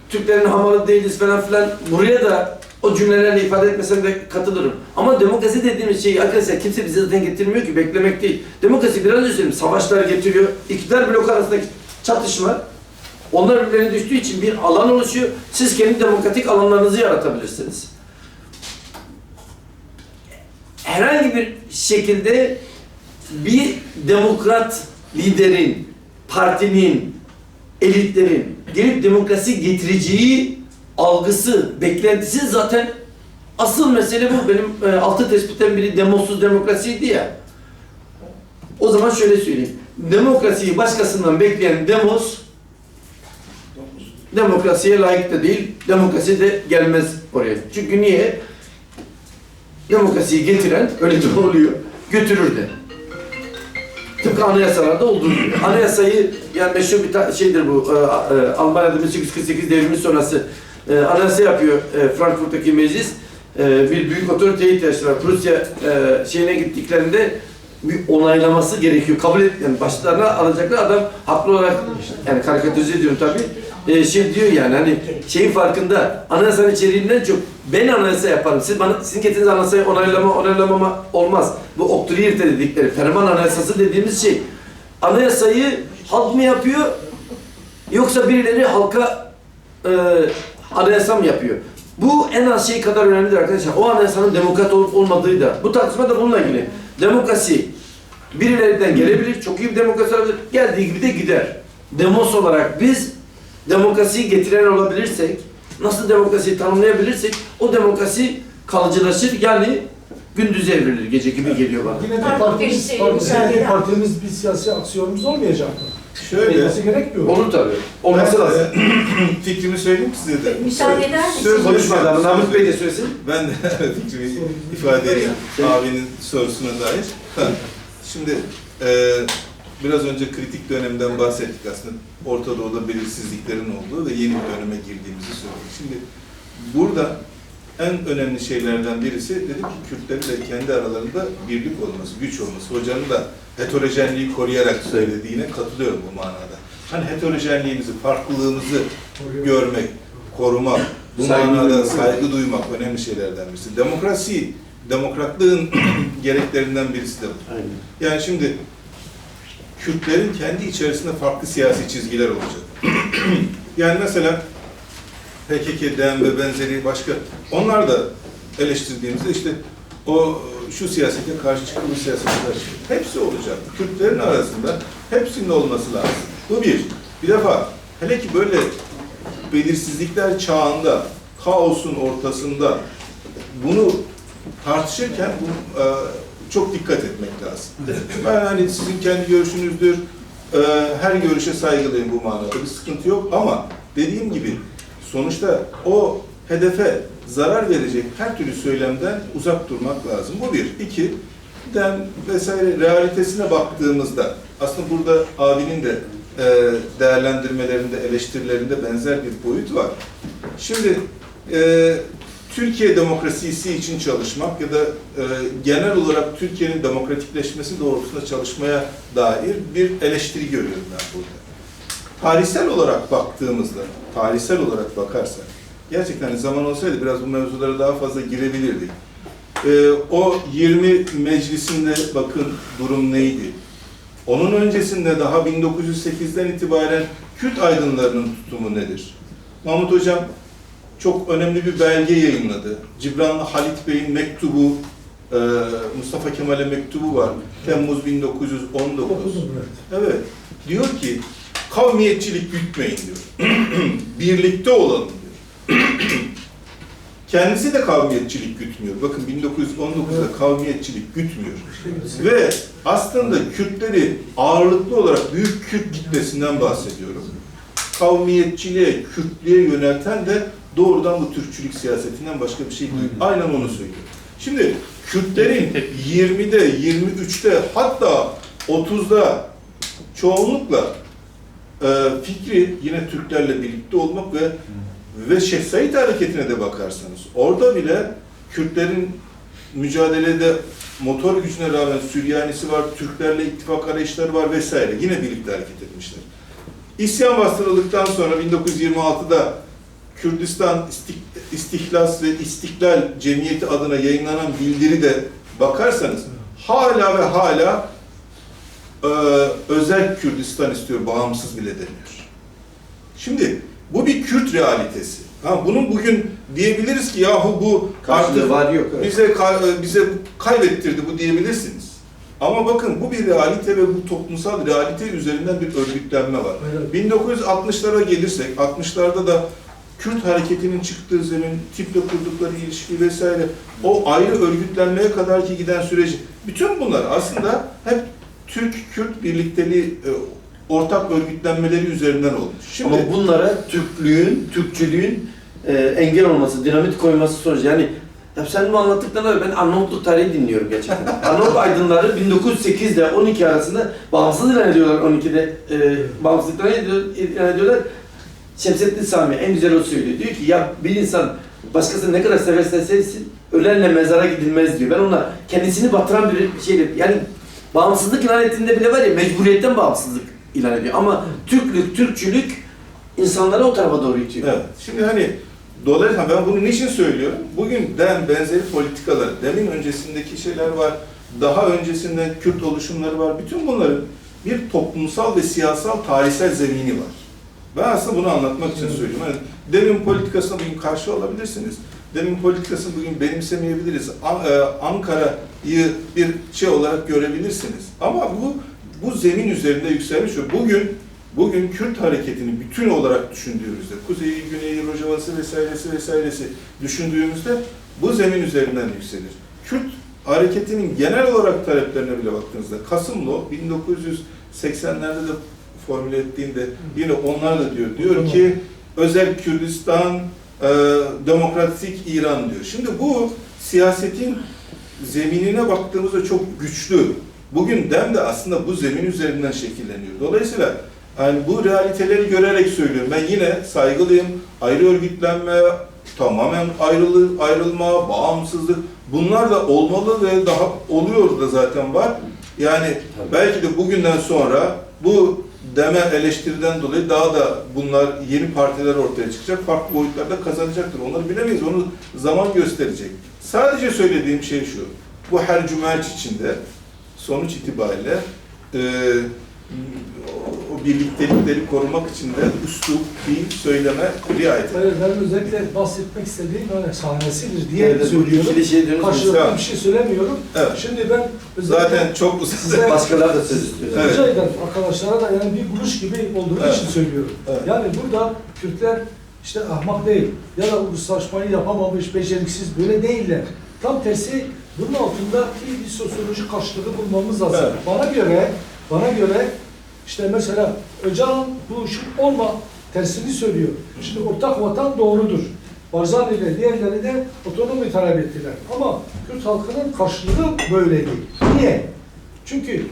Türklerin hamalı değiliz falan filan buraya da o cümlelerle ifade etmesem de katılırım. Ama demokrasi dediğimiz şeyi arkadaşlar kimse bize zaten getirmiyor ki, beklemek değil. Demokrasi biraz önce söyledim, savaşlar getiriyor, iktidar blok arasındaki çatışma, onlar birbirlerine düştüğü için bir alan oluşuyor. Siz kendi demokratik alanlarınızı yaratabilirsiniz. Herhangi bir şekilde bir demokrat liderin, partinin, elitlerin gelip demokrasi getireceği algısı, beklentisi zaten asıl mesele bu. Benim altı tespitten biri demossuz demokrasiydi ya. O zaman şöyle söyleyeyim. Demokrasiyi başkasından bekleyen demos demokrasiye layık da değil, demokrasi de gelmez oraya. Çünkü niye? Demokrasiyi getiren, öyle de oluyor, götürür de. Tıpkı anayasalarda olduğu gibi. Anayasayı, yani meşhur bir şeydir bu, Almanya'da 1848 devrimi sonrası Anayasa yapıyor Frankfurt'taki meclis. Bir büyük otoriteye ihtiyaçları var. Prusya şeyine gittiklerinde bir onaylaması gerekiyor. Kabul et, yani başlarına alacaklar adam haklı olarak, yani karikatürize ediyorum tabii. Diyor yani hani şeyin farkında, anayasanın içeriğinden çok ben anayasa yaparım. Sizin getirdiğiniz anayasayı onaylamama olmaz. Bu oktriyirte dedikleri, ferman anayasası dediğimiz şey. Anayasayı halk mı yapıyor yoksa birileri halka anayasa mı yapıyor? Bu en az şey kadar önemlidir arkadaşlar. O anayasanın demokrat olup olmadığı da. Bu tartışma da bununla ilgili. Demokrasi birilerinden gelebilir, çok iyi bir demokrasi olabilir, geldiği gibi de gider. Demos olarak biz demokrasiyi getiren olabilirsek, nasıl demokrasiyi tanımlayabilirsek o demokrasi kalıcılaşır, yani gündüz evrilir, gece gibi geliyor bana. Yine de partimiz bir siyasi aksiyonumuz olmayacak mı? Şöyle, Olması gerekmiyor. Olur tabii. Olması lazım. Fikrimi söyleyeyim mi size de? Müsaade eder misiniz? Söz Konuşmadan Namık Bey de söylesin. Ben de fikrimi ifade edeyim abinin sorusuna dair. Şimdi biraz önce kritik dönemden bahsettik aslında. Orta Doğu'da belirsizliklerin olduğu ve yeni bir döneme girdiğimizi söyledik. Şimdi burada en önemli şeylerden birisi dedim ki Kürtlerin de kendi aralarında birlik olması, güç olması. Hocanın da heterojenliği koruyarak söylediğine katılıyorum bu manada. Hani heterojenliğimizi, farklılığımızı görmek, korumak, bu manada saygı duymak önemli şeylerden birisi. Demokrasi, demokratlığın gereklerinden birisi de bu. Aynen. Yani şimdi Kürtlerin kendi içerisinde farklı siyasi çizgiler olacak. Yani mesela PKK, DEM ve benzeri başka, onlar da eleştirdiğimizde işte o şu siyasete karşı çıkıyor, bu siyasete karşı çıkıyor. Hepsi olacak. Kürtlerin arasında hepsinin olması lazım. Bu bir. Bir defa hele ki böyle belirsizlikler çağında, kaosun ortasında bunu tartışırken çok dikkat etmek lazım. Ben hani sizin kendi görüşünüzdür, her görüşe saygılıyım bu manada, bir sıkıntı yok ama dediğim gibi sonuçta o hedefe zarar verecek her türlü söylemden uzak durmak lazım. Bu bir. İki, DEM vesaire realitesine baktığımızda aslında burada abinin de değerlendirmelerinde, eleştirilerinde benzer bir boyut var. Şimdi Türkiye demokrasisi için çalışmak ya da genel olarak Türkiye'nin demokratikleşmesi doğrultusunda çalışmaya dair bir eleştiri görüyorum ben burada. Tarihsel olarak baktığımızda, tarihsel olarak bakarsak, gerçekten zaman olsaydı biraz bu mevzulara daha fazla girebilirdik. O 20 meclisinde bakın durum neydi? Onun öncesinde daha 1908'den itibaren Kürt aydınlarının tutumu nedir? Mahmut Hocam çok önemli bir belge yayınladı. Cibranlı Halit Bey'in mektubu, Mustafa Kemal'e mektubu var. Temmuz 1919. Evet. Diyor ki, kavmiyetçilik gütmeyin diyor. Birlikte olalım diyor. Kendisi de kavmiyetçilik gütmüyor. Bakın 1919'da kavmiyetçilik gütmüyor. Ve aslında Kürtleri ağırlıklı olarak büyük Kürt kitlesinden bahsediyorum. Kavmiyetçiliğe, Kürtlüğe yönelten de doğrudan bu Türkçülük siyasetinden başka bir şey değil. Aynen onu söylüyor. Şimdi Kürtlerin 20'de, 23'te hatta 30'da çoğunlukla fikri yine Türklerle birlikte olmak ve Şeyh Said hareketine de bakarsanız orada bile Kürtlerin mücadelede motor gücüne rağmen Süryanisi var, Türklerle ittifak arayışları var vesaire. Yine birlikte hareket etmişler. İsyan bastırıldıktan sonra 1926'da Kürdistan İstihlas ve İstiklal Cemiyeti adına yayınlanan bildiride bakarsanız hala ve hala özel Kürdistan istiyor, bağımsız bile demiyor. Şimdi bu bir Kürt realitesi. Bunun bugün diyebiliriz ki yahu bu karşılığı var yok. Bize kaybettirdi bu diyebilirsiniz. Ama bakın bu bir realite ve bu toplumsal realite üzerinden bir örgütlenme var. Evet. 1960'lara gelirsek, 60'larda da Kürt hareketinin çıktığı zemin, tiple kurdukları ilişki vesaire, o ayrı örgütlenmeye kadar ki giden süreci, bütün bunlar aslında hep Türk-Kürt birlikteliği, ortak örgütlenmeleri üzerinden olmuş. Şimdi, ama bunlara Türkçülüğün engel olması, dinamit koyması sonucu. Yani ya sen bu anlattıklarına ben Arnavutluk tarihi dinliyorum gerçekten. Arnavut aydınları 1908'de 12 arasında bağımsız ilan ediyorlar 12'de bağımsızlıklarını ilan ediyorlar. Şemsettin Sami en güzel o söylüyor. Diyor ki ya bir insan başkasını ne kadar severse sevsin ölenle mezara gidilmez diyor. Ben ona kendisini batıran bir şeyle yani bağımsızlık ilan ettiğinde bile var ya mecburiyetten bağımsızlık ilan ediyor. Ama Türklük, Türkçülük insanları o tarafa doğru itiyor. Evet. Şimdi hani dolayısıyla ben bunu niçin söylüyorum? Bugün benzeri politikalar, demin öncesindeki şeyler var, daha öncesinde Kürt oluşumları var. Bütün bunların bir toplumsal ve siyasal tarihsel zemini var. Ben aslında bunu anlatmak için söylüyorum. Yani demin politikasına bugün karşı olabilirsiniz. Demin politikasını bugün benimsemeyebiliriz. Ankara'yı bir şey olarak görebilirsiniz. Ama bu zemin üzerinde yükselmiş ve bugün Kürt hareketini bütün olarak düşündüğümüzde, Kuzeyi, Güneyi, Rojavası vesairesi düşündüğümüzde bu zemin üzerinden yükselir. Kürt hareketinin genel olarak taleplerine bile baktığınızda Kasımlı 1980'lerde de formüle ettiğinde yine onlar da diyor ki özel Kürdistan, demokratik İran diyor. Şimdi bu siyasetin zeminine baktığımızda çok güçlü. Bugün DEM de aslında bu zemin üzerinden şekilleniyor. Dolayısıyla yani bu realiteleri görerek söylüyorum. Ben yine saygılıyım. Ayrı örgütlenme, tamamen ayrılma, bağımsızlık bunlar da olmalı ve daha oluyor da zaten var. Yani belki de bugünden sonra bu DEM'e eleştiriden dolayı daha da bunlar yeni partiler ortaya çıkacak, farklı boyutlarda kazanacaktır. Onları bilemeyiz, onu zaman gösterecek. Sadece söylediğim şey şu, bu her cümerç içinde sonuç itibariyle o birliktelikleri korumak için de üslup, dil, söyleme riayet ediyor. Evet, ben özellikle bahsetmek istediğim hani sahnesidir diye söylüyorum. Karşılıklı bir şey söylemiyorum. Evet. Şimdi ben özellikle zaten çok size başkaları da söz istiyor. Evet. rica eden arkadaşlara da yani bir buluş gibi olduğu için söylüyorum. Evet. Yani burada Kürtler işte ahmak değil ya da uluslaşmayı yapamamış, beceriksiz böyle değiller. Tam tersi bunun altında bir sosyolojik karşılığı bulmamız lazım. Evet. Bana göre işte mesela Öcalan bu işin tersini söylüyor. Şimdi ortak vatan doğrudur. Barzani ile diğerleri de otonomi talep ettiler. Ama Kürt halkının karşılığı böyle değil. Niye? Çünkü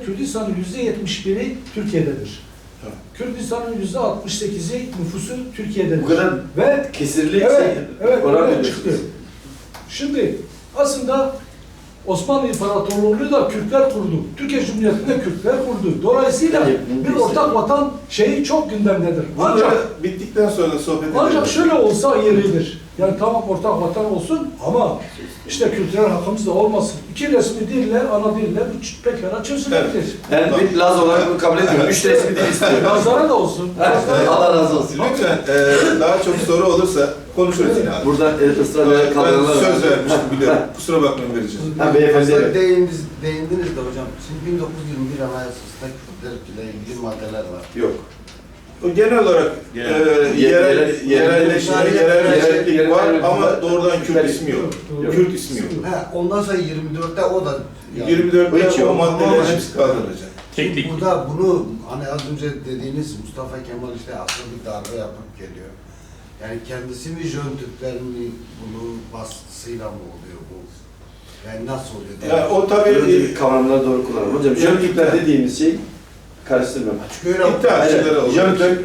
Kürdistan'ın %71'i Türkiye'dedir. Evet. Kürdistan'ın %68'i nüfusu Türkiye'dedir. Bu kadar ve kesirli evet, oran öyle çıktı. Şimdi aslında Osmanlı İmparatorluğu'nu da Kürtler kurdu. Türkiye Cumhuriyeti'nde Kürtler kurdu. Dolayısıyla Yani, bir ortak vatan şeyi çok gündemdedir. Ancak bittikten sonra da sohbet edelim. Ancak şöyle olsa yeridir. Yani tamam ortak vatan olsun ama işte kültürel hakkımız da olmasın. İki resmi diller, ana diller pekala çözülebilir. Ben bir Laz olarak bunu kabul ediyorum. 3 resmi dil istiyorum. Lazlara da olsun. Allah razı olsun. Lütfen daha çok soru olursa konuşuruz yine abi. Buradan ısrarla Ben kaldırılan söz vermiştim biliyorum. Kusura bakmayın vereceğim. Ha beyefendi. Değindiniz de hocam. Şimdi 1921 Anayasası'nda Kürtlerle ilgili maddeler var. Yok. O genel olarak yerelleşiklik var ama doğrudan Kürt ismi yok. Kürt ismi yok. Ondan sonra 24'te o da yani, 24'te o maddeler Ama hepsi kaldırılacak. Teknik. burada bunu hani az önce dediğiniz Mustafa Kemal işte aslında bir darbe yapıp geliyor. Yani kendisi mi Jön Türkler mi bunun baskısıyla mı oluyor bu? Yani nasıl oluyor? Yani o tabii kavramları doğru kullanalım. Hocam Jön Türkler dediğimiz şey karıştırmıyorum. Çünkü öyle İttihatçıları olur.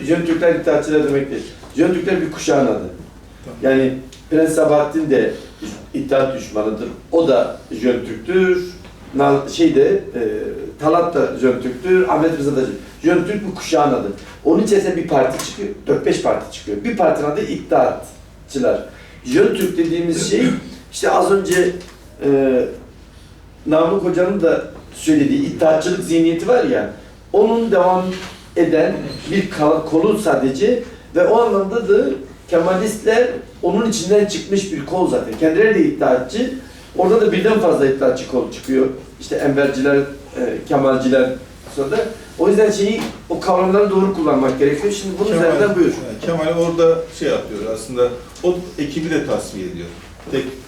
Jön Türkler iddiatçılar demek değil. Jön Türkler bir kuşağın adı. Yani Prens Sabahattin de iddiat düşmanıdır. O da Jön Türk'tür. Talat da Jön Türk'tür. Ahmet Rıza da Jön Türk bu kuşağın adı. Onun içerisinde bir parti çıkıyor. 4-5 parti çıkıyor. Bir partinin adı iddiatçılar. Jön Türk dediğimiz şey işte az önce Namık Hoca'nın da söylediği iddiatçılık zihniyeti var ya, onun devam eden bir kolu sadece ve o anlamda da Kemalistler onun içinden çıkmış bir kol zaten. Kendileri de iddiatçı. Orada da birden fazla iddiatçı kol çıkıyor. İşte Enverciler, Kemalciler sonra. O yüzden o kavramları doğru kullanmak gerekiyor. Şimdi bunun üzerinden buyur. Kemal orada şey yapıyor aslında, o ekibi de tasfiye ediyor.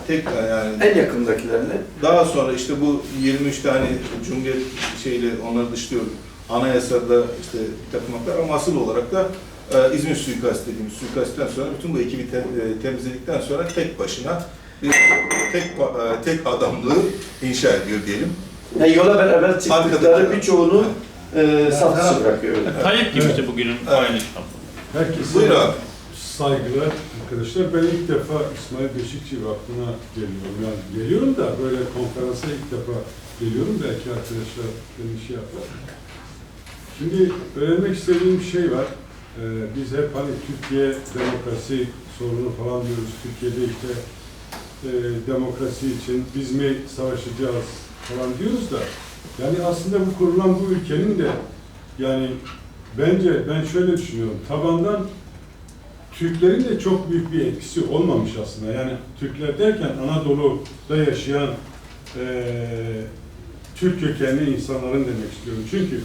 Tek yani en yakındakilerle. Daha sonra işte bu 23 tane Cumhuriyet şeyle onları dışlıyor. Anayasada işte bir takım haklar ama asıl olarak da İzmir suikastı dediğimiz suikastten sonra bütün bu ekibi temizledikten sonra tek başına tek adamlığı inşa ediyor diyelim. Yani yola beraber çıktıkları birçoğunu saf dışı bırakıyor. Tayyip gibi işte bugünün aynı şampiyon. Herkese Buyur abi. saygılar arkadaşlar. Ben ilk defa İsmail Beşikçi Vakfı'na geliyorum. Yani geliyorum da böyle konferansa ilk defa geliyorum. Belki arkadaşlar beni şey yapar. Şimdi öğrenmek istediğim bir şey var. Biz hep hani Türkiye demokrasi sorunu falan diyoruz. Türkiye'de işte demokrasi için biz mi savaşacağız falan diyoruz da yani aslında bu kurulan bu ülkenin de yani bence ben şöyle düşünüyorum. Tabandan Türklerin de çok büyük bir etkisi olmamış aslında. Yani Türkler derken Anadolu'da yaşayan Türk kökenli insanların demek istiyorum. Çünkü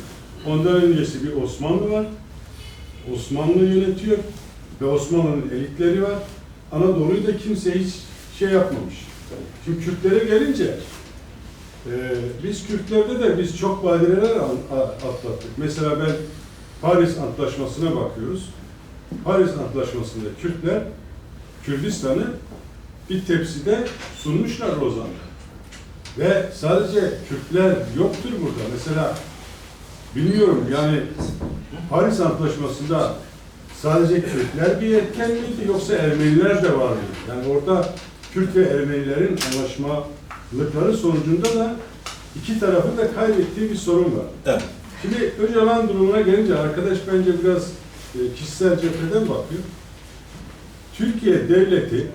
ondan öncesi bir Osmanlı var. Osmanlı yönetiyor ve Osmanlı'nın elitleri var. Anadolu'yu da kimse hiç şey yapmamış. Şimdi Kürtlere gelince biz Kürtlerde de biz çok badireler atlattık. Mesela ben Paris Antlaşması'na bakıyoruz. Paris Antlaşması'nda Kürtler Kürdistan'ı bir tepside sunmuşlar Lozan'da. Ve sadece Kürtler yoktur burada. Mesela bilmiyorum yani Paris Antlaşması'nda sadece Kürtler bir etken miydi yoksa Ermeniler de var mıydı? Yani orada Kürt ve Ermenilerin anlaşmalıkları sonucunda da iki tarafın da kaybettiği bir sorun var. Evet. Şimdi Öcalan durumuna gelince arkadaş bence biraz kişisel cepheden bakıyor. Türkiye devleti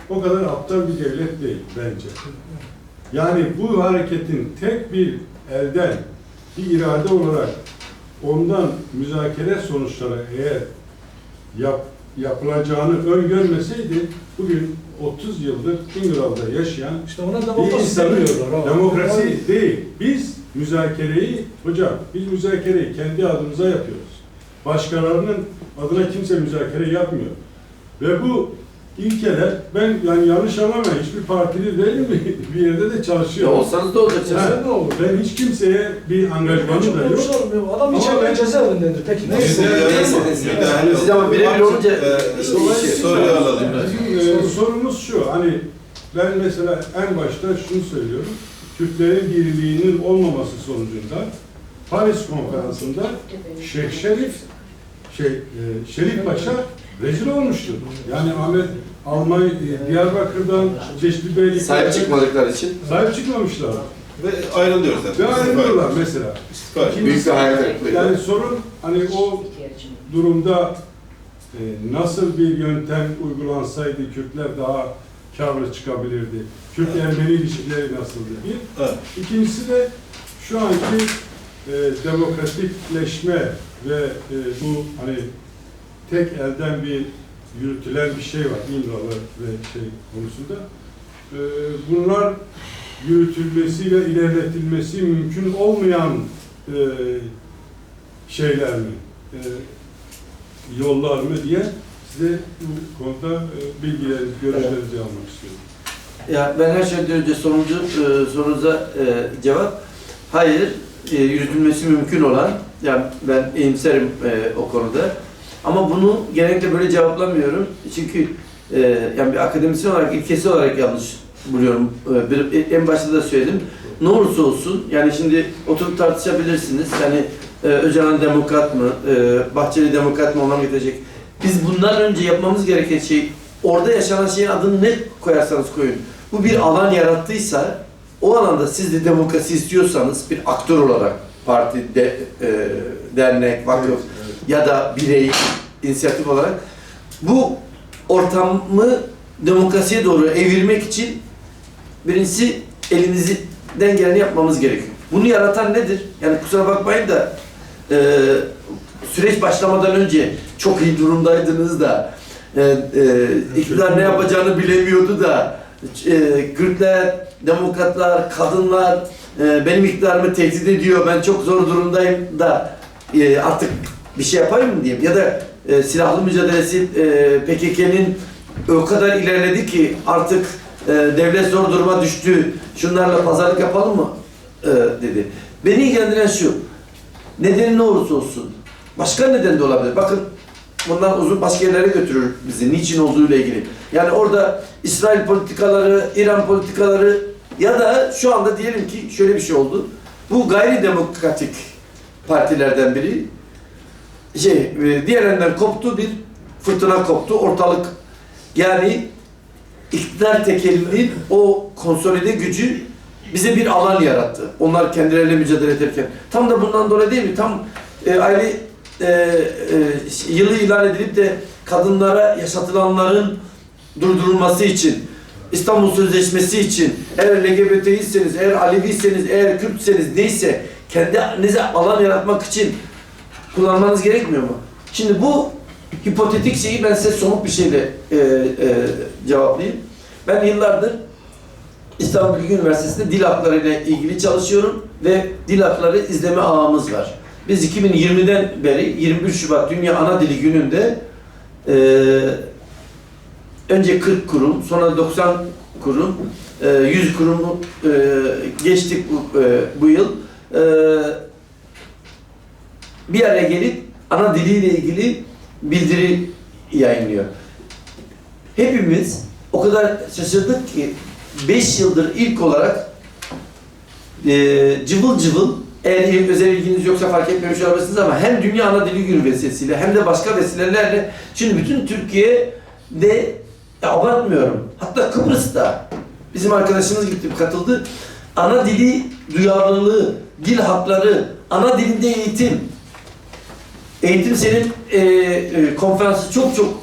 o kadar aptal bir devlet değil bence. Yani bu hareketin tek bir elden bir irade olarak ondan müzakere sonuçları eğer yapılacağını öngörmeseydi bugün 30 yıldır İngiliz'de yaşayan İşte ona bir demokrasi insanın demiyorlar. demokrasi değil. Biz müzakereyi, hocam biz müzakereyi kendi adımıza yapıyoruz. Başkalarının adına kimse müzakere yapmıyor. Ve bu ilkeler, ben yani yanlış anlamayın, hiçbir partili değil mi? Bir yerde de çalışıyor. Ya olsanız da olacak. Yani, Ne olur? ben hiç kimseye bir angajmanım da yok. Adam Ama içeride ben- cezaevindedir. Peki neyse. Neyse. Siz ama birebir olunca işte değişiyor. Soruyu alalım. Bizim sorumuz şu, hani ben mesela en başta şunu söylüyorum. Türklerin birliğinin olmaması sonucunda Paris Konferansı'nda Şerif Paşa rezil olmuştu. Yani Ahmet Almay, Diyarbakır'dan çeşitli beyliklerden Sahip çıkmadıkları için. sahip çıkmamışlar. Ve ayrılıyoruz zaten. Ve ayrılıyorlar mesela. İstifa ediyoruz. Büyük bir hayal kırıklığı. Yani sorun hani o durumda nasıl bir yöntem uygulansaydı Kürtler daha kârlı çıkabilirdi. Kürt-Ermeni ilişkileri nasıldı? Bir. Evet. İkincisi de şu anki demokratikleşme ve bu hani tek elden bir yürütülen bir şey var İmralı ve şey konusunda. Bunlar yürütülmesi ve ilerletilmesi mümkün olmayan şeyler mi? Yollar mı diye size bu konuda bilgilerinizi, görüşlerinizi almak istiyorum. Ya ben her şeyden önce sorunuza cevap, hayır, yürütülmesi mümkün olan, yani ben iyimserim o konuda. Ama bunu genellikle böyle cevaplamıyorum. Çünkü yani bir akademisyen olarak, ilkesi olarak yanlış buluyorum. En başta da söyledim. Ne olursa olsun, yani şimdi oturup tartışabilirsiniz. Yani Öcalan demokrat mı, Bahçeli demokrat mı olmam getirecek. Biz bundan önce yapmamız gereken şey, orada yaşanan şeyin adını ne koyarsanız koyun. Bu bir alan yarattıysa, o alanda siz de demokrasi istiyorsanız bir aktör olarak, parti, dernek, vakıf ya da birey, inisiyatif olarak bu ortamı demokrasiye doğru evirmek için birincisi elinizden geleni yapmamız gerekiyor. Bunu yaratan nedir? Yani kusura bakmayın da süreç başlamadan önce çok iyi durumdaydınız da iktidar ne yapacağını bilemiyordu da Kürtler, demokratlar, kadınlar benim iktidarımı tehdit ediyor, ben çok zor durumdayım da artık bir şey yapayım mı diyeyim? Ya da silahlı mücadelesi PKK'nin o kadar ilerledi ki artık devlet zor duruma düştü, şunlarla pazarlık yapalım mı dedi. Beni ilgilendiren şu, nedeni ne olursa olsun, başka neden de olabilir. Bakın bundan uzun başka yerlere götürür bizi, niçin olduğuyla ilgili. Yani orada İsrail politikaları, İran politikaları ya da şu anda diyelim ki şöyle bir şey oldu. Bu gayri demokratik partilerden biri diğerinden koptu, bir fırtına koptu ortalık. Yani iktidar tekelinin o konsolide gücü bize bir alan yarattı. Onlar kendileriyle mücadele ederken. Tam da bundan dolayı değil mi? Tam aile yılı ilan edilip de kadınlara yaşatılanların durdurulması için, İstanbul Sözleşmesi için, eğer LGBT'yseniz, eğer Aleviyseniz, eğer Kürtseniz neyse kendinize alan yaratmak için kullanmanız gerekmiyor mu? Şimdi bu hipotetik şeyi ben size somut bir şeyle cevaplayayım. Ben yıllardır İstanbul Bilgi Üniversitesi'nde dil hakları ile ilgili çalışıyorum ve dil hakları izleme ağımız var. Biz 2020'den beri 21 Şubat Dünya Ana Dili Günü'nde önce 40 kurum, sonra 90 kurum, 100 kurumu geçtik bu yıl. Bir araya gelip ana diliyle ilgili bildiri yayınlıyor. Hepimiz o kadar şaşırdık ki 5 yıldır ilk olarak cıvıl cıvıl, eğer özel ilginiz yoksa fark etmemiş olabilirsiniz ama hem Dünya Ana Dili Günü vesilesiyle hem de başka vesilelerle şimdi bütün Türkiye'de abartmıyorum. Hatta Kıbrıs'ta bizim arkadaşımız gitti, katıldı. Ana dili duyarlılığı, dil hakları, ana dilinde eğitim. Eğitim senin konferansı çok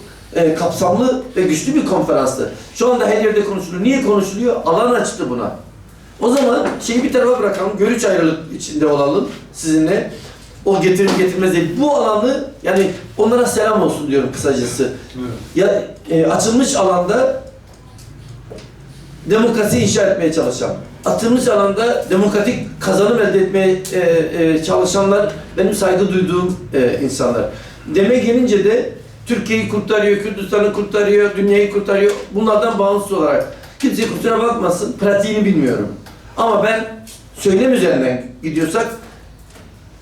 kapsamlı ve güçlü bir konferanstı. Şu anda her yerde konuşuluyor. Niye konuşuluyor? Alan açtı buna. O zaman şeyi bir tarafa bırakalım, görüş ayrılık içinde olalım sizinle. O getirir getirmez değil. Bu alanı, yani onlara selam olsun diyorum kısacası. Evet. Ya açılmış alanda demokrasi inşa etmeye çalışan, açılmış alanda demokratik kazanım elde etmeye çalışanlar benim saygı duyduğum insanlar. Deme gelince de Türkiye'yi kurtarıyor, Kürdistan'ı kurtarıyor, dünyayı kurtarıyor. Bunlardan bağımsız olarak kimse kusura bakmasın, pratiğini bilmiyorum. Ama ben söylem üzerinden gidiyorsak,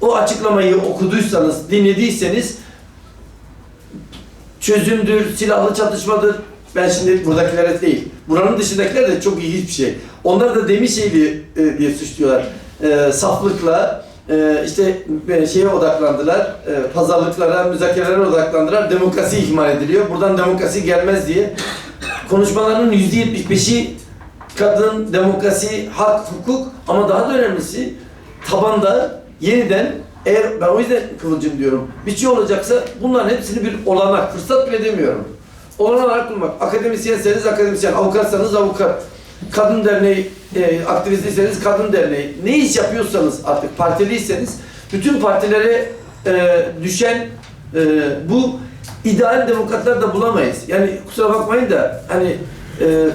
o açıklamayı okuduysanız, dinlediyseniz çözümdür, silahlı çatışmadır. Ben şimdi buradakilere değil, buranın dışındakiler de çok ilginç bir şey. Onlar da demiş diye suçluyorlar. Saflıkla, işte şeye odaklandılar, pazarlıklara, müzakerelere odaklandılar. Demokrasi ihmal ediliyor. Buradan demokrasi gelmez diye. Konuşmalarının %75'i kadın, demokrasi, hak, hukuk ama daha da önemlisi tabanda yeniden, eğer ben o yüzden Kıvılcım diyorum, bir şey olacaksa bunların hepsini bir olanak, fırsat bile demiyorum. Olanak bulmak. Akademisyenseniz akademisyen, avukatsanız avukat, kadın derneği, aktivistyseniz kadın derneği, ne iş yapıyorsanız artık partiliyseniz bütün partilere düşen bu ideal demokratlar da bulamayız. Yani kusura bakmayın da hani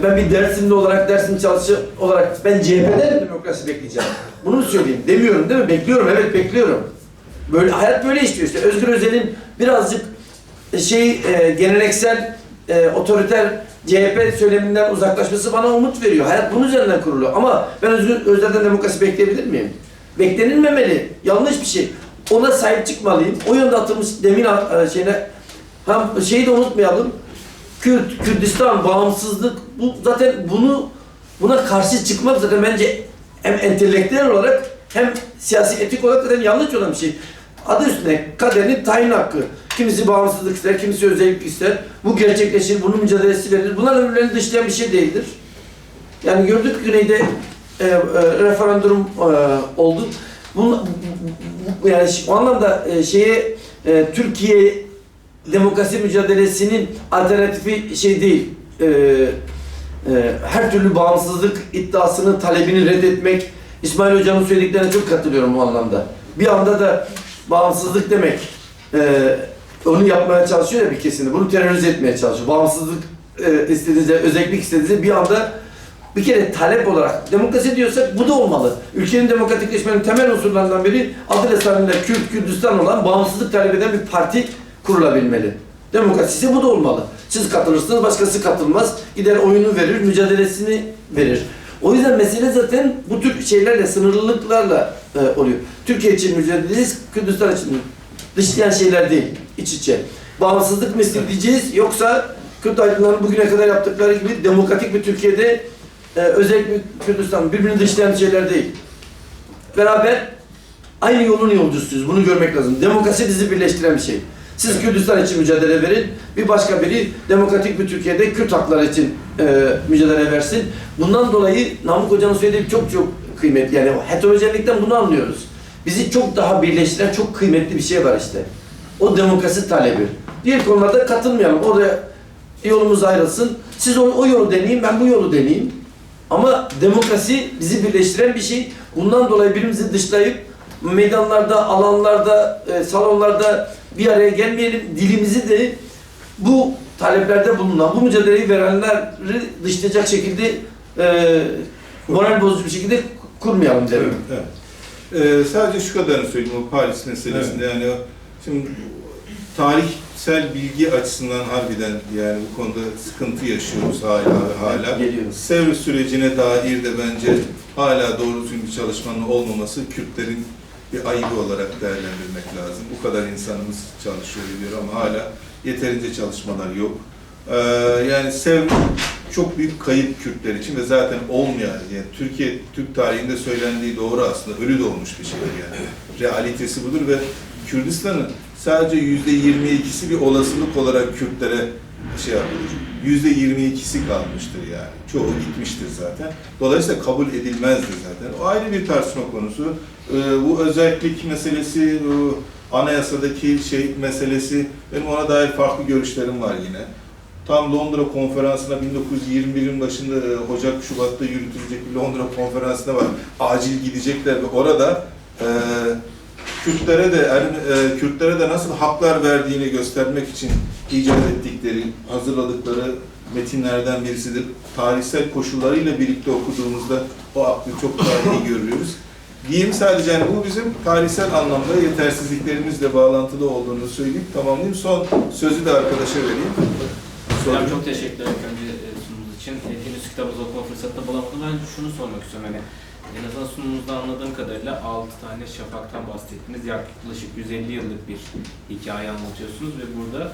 ben bir Dersimli olarak, Dersim çalışı olarak ben CHP'den demokrasi bekleyeceğim. Bunu mu söyleyeyim? Demiyorum değil mi? Bekliyorum, evet bekliyorum. Böyle hayat böyle işliyor işte. Özgür Özel'in birazcık geleneksel, otoriter CHP söyleminden uzaklaşması bana umut veriyor. Hayat bunun üzerinden kuruluyor. Ama ben Özgür Özel'den demokrasi bekleyebilir miyim? Beklenilmemeli. Yanlış bir şey. Ona sahip çıkmalıyım. O yönde atılmış demin şeyi de unutmayalım. Kürdistan, bağımsızlık, bu zaten buna karşı çıkmak zaten bence hem entelektüel olarak hem siyasi etik olarak zaten yanlış olan bir şey. Adı üstüne kaderin tayin hakkı. Kimisi bağımsızlık ister, kimisi özellik ister. Bu gerçekleşir, bunun mücadelesi verilir. Bunlar ömürlerini dışlayan bir şey değildir. Yani gördük Güney'de referandum oldu. Yani o anlamda Türkiye demokrasi mücadelesinin alternatifi şey değil. Her türlü bağımsızlık iddiasının talebini reddetmek, İsmail Hoca'nın söylediklerine çok katılıyorum bu anlamda. Bir anda da bağımsızlık demek, onu yapmaya çalışıyor ya bir kesini, bunu terörize etmeye çalışıyor. Bağımsızlık istediğinizde, özellik istediğinizde bir anda bir kere talep olarak demokrasi diyorsak bu da olmalı. Ülkenin demokratikleşmenin temel unsurlarından biri adı lisanıyla Kürdistan olan bağımsızlık talep eden bir parti kurulabilmeli. Demokrasisi bu da olmalı. Siz katılırsınız, başkası katılmaz. Gider oyunu verir, mücadelesini verir. O yüzden mesele zaten bu tür şeylerle, sınırlılıklarla oluyor. Türkiye için mücadeleyiz, Kürdistan için dışlayan şeyler değil, iç içe. Bağımsızlık mı isteyeceğiz yoksa Kürt aydınlarının bugüne kadar yaptıkları gibi demokratik bir Türkiye'de özellikle Kürdistan birbirini dışlayan şeyler değil. Beraber aynı yolun yolcusuyuz. Bunu görmek lazım. Demokrasi bizi birleştiren bir şey. Siz Kürdistan için mücadele verin, bir başka biri demokratik bir Türkiye'de Kürt hakları için mücadele versin. Bundan dolayı Namık Hoca'nın söylediği çok kıymetli. Yani heterojenlikten bunu anlıyoruz. Bizi çok daha birleştiren çok kıymetli bir şey var işte. O demokrasi talebi. Diğer konularda katılmayalım. Orada yolumuz ayrılsın. Siz o yolu deneyin, ben bu yolu deneyeyim. Ama demokrasi bizi birleştiren bir şey. Bundan dolayı birbirimizi dışlayıp meydanlarda, alanlarda, salonlarda bir araya gelmeyelim. Dilimizi de bu taleplerde bulunan, bu mücadeleyi verenleri dışlayacak şekilde moral bozucu bir şekilde kurmayalım derim. Evet. Sadece şu kadarını söyleyeyim o Paris meselesinde, yani şimdi tarihsel bilgi açısından harbiden yani bu konuda sıkıntı yaşıyoruz hala. Sevr sürecine dair de bence hala doğru düzgün bir çalışmanın olmaması Kürtlerin bir ayıbı olarak değerlendirmek lazım. Bu kadar insanımız çalışıyor diyor ama hala yeterince çalışmalar yok. Yani Sevr çok büyük kayıp Kürtler için ve zaten olmayan, yani Türk tarihinde söylendiği doğru aslında, ölü doğmuş bir şeydir yani. Realitesi budur ve Kürdistan'ın sadece %22'si bir olasılık olarak Kürtlere şey yapılır. %22'si kalmıştır yani. Çoğu gitmiştir zaten. Dolayısıyla kabul edilmezdir zaten. O ayrı bir tartışma konusu. Bu özellik meselesi, anayasadaki meselesi, benim ona dair farklı görüşlerim var yine. Tam Londra konferansına 1921'in başında Ocak-Şubat'ta yürütülecek bir Londra konferansına var. Acil gidecekler ve orada Kürtlere de nasıl haklar verdiğini göstermek için icat ettikleri, hazırladıkları metinlerden birisidir. Tarihsel koşullarıyla birlikte okuduğumuzda o aklı çok daha iyi görüyoruz. Diyeyim sadece yani bu bizim tarihsel anlamda yetersizliklerimizle bağlantılı olduğunu söyleyip tamamlayayım. Son sözü de arkadaşa vereyim. Hocam çok teşekkür ederim önce sunumunuz için. Henüz kitabınızı okuma fırsatını bulamadım. Ben şunu sormak istiyorum. Yani en azından sunumunuzda anladığım kadarıyla 6 tane şafaktan bahsettiniz. Yaklaşık 150 yıllık bir hikaye anlatıyorsunuz ve burada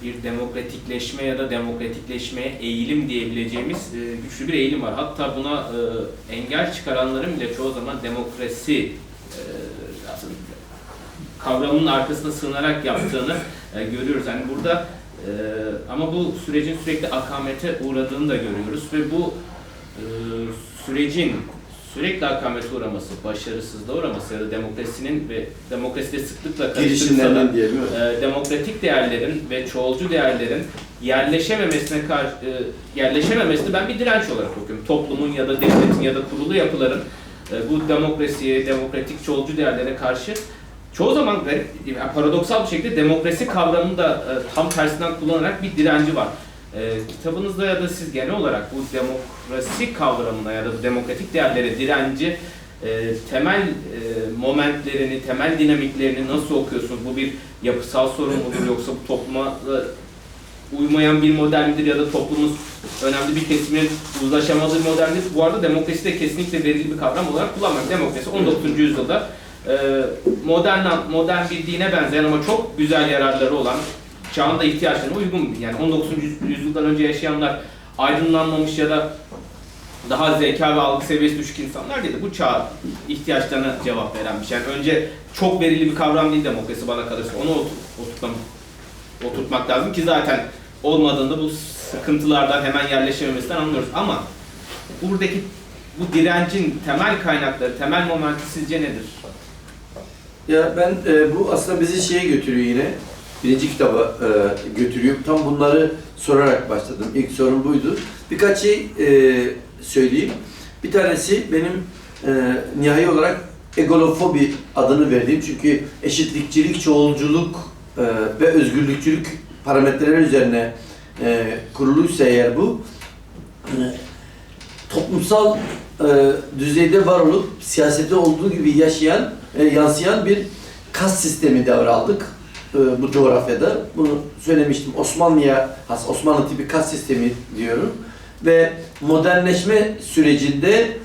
bir demokratikleşme ya da demokratikleşmeye eğilim diyebileceğimiz güçlü bir eğilim var. Hatta buna engel çıkaranların bile çoğu zaman demokrasi kavramının arkasına sığınarak yaptığını görüyoruz. Yani burada ama bu sürecin sürekli akamete uğradığını da görüyoruz ve bu sürecin sürekli akamete uğraması, başarısızlığa uğraması ya da demokrasinin ve demokraside sıklıkla karıştırılsa da demokratik değerlerin ve çoğulcu değerlerin yerleşememesini ben bir direnç olarak okuyorum. Toplumun ya da devletin ya da kurulu yapıların bu demokrasiye, demokratik çoğulcu değerlere karşı çoğu zaman garip, yani paradoksal bir şekilde demokrasi kavramını da tam tersinden kullanarak bir direnci var. Kitabınızda ya da siz genel olarak bu demokrasi kavramına ya da demokratik değerlere direnci temel momentlerini, temel dinamiklerini nasıl okuyorsunuz? Bu bir yapısal sorun mudur yoksa bu topluma uymayan bir model midir ya da toplumun önemli bir kesiminin uzlaşamadığı bir model midir? Bu arada demokrasi de kesinlikle verili bir kavram olarak kullanmak. Demokrasi 19. yüzyılda modern bir dine benzeyen ama çok güzel yararları olan, çağın da ihtiyaçlarına uygun. Yani 19. yüzyıldan önce yaşayanlar aydınlanmamış ya da daha zeka ve algı seviyesi düşük insanlar değil de bu çağ ihtiyaçlarına cevap veren bir şey. Yani önce çok verili bir kavram değil demokrasi bana kalırsa. Onu oturtmak lazım ki zaten olmadığında bu sıkıntılardan hemen yerleşememesinden anlıyoruz. Ama buradaki bu direncin temel kaynakları, temel momenti sizce nedir? Ya ben bu aslında bizi şeye götürüyor yine. Birinci kitaba götürüyor. Tam bunları sorarak başladım. İlk sorum buydu. Birkaç şey söyleyeyim. Bir tanesi benim nihai olarak egolofobi adını verdiğim. Çünkü eşitlikçilik, çoğulculuk ve özgürlükçülük parametreler üzerine kuruluysa eğer bu toplumsal düzeyde var olup siyasette olduğu gibi yansıyan bir kas sistemi devraldık bu coğrafyada. Bunu söylemiştim. Osmanlı'ya has, Osmanlı tipi kas sistemi diyorum. Ve modernleşme sürecinde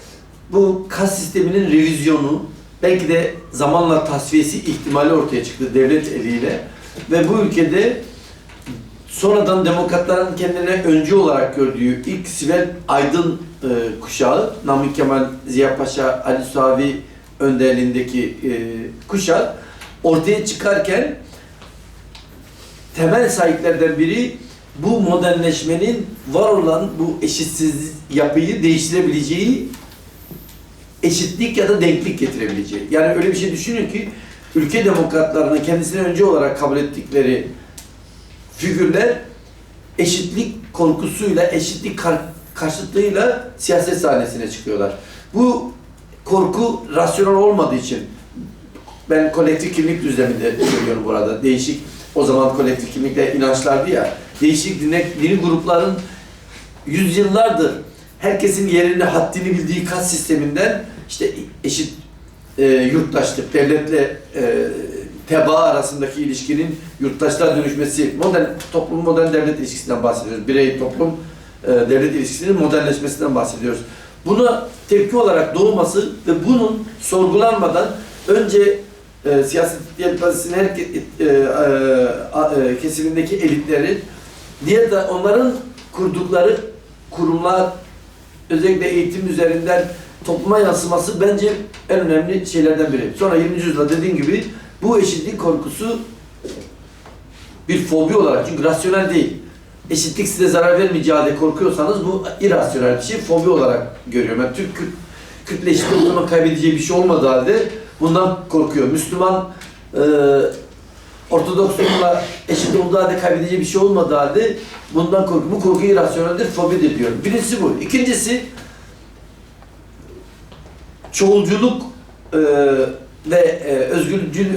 bu kas sisteminin revizyonu, belki de zamanla tasfiyesi ihtimali ortaya çıktı devlet eliyle. Ve bu ülkede sonradan demokratların kendine öncü olarak gördüğü ilk sivil aydın kuşağı, Namık Kemal, Ziya Paşa, Ali Suavi önderliğindeki kuşak ortaya çıkarken temel sahiplerden biri bu modernleşmenin var olan bu eşitsiz yapıyı değiştirebileceği, eşitlik ya da denklik getirebileceği. Yani öyle bir şey düşünün ki ülke demokratlarının kendisine önce olarak kabul ettikleri figürler eşitlik korkusuyla, eşitlik karşıtlığıyla siyaset sahnesine çıkıyorlar. Bu korku rasyonel olmadığı için ben kolektif kimlik düzleminde söylüyorum burada. Değişik, o zaman kolektif kimlikle inançlardı ya, değişik dini grupların yüzyıllardır herkesin yerini, haddini bildiği kas sisteminden işte eşit yurttaşlık, devletle tebaa arasındaki ilişkinin yurttaşlığa dönüşmesi, toplum modern devlet ilişkisinden bahsediyoruz. Birey toplum devlet ilişkisinin modernleşmesinden bahsediyoruz. Buna tepki olarak doğması ve bunun sorgulanmadan önce siyaset yelpazesinin her kesimindeki elitlerin, diğer de onların kurdukları kurumlar, özellikle eğitim üzerinden topluma yansıması bence en önemli şeylerden biri. Sonra 20. yüzyılda dediğim gibi bu eşitlik korkusu bir fobi olarak, çünkü rasyonel değil. Eşitlik size zarar vermeyeceği halde korkuyorsanız bu irrasyonel bir şey, fobi olarak görüyorum. Yani Türk Kürtle eşit olduğunu kaybedeceği bir şey olmadığı halde bundan korkuyor. Müslüman Ortodoksluğuyla eşit olduğu halde kaybedeceği bir şey olmadığı halde bundan korkuyor. Bu korku irrasyoneldir, fobidir diyorum. Birincisi bu. İkincisi çoğulculuk ve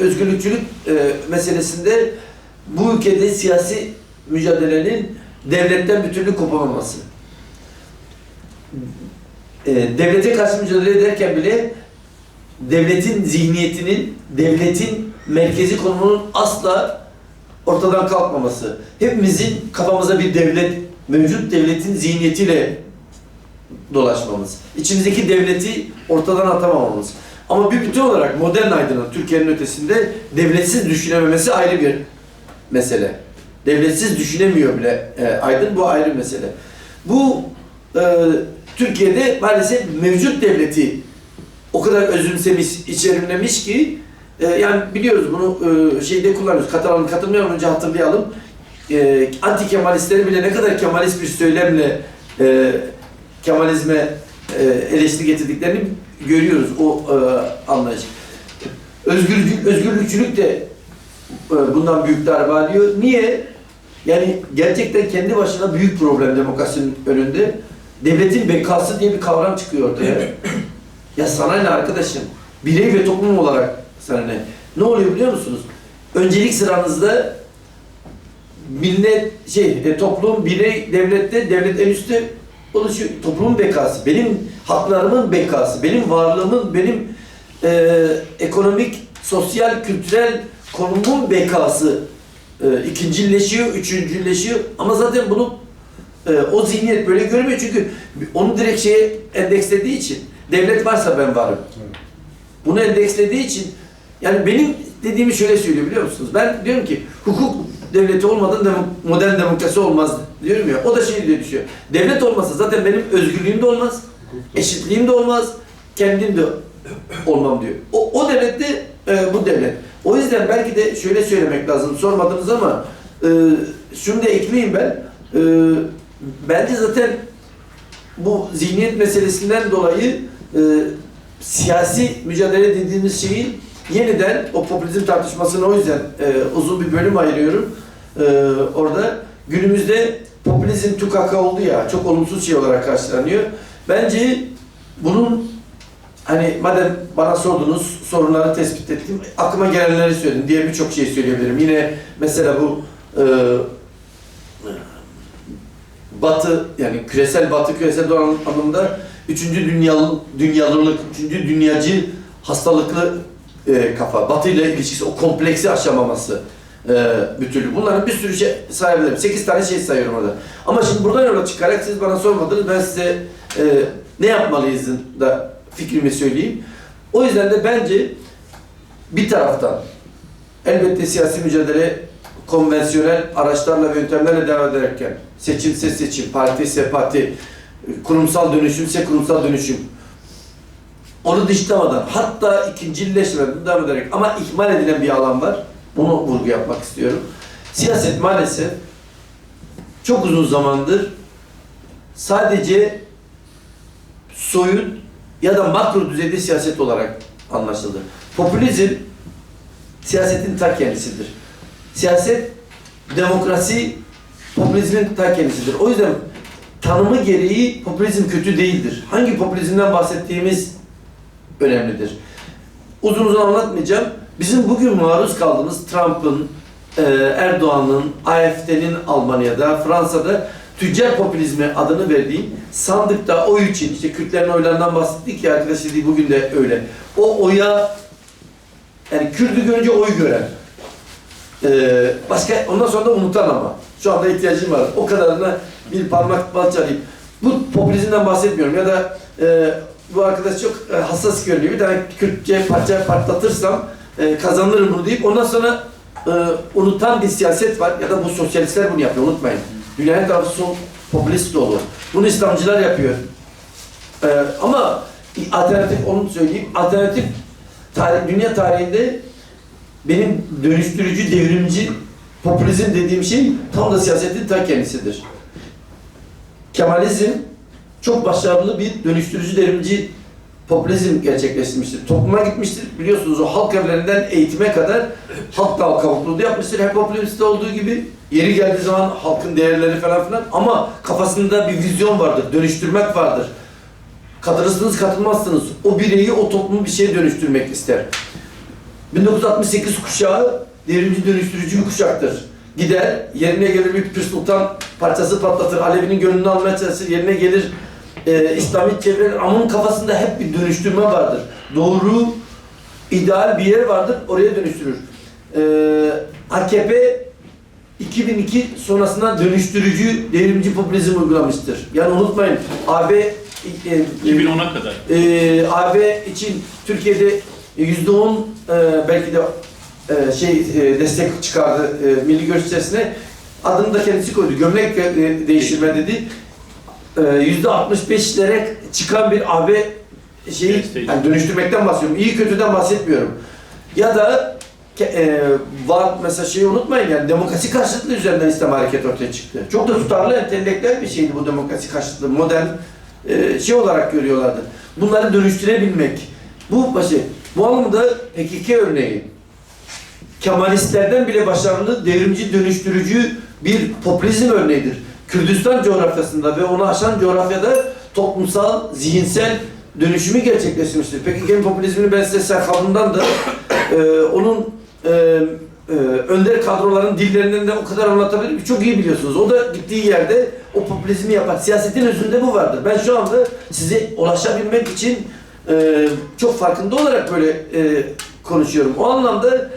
özgürlükçülük meselesinde bu ülkede siyasi mücadelenin devletten bir türlü kopamaması. Devlete karşı mücadele ederken bile devletin zihniyetinin, devletin merkezi konumunun asla ortadan kalkmaması. Hepimizin kafamıza bir devlet, mevcut devletin zihniyetiyle dolaşmamız. İçimizdeki devleti ortadan atamamamız. Ama bir bütün olarak modern aydının Türkiye'nin ötesinde devletsiz düşünememesi ayrı bir mesele. Devletsiz düşünemiyor bile aydın, bu ayrı mesele. Bu Türkiye'de maalesef mevcut devleti o kadar özümsemiş, içerimlemiş ki yani biliyoruz bunu şeyde kullanıyoruz. Katılmadan önce hatırlayalım. Anti-Kemalistleri bile ne kadar Kemalist bir söylemle Kemalizme eleştiri getirdiklerini görüyoruz o anlayış. Özgürlükçülük de bundan büyük darbe alıyor. Niye? Yani gerçekten kendi başına büyük problem demokrasinin önünde. Devletin bekası diye bir kavram çıkıyor ortaya. Ya sana ne arkadaşım? Birey ve toplum olarak sana ne? Ne oluyor biliyor musunuz? Öncelik sıranızda millet, toplum, birey, devlette, devlet en üstte oluşuyor. Toplumun bekası, benim haklarımın bekası, benim varlığımın, benim ekonomik, sosyal, kültürel konumun bekası ikincileşiyor, üçüncüleşiyor. Ama zaten bunu o zihniyet böyle görmüyor çünkü onu direkt şeye endekslediği için, devlet varsa ben varım. Bunu endekslediği için, yani benim dediğimi şöyle söylüyor biliyor musunuz? Ben diyorum ki hukuk devleti olmadan modern demokrasi olmaz diyorum ya. O da şey diye düşüyor. Devlet olmasa zaten benim özgürlüğüm de olmaz, eşitliğim de olmaz, kendim de olmam diyor. O devlet de bu devlet. O yüzden belki de şöyle söylemek lazım. Sormadınız ama şunu da ekleyeyim ben. Bence zaten bu zihniyet meselesinden dolayı siyasi mücadele dediğimiz şeyin yeniden o popülizm tartışmasına o yüzden uzun bir bölüm ayırıyorum. Orada günümüzde popülizm tukaka oldu ya, çok olumsuz şey olarak karşılanıyor. Bence bunun hani madem bana sordunuz, sorunları tespit ettim, aklıma gelenleri söyledim diye birçok şey söyleyebilirim. Yine mesela bu Batı, yani küresel Batı, küresel Doğu anlamında 3. dünyalılık, 3. dünyacı hastalıklı kafa, Batı ile ilişkisi, o kompleksi aşamaması bir türlü. Bunların bir sürü şey sayabilirim. 8 tane şey sayıyorum orada. Ama şimdi buradan yola çıkarak siz bana sormadınız, ben size ne yapmalıyız da fikrimi söyleyeyim. O yüzden de bence bir taraftan elbette siyasi mücadele konvansiyonel araçlarla ve yöntemlerle devam ederken seçimse seçim, parti ise parti, kurumsal dönüşümse kurumsal dönüşüm onu dışlamadan, hatta ikincileşmeden devam ederek ama ihmal edilen bir alan var. Bunu vurgu yapmak istiyorum. Siyaset maalesef çok uzun zamandır sadece soyut ya da makro düzeyde siyaset olarak anlaşıldı. Popülizm siyasetin ta kendisidir. Siyaset, demokrasi popülizmin ta kendisidir. O yüzden tanımı gereği popülizm kötü değildir. Hangi popülizmden bahsettiğimiz önemlidir. Uzun uzun anlatmayacağım. Bizim bugün maruz kaldığımız Trump'ın, Erdoğan'ın, AfD'nin Almanya'da, Fransa'da tüccar popülizmi adını verdiğim sandıkta oy için, işte Kürtlerin oylarından bahsettik ya arkadaş dediği bugün de öyle. O oya, yani Kürt'ü görünce oy gören, başka ondan sonra da unutan ama şu anda ihtiyacım var. O kadarına bir parmak bal çalayım. Bu popülizmden bahsetmiyorum ya da bu arkadaş çok hassas görünüyor. Bir tane Kürtçe parça patlatırsam kazanırım bunu deyip ondan sonra unutan bir siyaset var ya da bu sosyalistler bunu yapıyor, unutmayın. Dünya her tarafı son popülist dolu. Bunu İslamcılar yapıyor. Ama alternatif, onu söyleyeyim, alternatif dünya tarihinde benim dönüştürücü, devrimci popülizm dediğim şey tam da siyasetin ta kendisidir. Kemalizm çok başarılı bir dönüştürücü, devrimci popülizm gerçekleştirmiştir. Topluma gitmiştir. Biliyorsunuz o halk evlerinden eğitime kadar halk kavukluğu yapmıştır. Hep popülizmde olduğu gibi yeri geldiği zaman halkın değerleri falan filan ama kafasında bir vizyon vardır. Dönüştürmek vardır. Katılırsınız, katılmazsınız. O bireyi, o toplumu bir şeye dönüştürmek ister. 1968 kuşağı devrimci dönüştürücü bir kuşaktır. Gider, yerine gelir bir Pir Sultan parçası patlatır, Alevi'nin gönlünü almaya çalışır, yerine gelir İslami çevreler, ama onun kafasında hep bir dönüştürme vardır. Doğru, ideal bir yer vardır, oraya dönüştürür. AKP 2002 sonrasında dönüştürücü, devrimci popülizm uygulamıştır. Yani unutmayın, AB 2010'a kadar. AB için Türkiye'de %10 belki de destek çıkardı milli görüş içerisine. Adını da kendisi koydu. Gömlek değiştirme dedi. %65'lere çıkan bir AB yani dönüştürmekten bahsediyorum. İyi kötüden bahsetmiyorum. Ya da var mesela unutmayın yani demokrasi karşıtlığı üzerinden İslam hareketi ortaya çıktı. Çok da tutarlı, entelektüel bir şeydi bu demokrasi karşıtlığı. Modern olarak görüyorlardı. Bunları dönüştürebilmek. Bu anlamda PKK örneği. Kemalistlerden bile başarılı, devrimci, dönüştürücü bir popülizm örneğidir. Kürdistan coğrafyasında ve onu aşan coğrafyada toplumsal, zihinsel dönüşümü gerçekleştirmiştir. PKK'nin popülizmini ben size Serhab'ından da onun önder kadroların dillerinden de o kadar anlatabilirim ki çok iyi biliyorsunuz. O da gittiği yerde o popülizmi yapar. Siyasetin özünde bu vardır. Ben şu anda size ulaşabilmek için çok farkında olarak böyle konuşuyorum. O anlamda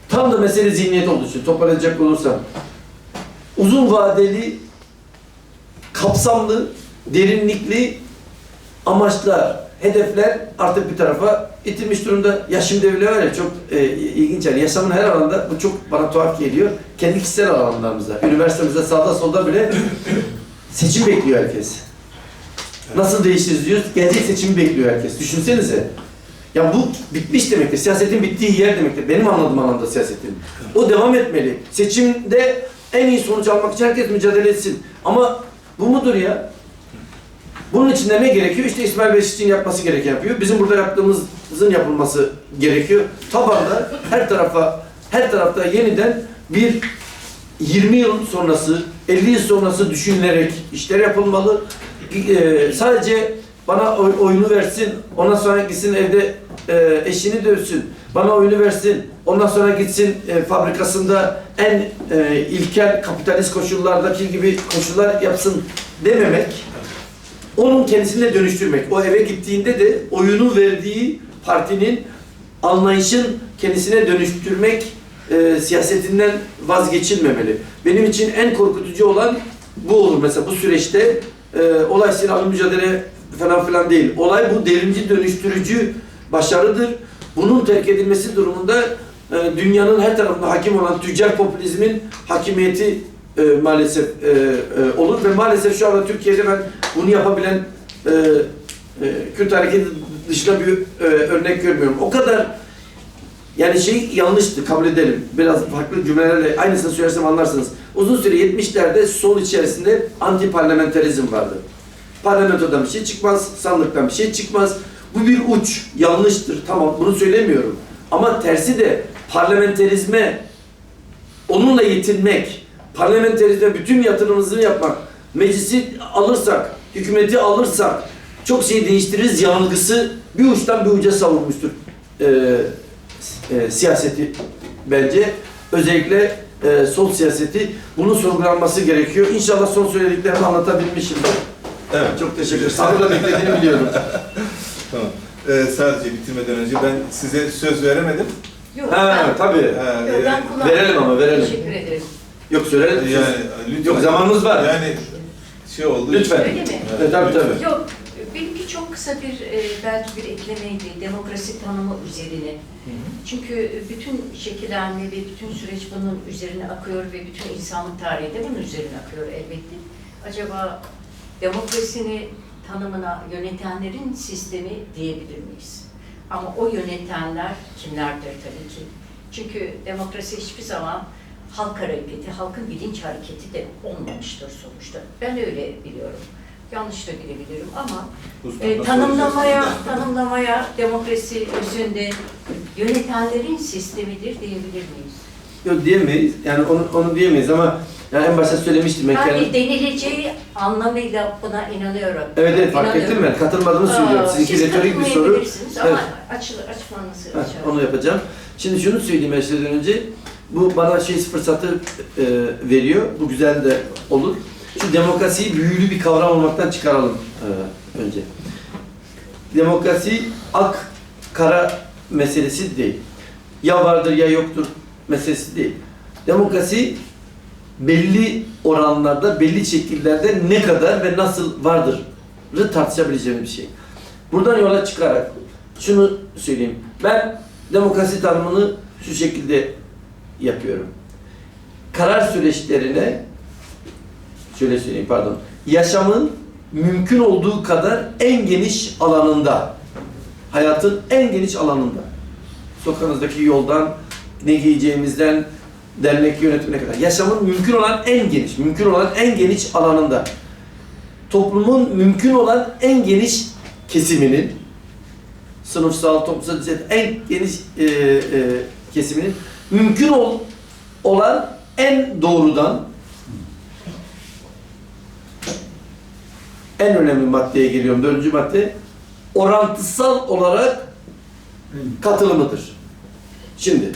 tam da mesele zihniyet olduğu için toparlayacak olursam uzun vadeli, kapsamlı, derinlikli amaçlar, hedefler artık bir tarafa itilmiş durumda. Ya şimdi öyle var ya çok ilginç yani yaşamın her alanda bu çok bana tuhaf geliyor. Kendi kişisel alanlarımızda, üniversitemizde sağda solda bile seçim bekliyor herkes. Nasıl değiştiririz diyoruz, gelecek seçimi bekliyor herkes. Düşünsenize. Ya bu bitmiş demektir. Siyasetin bittiği yer demektir. Benim anladığım anlamda siyasetin. O devam etmeli. Seçimde en iyi sonuç almak için herkes mücadele etsin. Ama bu mudur ya? Bunun için de ne gerekiyor? İşte İsmail Beşikçi'nin yapması gereken yapıyor. Bizim burada yaptığımızın yapılması gerekiyor. Tabanda her tarafta yeniden bir 20 yıl sonrası, 50 yıl sonrası düşünülerek işler yapılmalı. Sadece bana oyunu versin, ondan sonra gitsin evde eşini dövsün, bana oyunu versin, ondan sonra gitsin fabrikasında en ilkel kapitalist koşullardaki gibi koşullar yapsın dememek, onun kendisine dönüştürmek. O eve gittiğinde de oyunu verdiği partinin anlayışın kendisine dönüştürmek siyasetinden vazgeçilmemeli. Benim için en korkutucu olan bu olur. Mesela bu süreçte olay silahlı mücadele falan filan değil. Olay bu devrimci dönüştürücü başarıdır. Bunun terk edilmesi durumunda dünyanın her tarafında hakim olan tüccar popülizmin hakimiyeti maalesef olur ve maalesef şu anda Türkiye'de ben bunu yapabilen Kürt hareketi dışında bir örnek görmüyorum. O kadar yani şey yanlıştı, kabul edelim. Biraz farklı cümlelerle aynısını söylersem anlarsınız. Uzun süre 70'lerde sol içerisinde anti parlamenterizm vardı. Parlamentodan bir şey çıkmaz, sandıktan bir şey çıkmaz. Bu bir uç, yanlıştır. Tamam, bunu söylemiyorum. Ama tersi de parlamenterizme onunla yetinmek, parlamenterizme bütün yatırımımızı yapmak, meclisi alırsak, hükümeti alırsak çok şey değiştiririz yanılgısı bir uçtan bir uca savurmuştur siyaseti bence. Özellikle sol siyaseti. Bunun sorgulanması gerekiyor. İnşallah son söylediklerimi anlatabilmişimdir. Evet. Çok teşekkür ederim. Sabırla beklediğini biliyorum. Tamam. Sadece bitirmeden önce ben size söz veremedim. Yok, Ha, tabii. Yok, ben kullandım. Verelim ama verelim. Teşekkür ederim. Yok söyleyelim. Yani lütfen. Yok zamanımız var. Yani şey oldu. Lütfen. Öyle mi? Tabii tabii. Yok, benimki çok kısa bir belki bir eklemeydi demokrasi tanımı üzerine. Çünkü bütün şekillenme ve bütün süreç bunun üzerine akıyor ve bütün insanlık tarihi de bunun üzerine akıyor elbette. Acaba demokrasinin tanımına yönetenlerin sistemi diyebilir miyiz? Ama o yönetenler kimlerdir tabii ki? Çünkü demokrasi hiçbir zaman halk hareketi, halkın bilinç hareketi de olmamıştır sonuçta. Ben öyle biliyorum. Yanlış da bilebilirim ama tanımlamaya demokrasi özünde yönetenlerin sistemidir diyebilir miyiz? Yok diyemeyiz. Yani onu diyemeyiz ama yani en başta söylemiştim ben kendim. Yani denileceği anlamıyla buna inanıyorum. Evet fark ettim ben. Katılmadığımı söylüyorum. Sizinki Siz retorik bir soru. katılmayabilirsiniz ama Evet. açmanızı Heh, açarım. onu yapacağım. Şimdi şunu söyleyeyim her şeyden önce. Bu bana fırsatı veriyor. Bu güzel de olur. Şu demokrasiyi büyülü bir kavram olmaktan çıkaralım önce. Demokrasi ak kara meselesi değil. Ya vardır ya yoktur meselesi değil. Demokrasi belli oranlarda, belli şekillerde ne kadar ve nasıl vardır'ı tartışabileceğimiz bir şey. Buradan yola çıkarak şunu söyleyeyim. Ben demokrasi tanımını şu şekilde yapıyorum. Karar süreçlerine şöyle söyleyeyim yaşamın mümkün olduğu kadar en geniş alanında, hayatın en geniş alanında, sokağınızdaki yoldan, ne giyeceğimizden, dernek yönetimine kadar, yaşamın mümkün olan en geniş alanında, toplumun mümkün olan en geniş kesiminin, sınıfsal, toplumsal en geniş kesiminin mümkün olan en doğrudan en önemli maddeye geliyorum. 4. madde orantısal olarak katılımıdır. Şimdi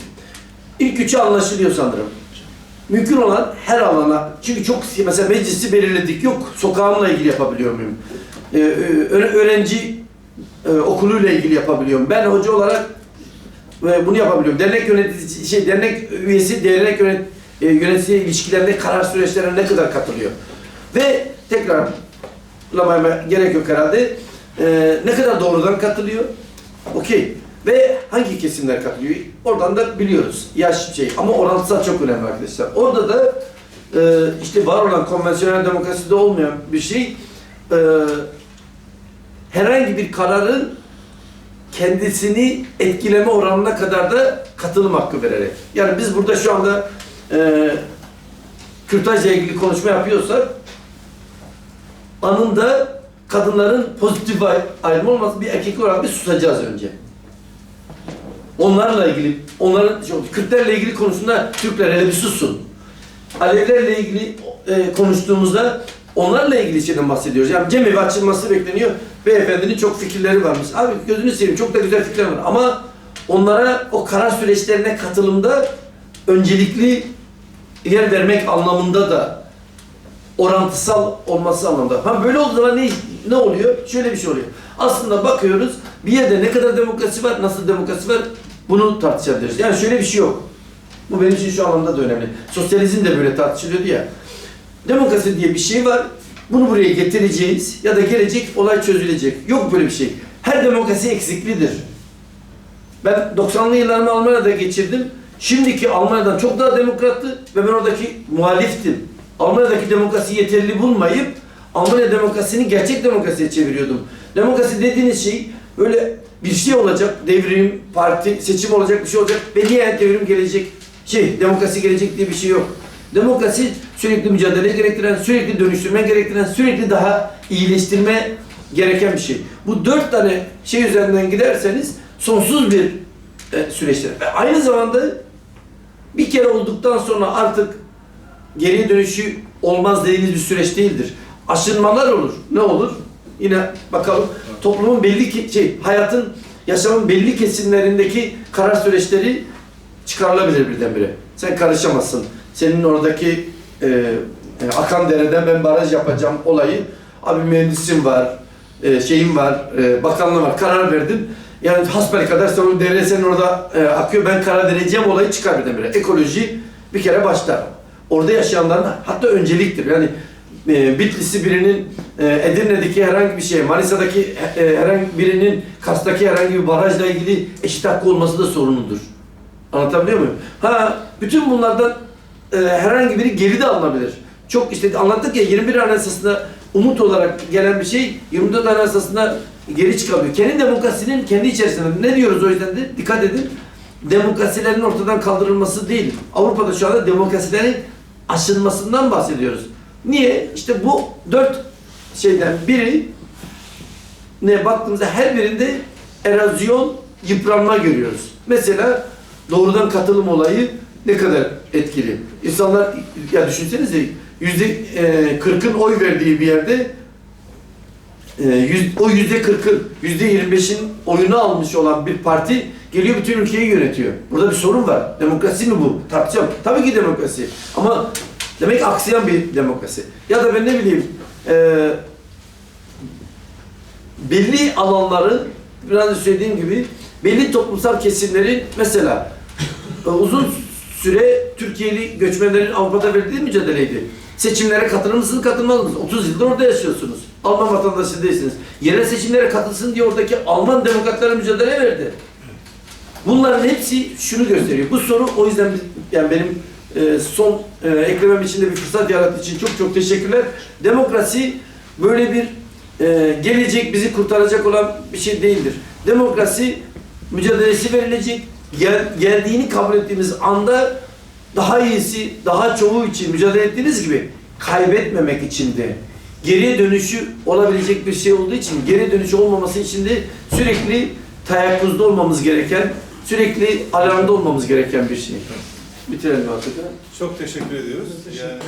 ilk üçü anlaşılıyor sanırım. Mümkün olan her alana, çünkü çok mesela meclisi belirledik, yok sokağımla ilgili yapabiliyor muyum? Öğrenci okuluyla ilgili yapabiliyorum. Ben hoca olarak bunu yapabiliyorum. Dernek yöneticisi, dernek üyesi, dernek yönetici ilişkilerinde karar süreçlerine ne kadar katılıyor? Ve tekrarlamaya gerek yok herhalde. Ne kadar doğrudan katılıyor? Okey. Ve hangi kesimler katılıyor? Oradan da biliyoruz. Yaş ama orantısal çok önemli arkadaşlar. Orada da işte var olan konvansiyonel demokraside olmayan bir şey herhangi bir kararın kendisini etkileme oranına kadar da katılım hakkı vererek. Yani biz burada şu anda kürtajla ilgili konuşma yapıyorsak anında kadınların pozitif ayrımı olması bir erkek olarak bir susacağız önce. Onlarla ilgili, Kürtlerle ilgili konusunda Türkler hele bir sussun. Alevilerle ilgili konuştuğumuzda onlarla ilgili şeyden bahsediyoruz. Yani cemevi açılması bekleniyor. Beyefendinin çok fikirleri varmış. Abi gözünü seveyim, çok da güzel fikirler var. Ama onlara o karar süreçlerine katılımda öncelikli yer vermek anlamında da orantısal olması anlamında. Böyle olduğu zaman ne oluyor? Şöyle bir şey oluyor. Aslında bakıyoruz bir yerde ne kadar demokrasi var, nasıl demokrasi var bunu tartışabiliriz. Yani şöyle bir şey yok. Bu benim için şu anlamda da önemli. Sosyalizm de böyle tartışılıyordu ya. Demokrasi diye bir şey var. Bunu buraya getireceğiz ya da gelecek olay çözülecek. Yok böyle bir şey. Her demokrasi eksiklidir. Ben 90'lı yıllarımı Almanya'da geçirdim. Şimdiki Almanya'dan çok daha demokrattı ve ben oradaki muhaliftim. Almanya'daki demokrasiyi yeterli bulmayıp Almanya demokrasisini gerçek demokrasiye çeviriyordum. Demokrasi dediğiniz şey böyle bir şey olacak, devrim, parti, seçim olacak, bir şey olacak ve nihayet devrim gelecek, demokrasi gelecek diye bir şey yok. Demokrasi sürekli mücadele gerektiren, sürekli dönüştürme gerektiren, sürekli daha iyileştirme gereken bir şey. Bu 4 tane şey üzerinden giderseniz sonsuz bir süreçtir. Ve aynı zamanda bir kere olduktan sonra artık geriye dönüşü olmaz dediğiniz bir süreç değildir. Aşınmalar olur. Ne olur? Yine bakalım. Toplumun belli hayatın, yaşamın belli kesimlerindeki karar süreçleri çıkarılabilir birdenbire. Sen karışamazsın. Senin oradaki akan dereden ben baraj yapacağım olayı, abi mühendisim var, şeyim var, bakanlığım var, karar verdim. Yani hasbelkader sen o dere senin orada akıyor, ben karar vereceğim olayı çıkar birdenbire. Ekoloji bir kere başlar. Orada yaşayanların hatta önceliktir. Yani Bitlis'i birinin Edirne'deki herhangi bir şey, Manisa'daki herhangi birinin Kars'taki herhangi bir barajla ilgili eşit hakkı olması da sorunudur. Anlatabiliyor muyum? Bütün bunlardan herhangi biri geride alınabilir. Çok işte anlattık ya 21 Anayasası'nda umut olarak gelen bir şey 24 Anayasası'nda geri çıkabiliyor. Kendi demokrasinin kendi içerisinde. Ne diyoruz o yüzden de? Dikkat edin. Demokrasilerin ortadan kaldırılması değil. Avrupa'da şu anda demokrasilerin aşınmasından bahsediyoruz. Niye? İşte bu 4 şeyden biri ne baktığımızda her birinde erozyon, yıpranma görüyoruz. Mesela doğrudan katılım olayı ne kadar etkili. İnsanlar, ya düşünsenize %40'ın oy verdiği bir yerde o %40'ın, %25'in oyunu almış olan bir parti geliyor bütün ülkeyi yönetiyor. Burada bir sorun var. Demokrasi mi bu? Tartışalım. Tabii ki demokrasi. Ama demek aksayan bir demokrasi. Ya da ben ne bileyim belli alanların biraz önce söylediğim gibi belli toplumsal kesimlerin mesela uzun süre Türkiye'li göçmenlerin Avrupa'da verdiği mücadeleydi. Seçimlere katılır mısınız, katılmaz mısınız? 30 yıldır orada yaşıyorsunuz. Alman vatandaşı değilsiniz. Yerel seçimlere katılsın diye oradaki Alman demokratlara mücadele verdi. Bunların hepsi şunu gösteriyor. Bu soru o yüzden yani benim son eklemem için de bir fırsat yarattığı için çok çok teşekkürler. Demokrasi böyle bir gelecek bizi kurtaracak olan bir şey değildir. Demokrasi mücadelesi verilecek. Geldiğini kabul ettiğimiz anda daha iyisi, daha çoğu için mücadele ettiğiniz gibi kaybetmemek için de geriye dönüşü olabilecek bir şey olduğu için geriye dönüşü olmaması için de sürekli teyakkuzda olmamız gereken, sürekli alarmda olmamız gereken bir şey. Bitirelim artık. Çok teşekkür ediyoruz. Teşekkür ederiz.